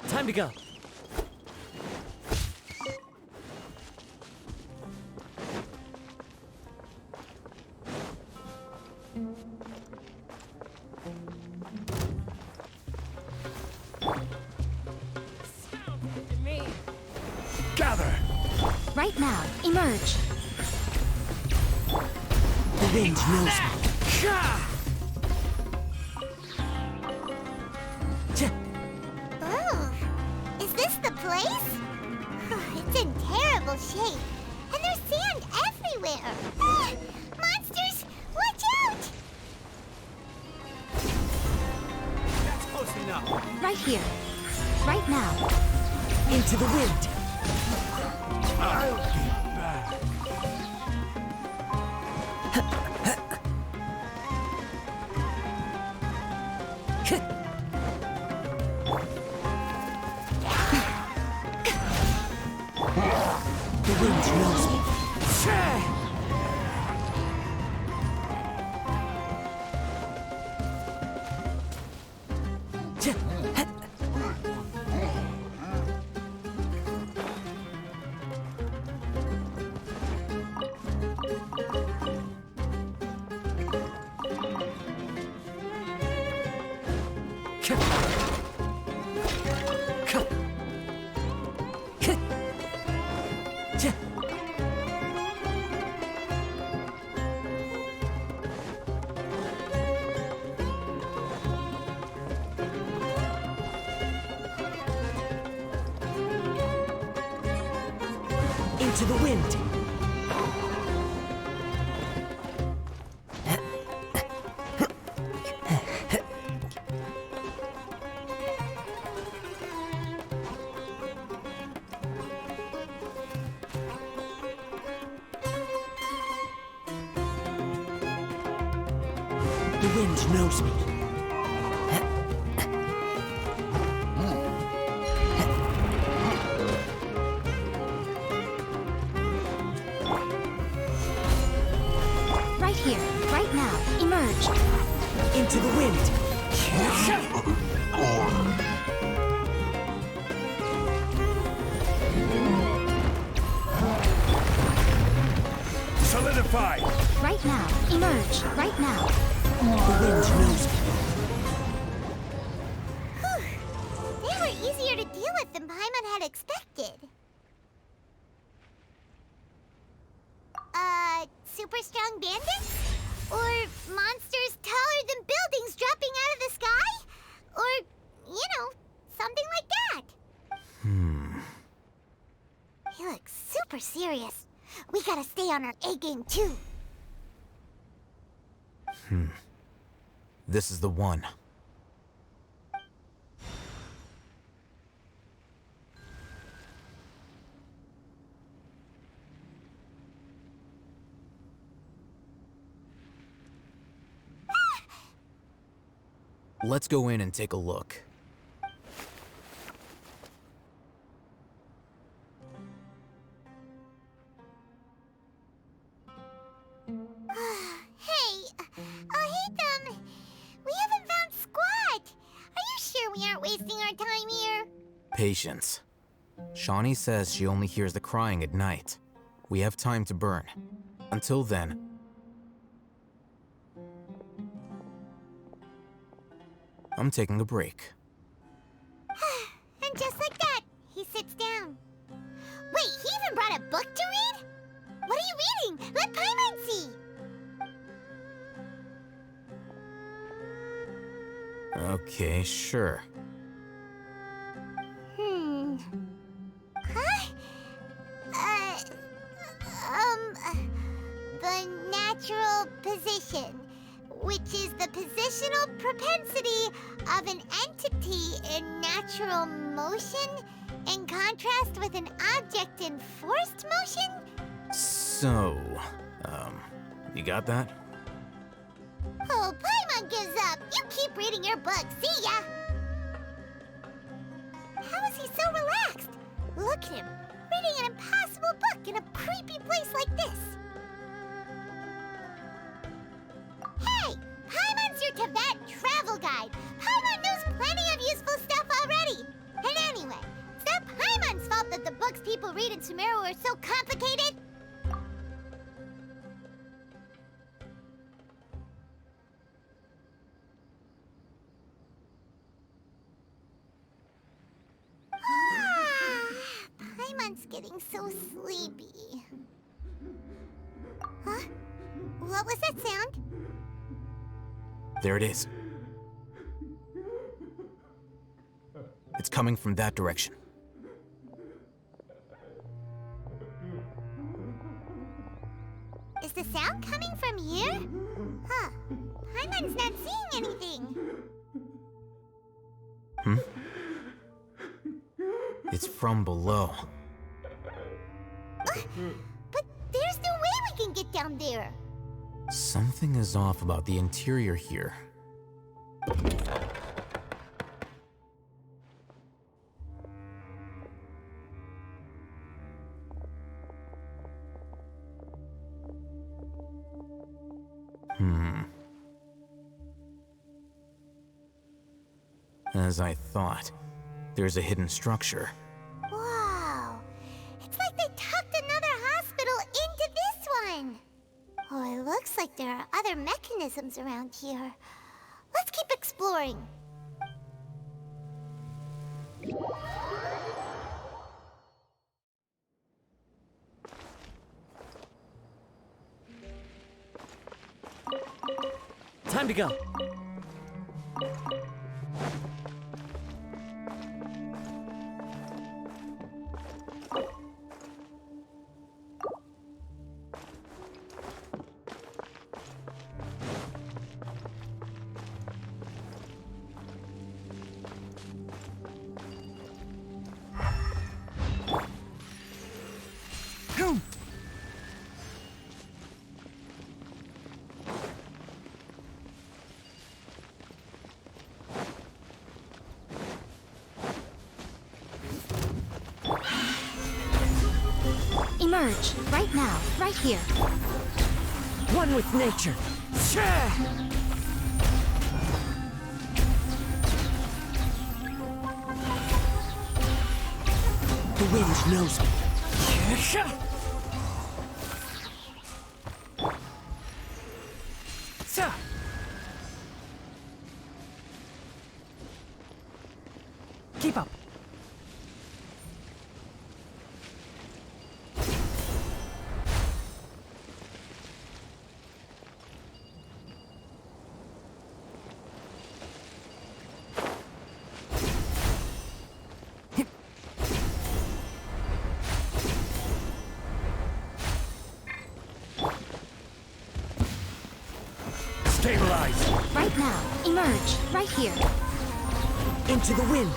Time to go. Gather! Right now. Emerge. The wind knows me. Oh, is this the place? It's in terrible shape. And there's sand everywhere. Ah, monsters, watch out! That's close enough. Right here. Right now. Into the wind. I'll be back. The wind knows me. Into the wind. The wind knows me. Right here. Right now. Emerge. Into the wind. Solidify! Right now. Emerge. Right now. The wind knows me. They were easier to deal with than Paimon had expected. Super strong bandits? Or monsters taller than buildings dropping out of the sky? Or, something like that. He looks super serious. We gotta stay on our A game too. This is the one. Let's go in and take a look. We haven't found squat. Are you sure we aren't wasting our time here? Patience. Shawnee says she only hears the crying at night. We have time to burn. Until then... I'm taking a break. And just like that, he sits down. Wait, he even brought a book to read? What are you reading? Let Paimon see! Okay, sure. Huh? The natural position, which is the positional propensity of an entity in natural motion in contrast with an object in forced motion? So, you got that? Oh, Paimon gives up. You keep reading your book. See ya! How is he so relaxed? Look at him, reading an impossible book in a creepy place like this. Hey! Paimon's your Tibet travel guide. Paimon knows plenty of useful stuff already. And anyway, it's not Paimon's fault that the books people read in Sumeru are so complicated. Paimon's getting so sleepy. Huh? What was that sound? There it is. It's coming from that direction. Is the sound coming from here? Huh. Paimon's not seeing anything. It's from below. But there's no way we can get down there. Something is off about the interior here. As I thought, there's a hidden structure. Wow. It's like they tucked another hospital into this one. Oh, it looks like there are other mechanisms around here. Let's keep exploring. Time to go. Emerge, right now, right here. One with nature. The wind knows me. Keep up. Stabilize. Right now, emerge, right here. Into the wind.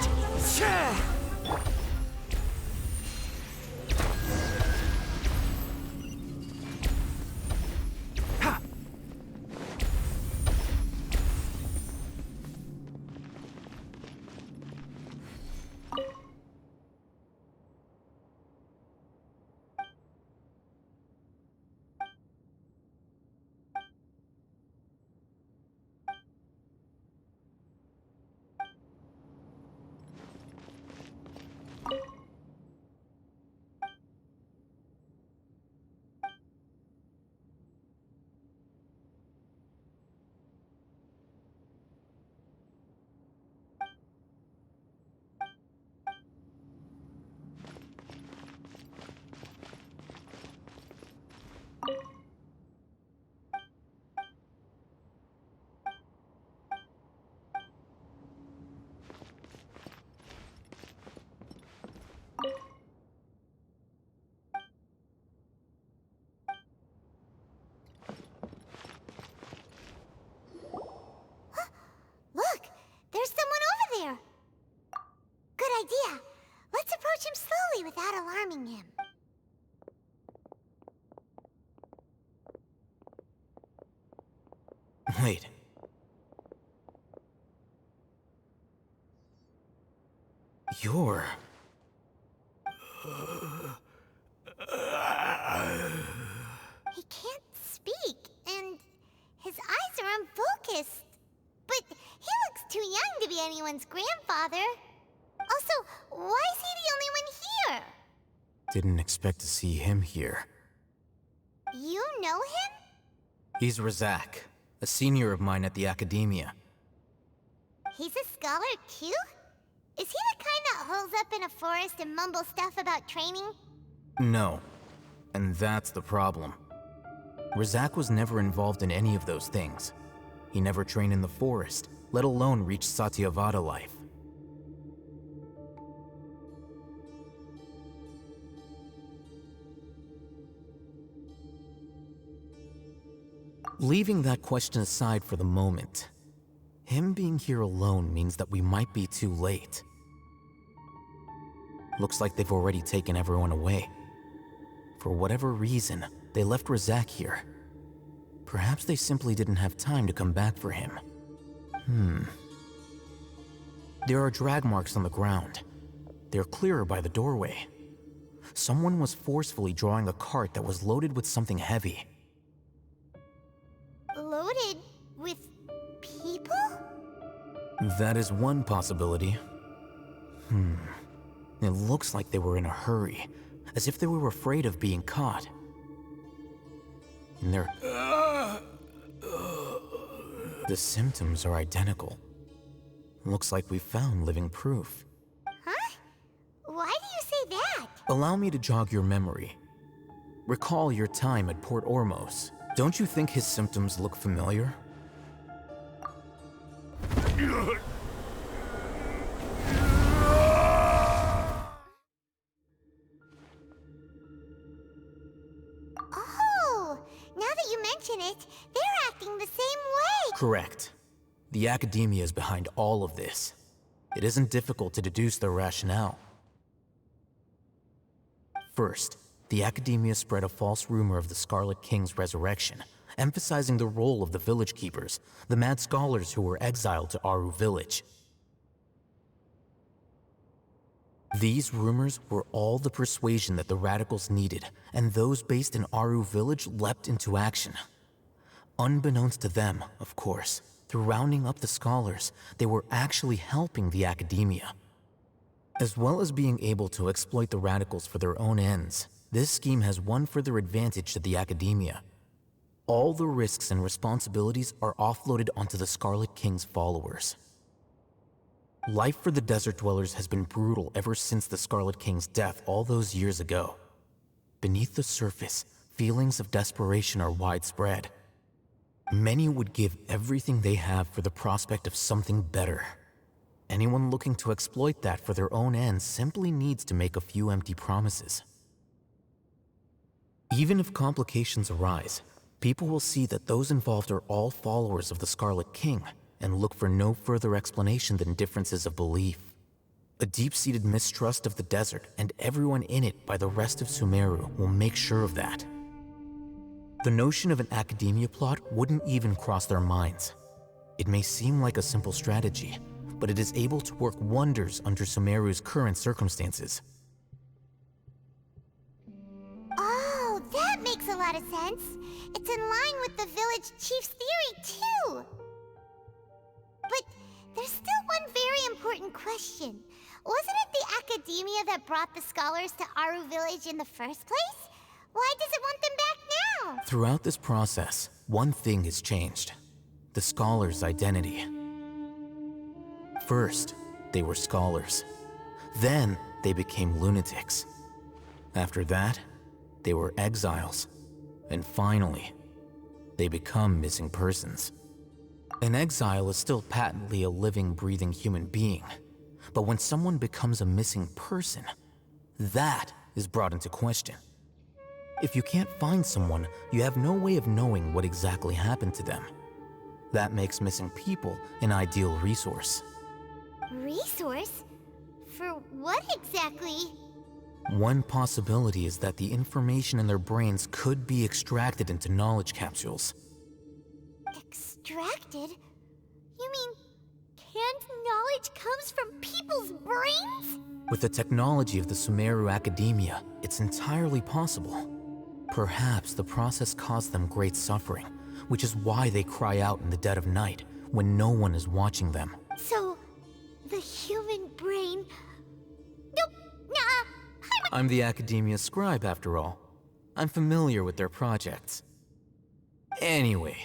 Wait. You're... He can't speak, and his eyes are unfocused. But he looks too young to be anyone's grandfather. Also, why is he the only one here? Didn't expect to see him here. You know him? He's Razak, a senior of mine at the Academia. He's a scholar too? Is he the kind that holes up in a forest and mumbles stuff about training? No. And that's the problem. Razak was never involved in any of those things. He never trained in the forest, let alone reach Satyavada life. Leaving that question aside for the moment, him being here alone means that we might be too late. Looks like they've already taken everyone away. For whatever reason, they left Razak here. Perhaps they simply didn't have time to come back for him. There are drag marks on the ground. They're clearer by the doorway. Someone was forcefully drawing a cart that was loaded with something heavy. Loaded with people? That is one possibility. It looks like they were in a hurry, as if they were afraid of being caught. And the symptoms are identical. Looks like we found living proof. Huh? Why do you say that? Allow me to jog your memory. Recall your time at Port Ormos. Don't you think his symptoms look familiar? Oh, now that you mention it, they're acting the same way. Correct. The Academia is behind all of this. It isn't difficult to deduce their rationale. First, the Academia spread a false rumor of the Scarlet King's resurrection, emphasizing the role of the village keepers, the mad scholars who were exiled to Aru village. These rumors were all the persuasion that the radicals needed, and those based in Aru village leapt into action. Unbeknownst to them, of course, through rounding up the scholars, they were actually helping the Academia. As well as being able to exploit the radicals for their own ends, this scheme has one further advantage to the Academia. All the risks and responsibilities are offloaded onto the Scarlet King's followers. Life for the Desert Dwellers has been brutal ever since the Scarlet King's death all those years ago. Beneath the surface, feelings of desperation are widespread. Many would give everything they have for the prospect of something better. Anyone looking to exploit that for their own ends simply needs to make a few empty promises. Even if complications arise, people will see that those involved are all followers of the Scarlet King and look for no further explanation than differences of belief. A deep-seated mistrust of the desert and everyone in it by the rest of Sumeru will make sure of that. The notion of an Academia plot wouldn't even cross their minds. It may seem like a simple strategy, but it is able to work wonders under Sumeru's current circumstances. Oh, that makes a lot of sense. It's in line with the village chief's theory, too. But there's still one very important question. Wasn't it the Academia that brought the scholars to Aru village in the first place? Why does it want them back now? Throughout this process, one thing has changed: the scholars' identity. First, they were scholars. Then, they became lunatics. After that, they were exiles. And finally, they become missing persons. An exile is still patently a living, breathing human being. But when someone becomes a missing person, that is brought into question. If you can't find someone, you have no way of knowing what exactly happened to them. That makes missing people an ideal resource. Resource? For what exactly? One possibility is that the information in their brains could be extracted into knowledge capsules. extracted? You mean canned knowledge comes from people's brains? With the technology of the Sumeru Academia, it's entirely possible. Perhaps the process caused them great suffering, which is why they cry out in the dead of night when no one is watching them. So, the human brain... Nope, nah, I'm the Academia scribe, after all. I'm familiar with their projects. Anyway,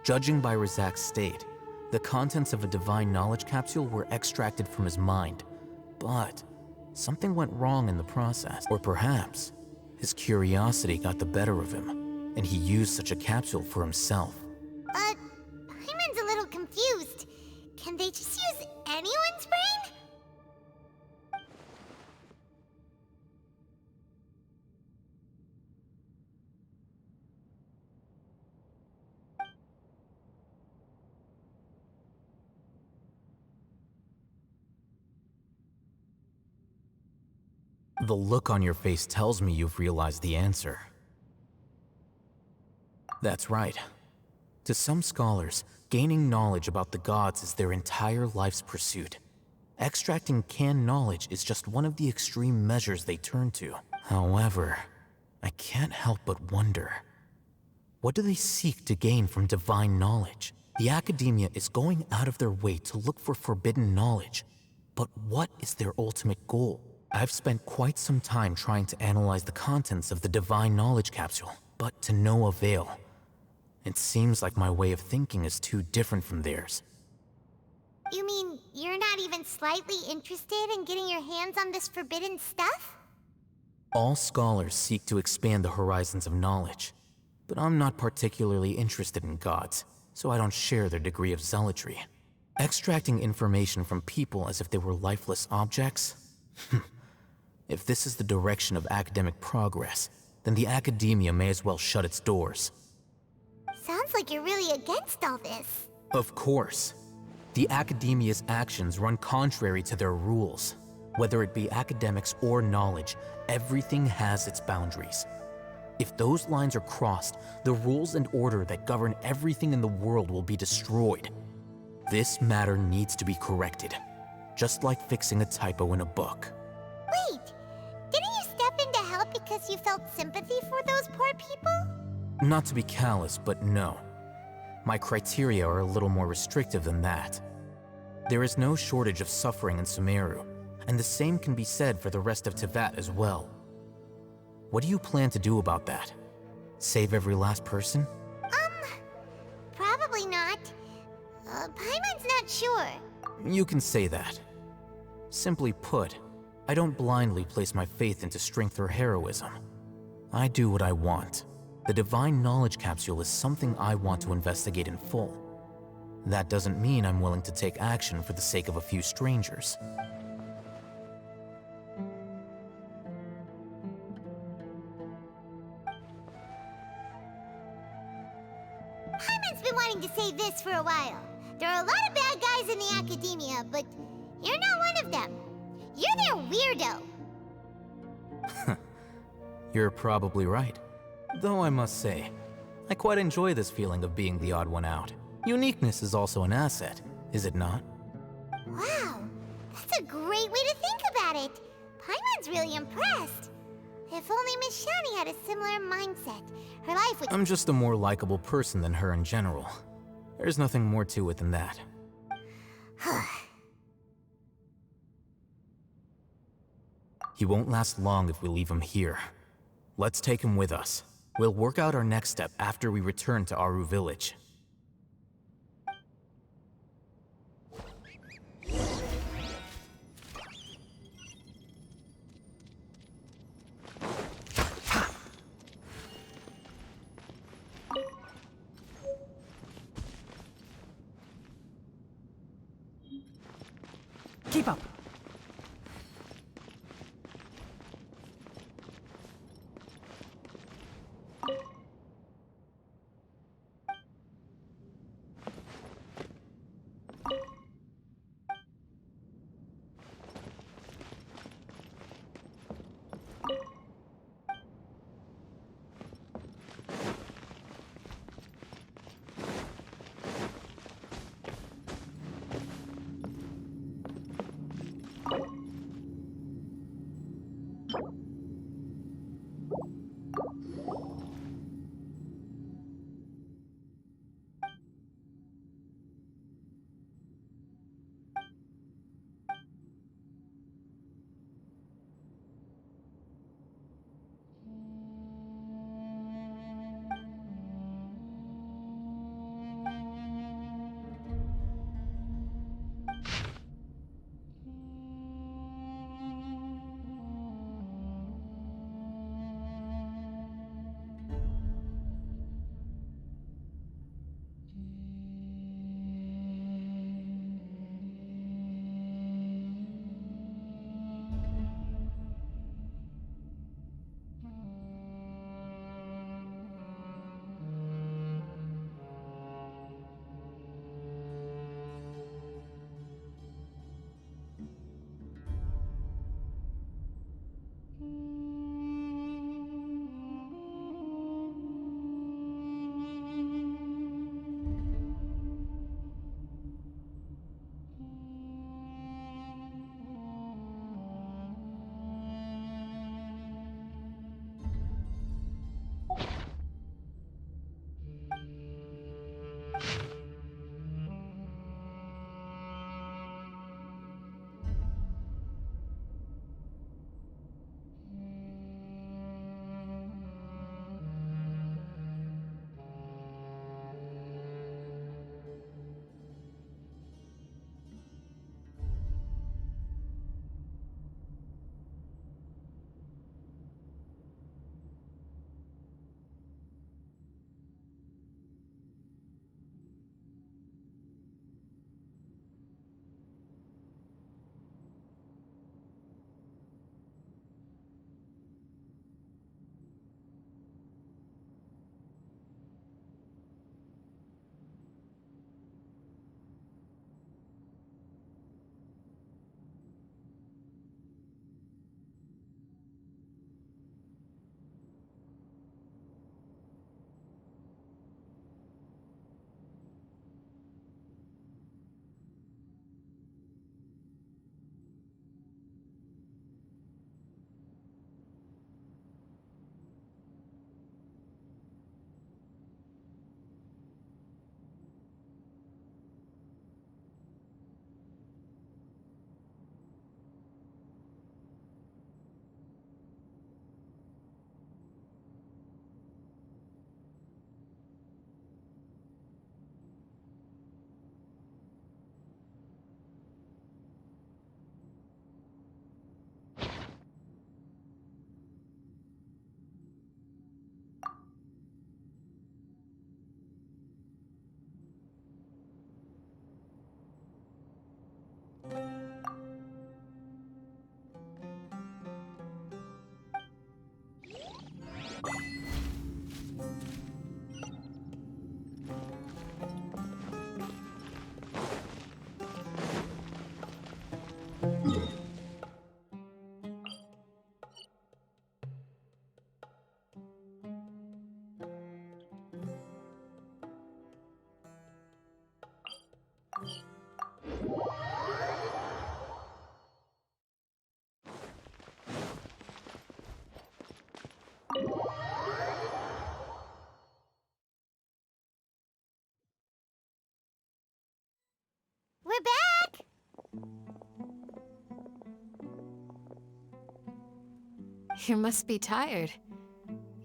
judging by Razak's state, the contents of a divine knowledge capsule were extracted from his mind. But something went wrong in the process. Or perhaps his curiosity got the better of him, and he used such a capsule for himself. Hyman's a little confused. Can they just use anyone's brain? The look on your face tells me you've realized the answer. That's right. To some scholars, gaining knowledge about the gods is their entire life's pursuit. Extracting canned knowledge is just one of the extreme measures they turn to. However, I can't help but wonder, what do they seek to gain from divine knowledge? The Academia is going out of their way to look for forbidden knowledge, but what is their ultimate goal? I've spent quite some time trying to analyze the contents of the divine knowledge capsule, but to no avail. It seems like my way of thinking is too different from theirs. You mean you're not even slightly interested in getting your hands on this forbidden stuff? All scholars seek to expand the horizons of knowledge, but I'm not particularly interested in gods, so I don't share their degree of zealotry. Extracting information from people as if they were lifeless objects? If this is the direction of academic progress, then the Academia may as well shut its doors. Sounds like you're really against all this. Of course. The Academia's actions run contrary to their rules. Whether it be academics or knowledge, everything has its boundaries. If those lines are crossed, the rules and order that govern everything in the world will be destroyed. This matter needs to be corrected, just like fixing a typo in a book. Wait, didn't you step in to help because you felt sympathy for those poor people? Not to be callous, but no. My criteria are a little more restrictive than that. There is no shortage of suffering in Sumeru, and the same can be said for the rest of Teyvat as well. What do you plan to do about that? Save every last person? Probably not. Paimon's not sure. You can say that. Simply put, I don't blindly place my faith into strength or heroism. I do what I want. The divine knowledge capsule is something I want to investigate in full. That doesn't mean I'm willing to take action for the sake of a few strangers. Paimon's been wanting to say this for a while. There are a lot of bad guys in the Academia, but you're not one of them. You're their weirdo. You're probably right. Though I must say, I quite enjoy this feeling of being the odd one out. Uniqueness is also an asset, is it not? Wow, that's a great way to think about it. Paimon's really impressed. If only Miss Shani had a similar mindset, her life would— I'm just a more likable person than her in general. There's nothing more to it than that. He won't last long if we leave him here. Let's take him with us. We'll work out our next step after we return to Aru village. Keep up. You must be tired.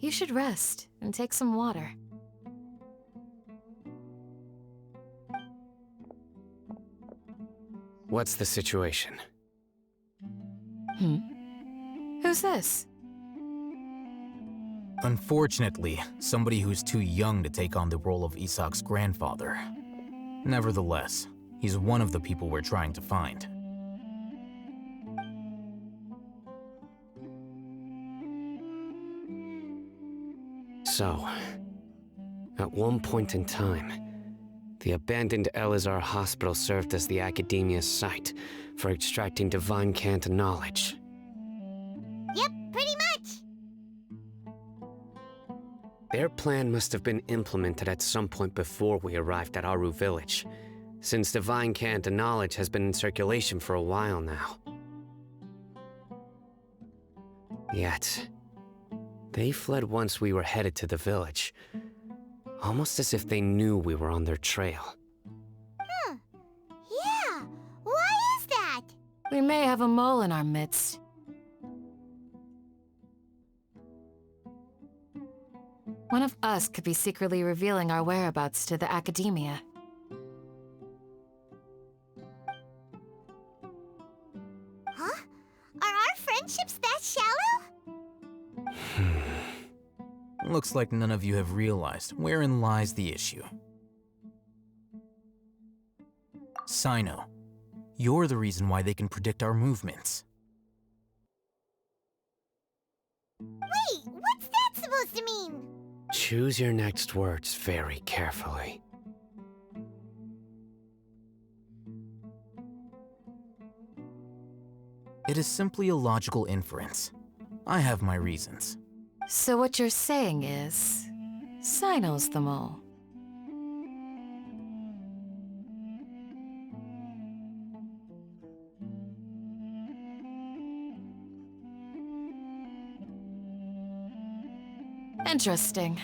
You should rest and take some water. What's the situation? Who's this? Unfortunately, somebody who's too young to take on the role of Isak's grandfather. Nevertheless, he's one of the people we're trying to find. So, at one point in time, the abandoned Elazar Hospital served as the Academia's site for extracting divine cant knowledge. Yep, pretty much. Their plan must have been implemented at some point before we arrived at Aru Village, since divine cant knowledge has been in circulation for a while now. Yet, they fled once we were headed to the village, almost as if they knew we were on their trail. Yeah, why is that? We may have a mole in our midst. One of us could be secretly revealing our whereabouts to the Academia. Huh? Are our friendships that shallow? Looks like none of you have realized wherein lies the issue. Sino, you're the reason why they can predict our movements. Wait, what's that supposed to mean? Choose your next words very carefully. It is simply a logical inference. I have my reasons. So what you're saying is, Sino's the mole. Interesting.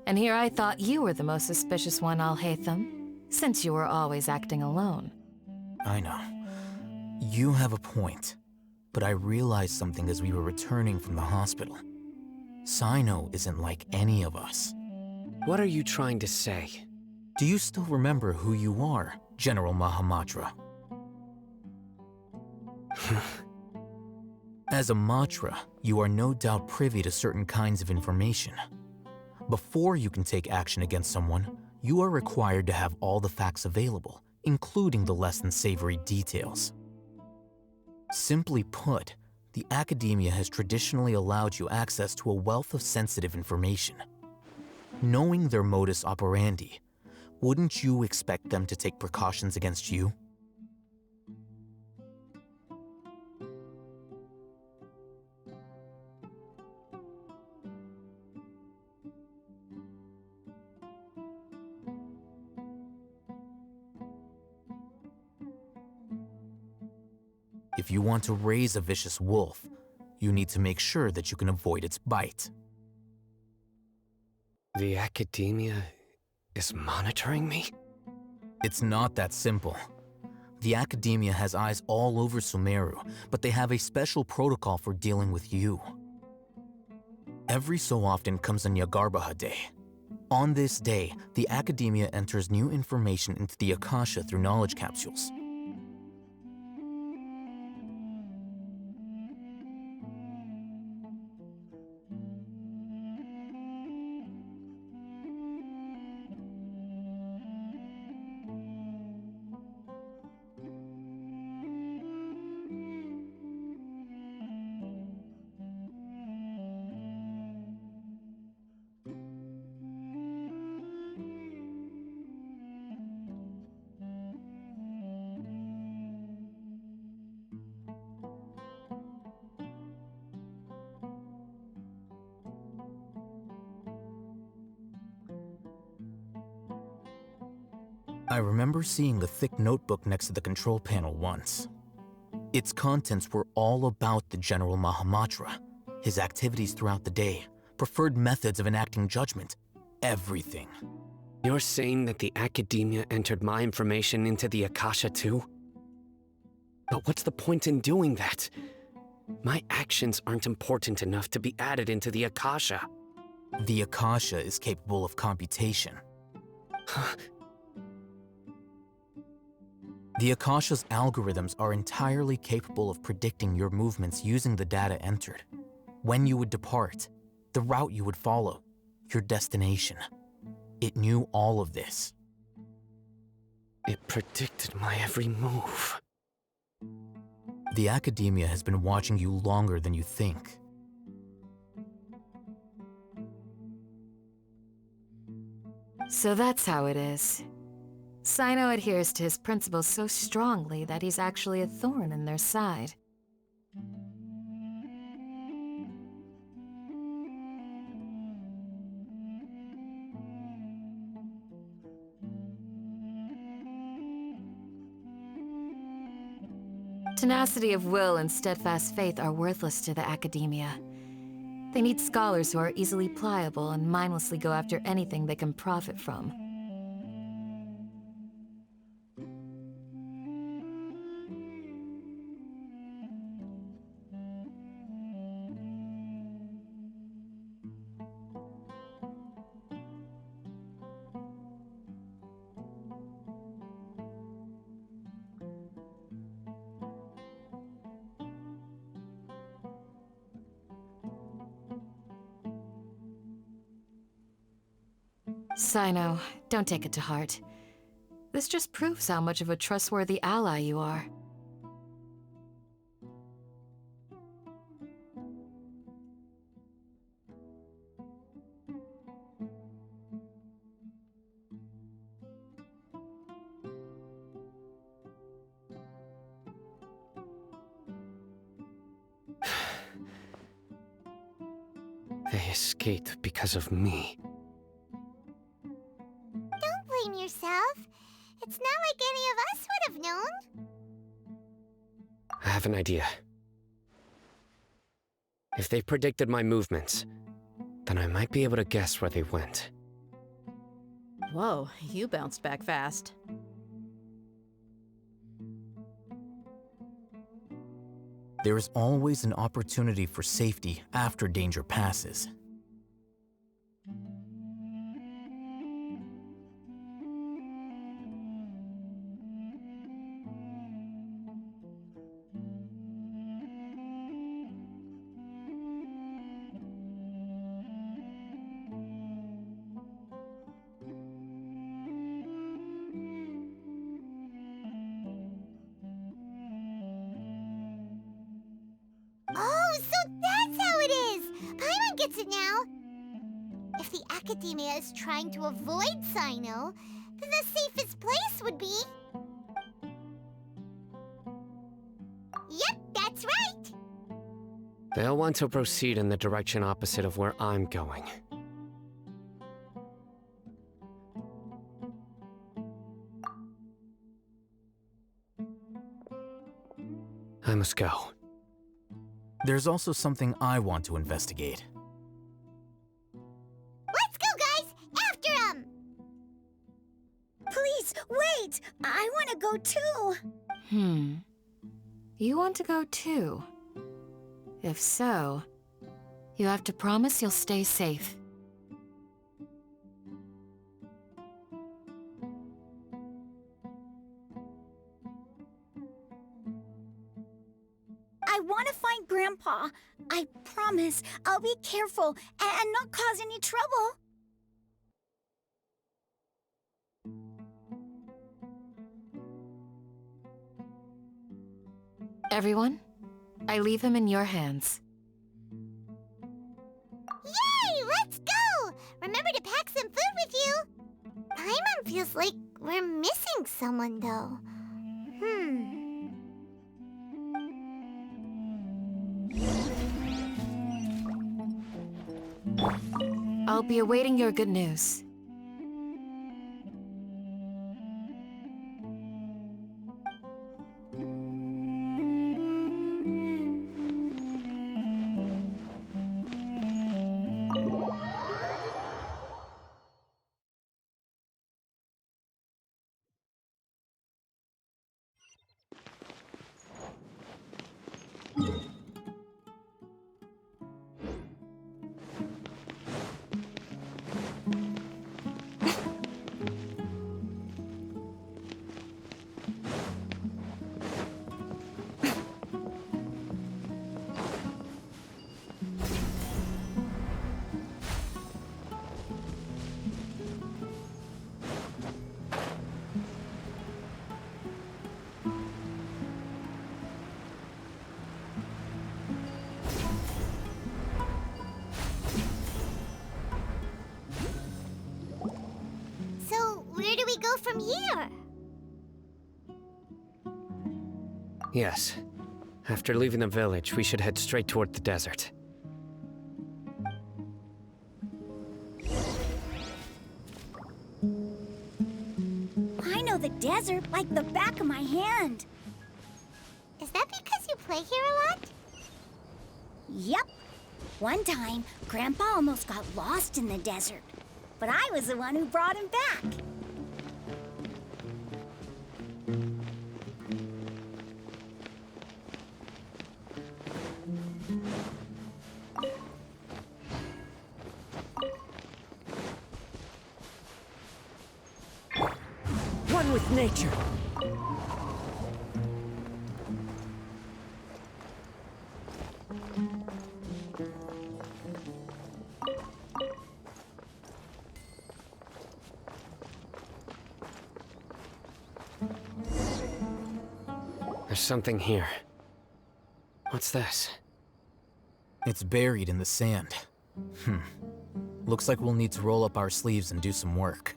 And here I thought you were the most suspicious one, Al-Haytham, since you were always acting alone. I know. You have a point, but I realized something as we were returning from the hospital. Sino isn't like any of us. What are you trying to say? Do you still remember who you are, General Mahamatra? As a Matra, you are no doubt privy to certain kinds of information. Before you can take action against someone, you are required to have all the facts available, including the less than savory details. Simply put, the Academia has traditionally allowed you access to a wealth of sensitive information. Knowing their modus operandi, wouldn't you expect them to take precautions against you? If you want to raise a vicious wolf, you need to make sure that you can avoid its bite. The Academia is monitoring me? It's not that simple. The Academia has eyes all over Sumeru, but they have a special protocol for dealing with you. Every so often comes a Nyagarbaha Day. On this day, the Academia enters new information into the Akasha through knowledge capsules. I remember seeing the thick notebook next to the control panel once. Its contents were all about the General Mahamatra, his activities throughout the day, preferred methods of enacting judgment, everything. You're saying that the Academia entered my information into the Akasha too? But what's the point in doing that? My actions aren't important enough to be added into the Akasha. The Akasha is capable of computation. The Akasha's algorithms are entirely capable of predicting your movements using the data entered. When you would depart, the route you would follow, your destination. It knew all of this. It predicted my every move. The Academia has been watching you longer than you think. So that's how it is. Sino adheres to his principles so strongly that he's actually a thorn in their side. Tenacity of will and steadfast faith are worthless to the Academia. They need scholars who are easily pliable and mindlessly go after anything they can profit from. Sino, don't take it to heart. This just proves how much of a trustworthy ally you are. They escaped because of me. Don't blame yourself. It's not like any of us would have known. I have an idea. If they predicted my movements, then I might be able to guess where they went. Whoa, you bounced back fast. There is always an opportunity for safety after danger passes. Oh, so that's how it is! Paimon gets it now! If the Academia is trying to avoid Sino, then the safest place would be... Yep, that's right! They'll want to proceed in the direction opposite of where I'm going. I must go. There's also something I want to investigate. Let's go, guys! After him! Please, wait! I want to go too! You want to go too? If so, you have to promise you'll stay safe. I want to find Grandpa. I promise I'll be careful and not cause any trouble. Everyone, I leave him in your hands. Yay! Let's go! Remember to pack some food with you! Paimon feels like we're missing someone, though. I'll be awaiting your good news. from here. Yes. After leaving the village, we should head straight toward the desert. I know the desert like the back of my hand. Is that because you play here a lot? Yep. One time, Grandpa almost got lost in the desert, but I was the one who brought him back. One with nature. There's something here. What's this? It's buried in the sand. Looks like we'll need to roll up our sleeves and do some work.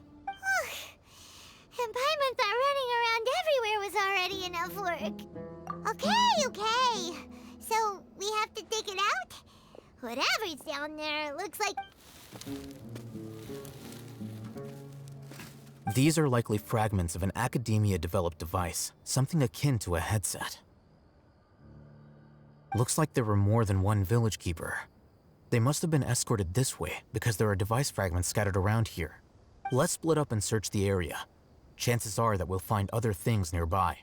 And Paimon thought running around everywhere was already enough work. Okay. So, we have to dig it out? Whatever's down there, it looks like... These are likely fragments of an Academia-developed device, something akin to a headset. Looks like there were more than one village keeper. They must have been escorted this way because there are device fragments scattered around here. Let's split up and search the area. Chances are that we'll find other things nearby.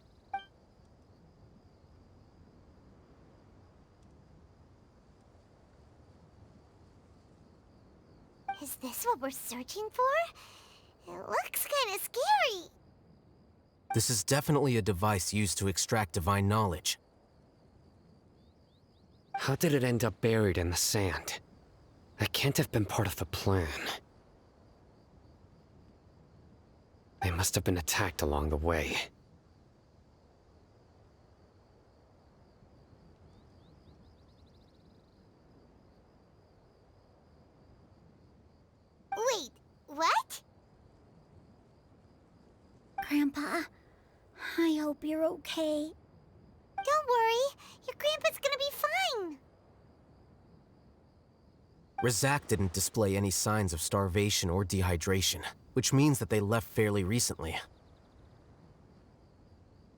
Is this what we're searching for? It looks kinda scary. This is definitely a device used to extract divine knowledge. How did it end up buried in the sand? That can't have been part of the plan. They must have been attacked along the way. Wait, what? Grandpa, I hope you're okay. Don't worry, your grandpa's gonna be fine. Razak didn't display any signs of starvation or dehydration, which means that they left fairly recently.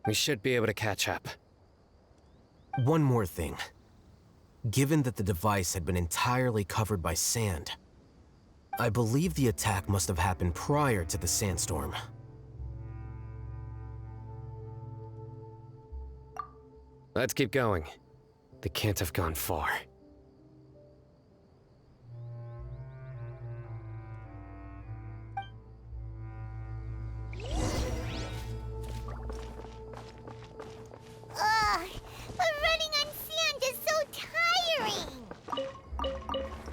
We should be able to catch up. One more thing. Given that the device had been entirely covered by sand, I believe the attack must have happened prior to the sandstorm. Let's keep going. They can't have gone far. Ugh, but running on sand is so tiring.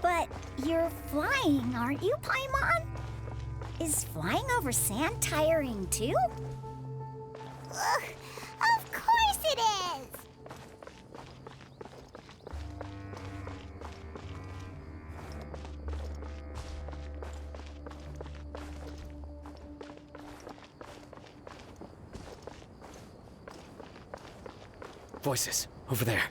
But you're flying, aren't you, Paimon? Is flying over sand tiring too? Ugh, of course it is. Voices, over there.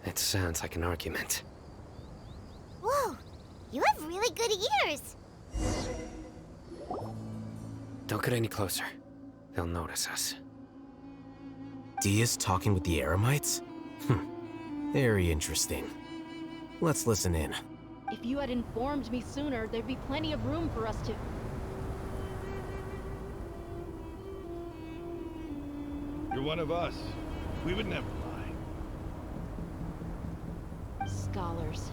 It sounds like an argument. Whoa, you have really good ears. Don't get any closer. They'll notice us. Dia's talking with the Eremites? Very interesting. Let's listen in. If you had informed me sooner, there'd be plenty of room for us to... You're one of us. We would never lie. Scholars.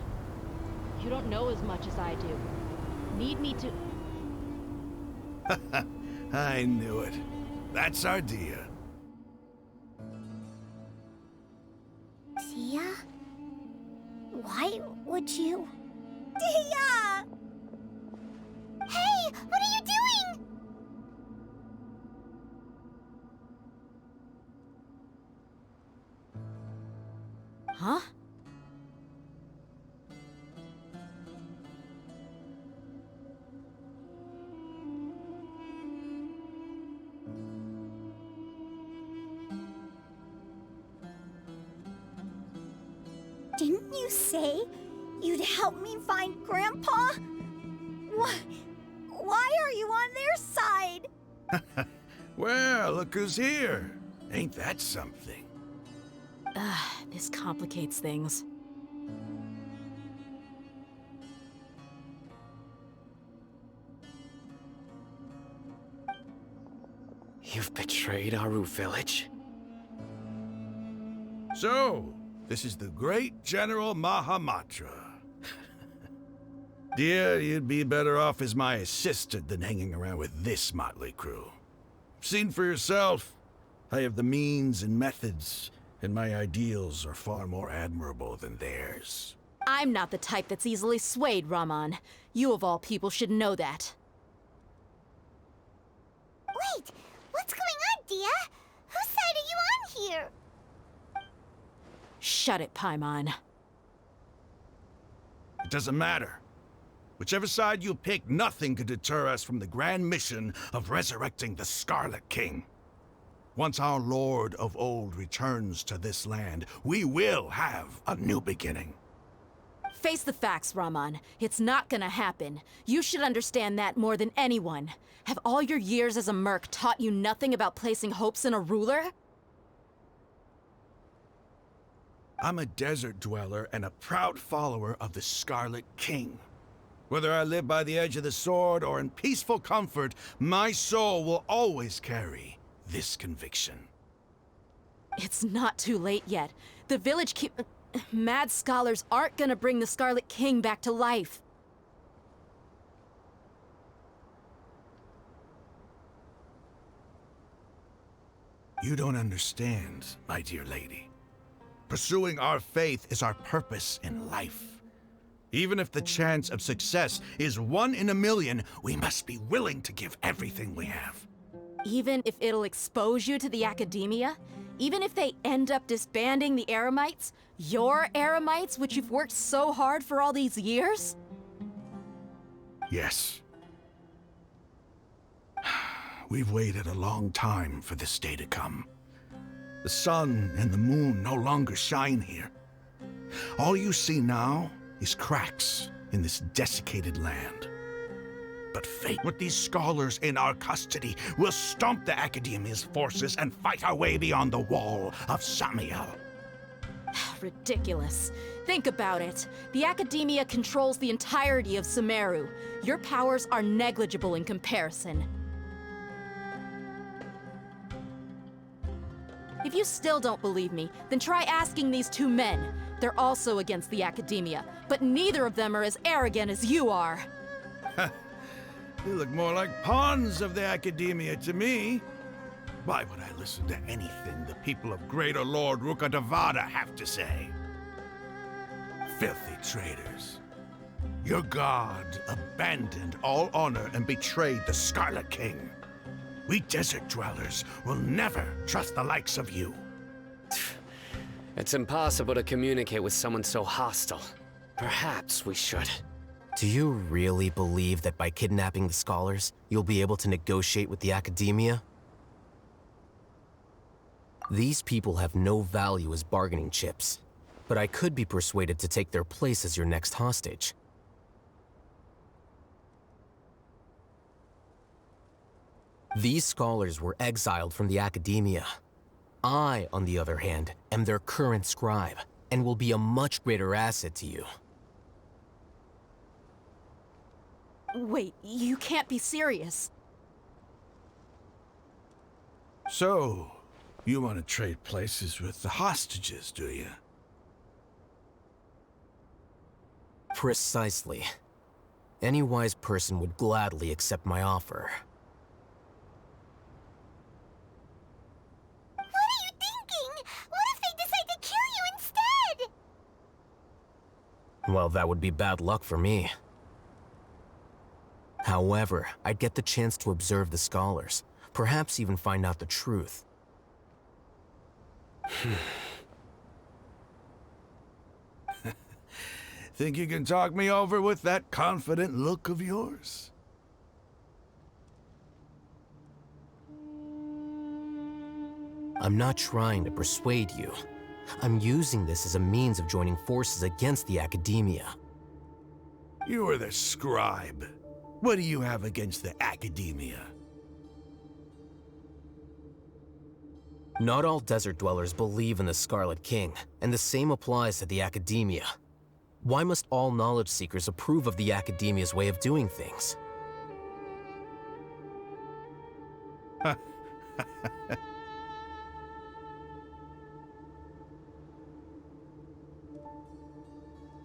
You don't know as much as I do. Need me to... I knew it. That's our Dia. Dia? Why would you? Dia! Hey, what are you doing? Huh? Didn't you say you'd help me find Grandpa? Why are you on their side? Well, look who's here. Ain't that something? This complicates things. You've betrayed Aru village? So, this is the great General Mahamatra. Dear, you'd be better off as my assistant than hanging around with this motley crew. Seen for yourself. I have the means and methods, and my ideals are far more admirable than theirs. I'm not the type that's easily swayed, Raman. You of all people should know that. Wait, what's going on, Dia? Whose side are you on here? Shut it, Paimon. It doesn't matter. Whichever side you pick, nothing could deter us from the grand mission of resurrecting the Scarlet King. Once our Lord of Old returns to this land, we will have a new beginning. Face the facts, Raman. It's not gonna happen. You should understand that more than anyone. Have all your years as a merc taught you nothing about placing hopes in a ruler? I'm a desert dweller and a proud follower of the Scarlet King. Whether I live by the edge of the sword or in peaceful comfort, my soul will always carry this conviction. It's not too late yet. The village mad scholars aren't gonna bring the Scarlet King back to life. You don't understand, my dear lady. Pursuing our faith is our purpose in life. Even if the chance of success is 1 in a million, we must be willing to give everything we have. Even if it'll expose you to the academia? Even if they end up disbanding the Eremites? Your Eremites, which you've worked so hard for all these years? Yes. We've waited a long time for this day to come. The sun and the moon no longer shine here. All you see now is cracks in this desiccated land. But fate, with these scholars in our custody, will stomp the Academia's forces and fight our way beyond the wall of Samiel. Ridiculous. Think about it. The Academia controls the entirety of Sumeru. Your powers are negligible in comparison. If you still don't believe me, then try asking these 2 men. They're also against the Academia, but neither of them are as arrogant as you are. You look more like pawns of the Academia to me. Why would I listen to anything the people of Greater Lord Rukkhadevada have to say? Filthy traitors. Your god abandoned all honor and betrayed the Scarlet King. We desert dwellers will never trust the likes of you. It's impossible to communicate with someone so hostile. Perhaps we should. Do you really believe that by kidnapping the scholars, you'll be able to negotiate with the Academia? These people have no value as bargaining chips, but I could be persuaded to take their place as your next hostage. These scholars were exiled from the Academia. I, on the other hand, am their current scribe, and will be a much greater asset to you. Wait, you can't be serious. So, you want to trade places with the hostages, do you? Precisely. Any wise person would gladly accept my offer. What are you thinking? What if they decide to kill you instead? Well, that would be bad luck for me. However, I'd get the chance to observe the scholars, perhaps even find out the truth. Think you can talk me over with that confident look of yours? I'm not trying to persuade you. I'm using this as a means of joining forces against the Academia. You are the scribe. What do you have against the Academia? Not all desert dwellers believe in the Scarlet King, and the same applies to the Academia. Why must all knowledge seekers approve of the Academia's way of doing things?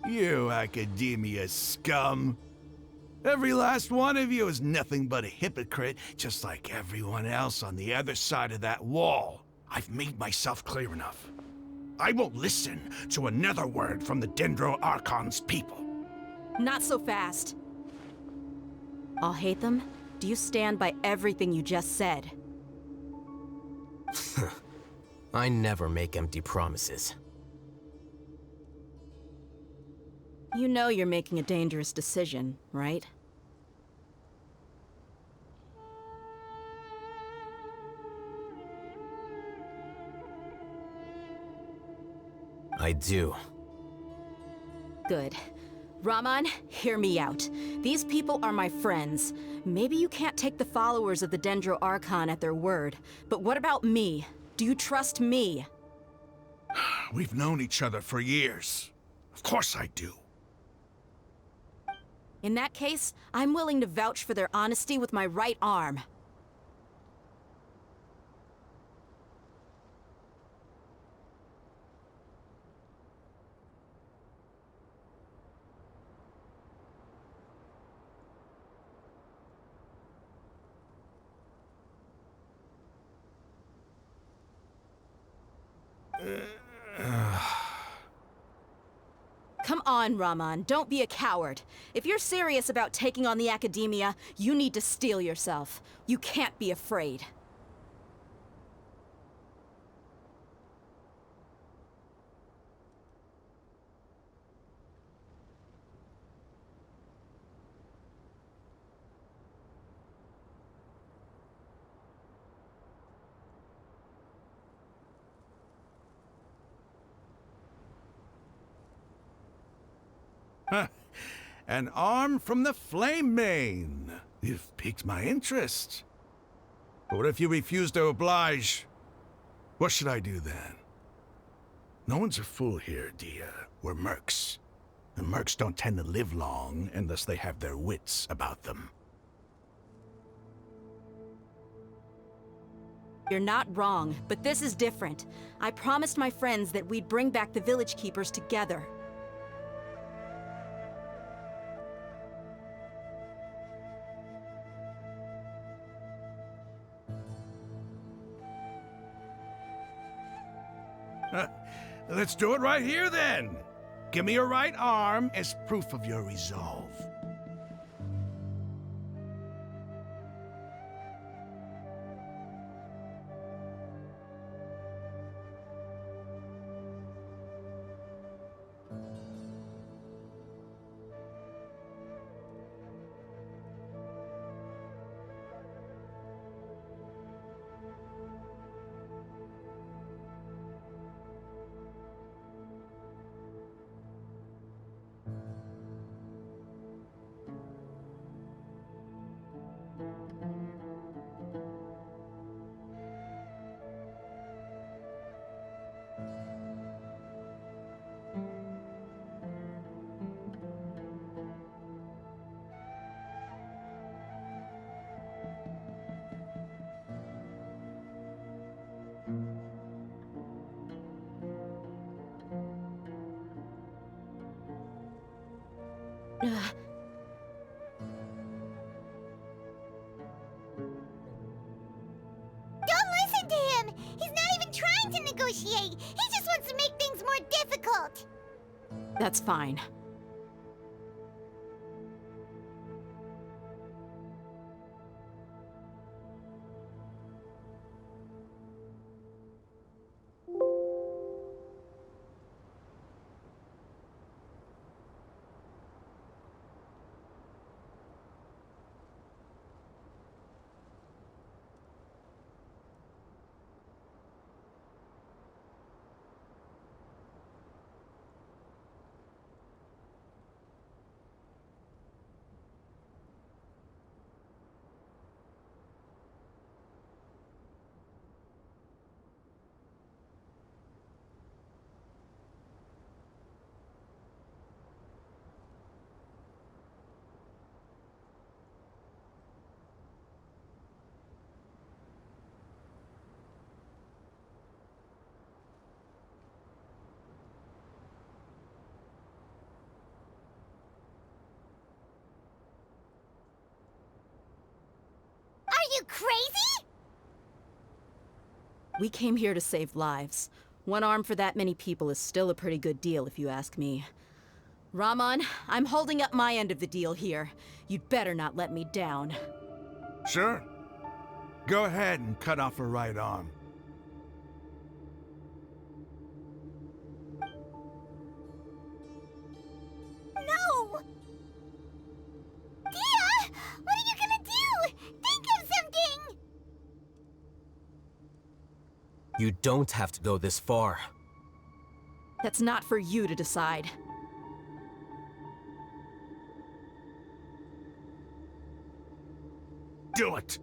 You Academia scum! Every last one of you is nothing but a hypocrite, just like everyone else on the other side of that wall. I've made myself clear enough. I won't listen to another word from the Dendro Archon's people. Not so fast. I'll hate them. Do you stand by everything you just said? I never make empty promises. You know you're making a dangerous decision, right? I do. Good. Raman, hear me out. These people are my friends. Maybe you can't take the followers of the Dendro Archon at their word, but what about me? Do you trust me? We've known each other for years. Of course I do. In that case, I'm willing to vouch for their honesty with my right arm. Come on, Raman, don't be a coward. If you're serious about taking on the Academia, you need to steel yourself. You can't be afraid. An arm from the Flame Mane. You've piqued my interest. But what if you refuse to oblige? What should I do then? No one's a fool here, Dia. We're mercs. And mercs don't tend to live long unless they have their wits about them. You're not wrong, but this is different. I promised my friends that we'd bring back the village keepers together. Let's do it right here, then. Give me your right arm as proof of your resolve. Don't listen to him! He's not even trying to negotiate! He just wants to make things more difficult! That's fine. crazy? We came here to save lives. One arm for that many people is still a pretty good deal, if you ask me. Rahman, I'm holding up my end of the deal here. You'd better not let me down. Sure. Go ahead and cut off her right arm. No! Dia! What are you gonna do? Think of something! You don't have to go this far. That's not for you to decide. Do it!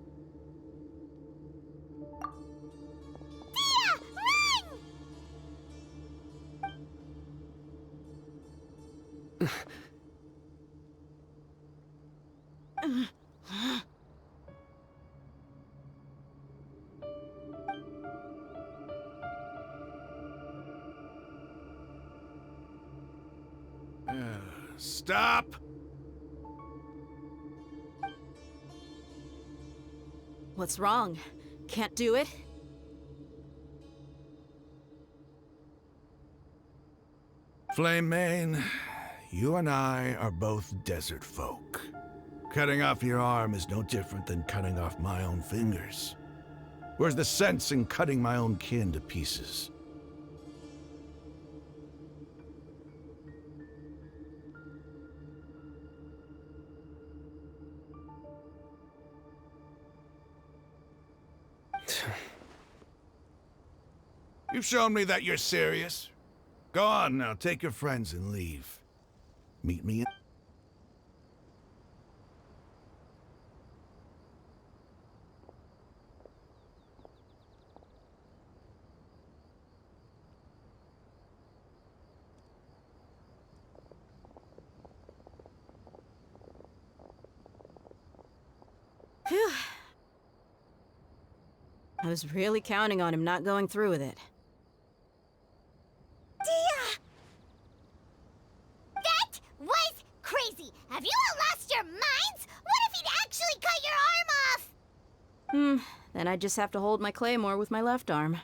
Dia! Run! Stop! What's wrong? Can't do it? Flame Mane, you and I are both desert folk. Cutting off your arm is no different than cutting off my own fingers. Where's the sense in cutting my own kin to pieces? You've shown me that you're serious. Go on now, take your friends and leave. Meet me in... Phew. I was really counting on him not going through with it. Dia! That was crazy! Have you all lost your minds? What if he'd actually cut your arm off? Then I just have to hold my claymore with my left arm.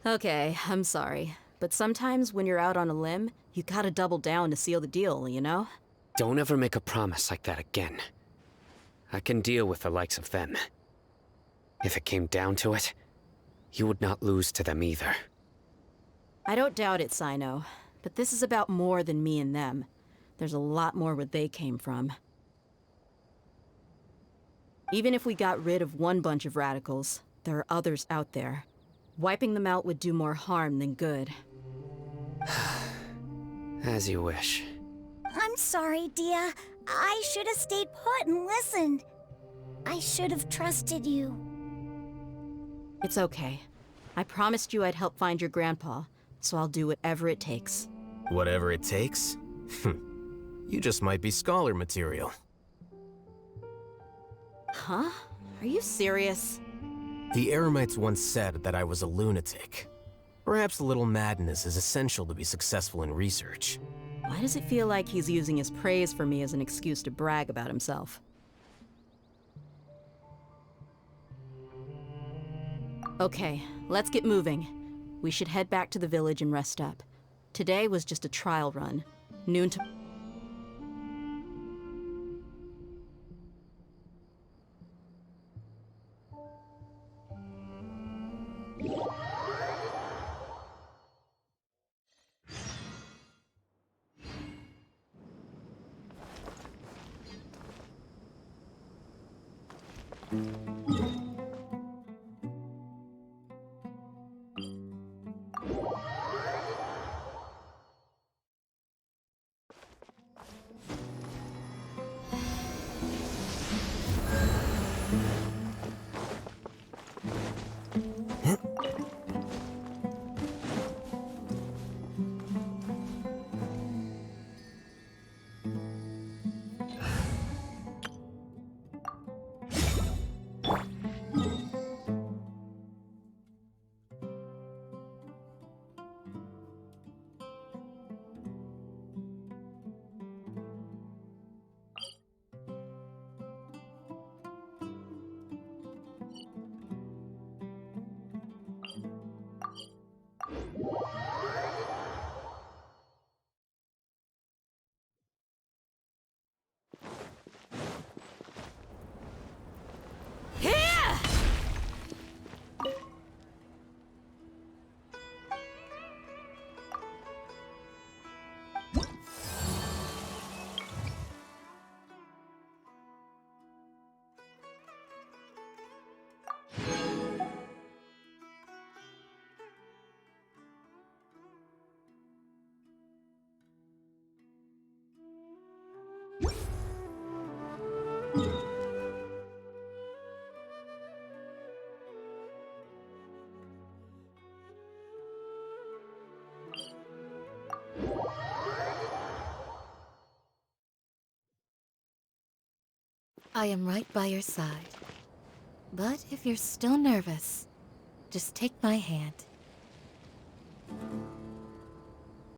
Okay, I'm sorry. But sometimes when you're out on a limb, you gotta double down to seal the deal, you know? Don't ever make a promise like that again. I can deal with the likes of them. If it came down to it, you would not lose to them either. I don't doubt it, Sino. But this is about more than me and them. There's a lot more where they came from. Even if we got rid of one bunch of radicals, there are others out there. Wiping them out would do more harm than good. As you wish. I'm sorry, Dia. I should have stayed put and listened. I should have trusted you. It's okay. I promised you I'd help find your grandpa, so I'll do whatever it takes. Whatever it takes? You just might be scholar material. Huh? Are you serious? The Eremites once said that I was a lunatic. Perhaps a little madness is essential to be successful in research. Why does it feel like he's using his praise for me as an excuse to brag about himself? Okay, let's get moving. We should head back to the village and rest up. Today was just a trial run. Noon to... I am right by your side. But if you're still nervous, just take my hand.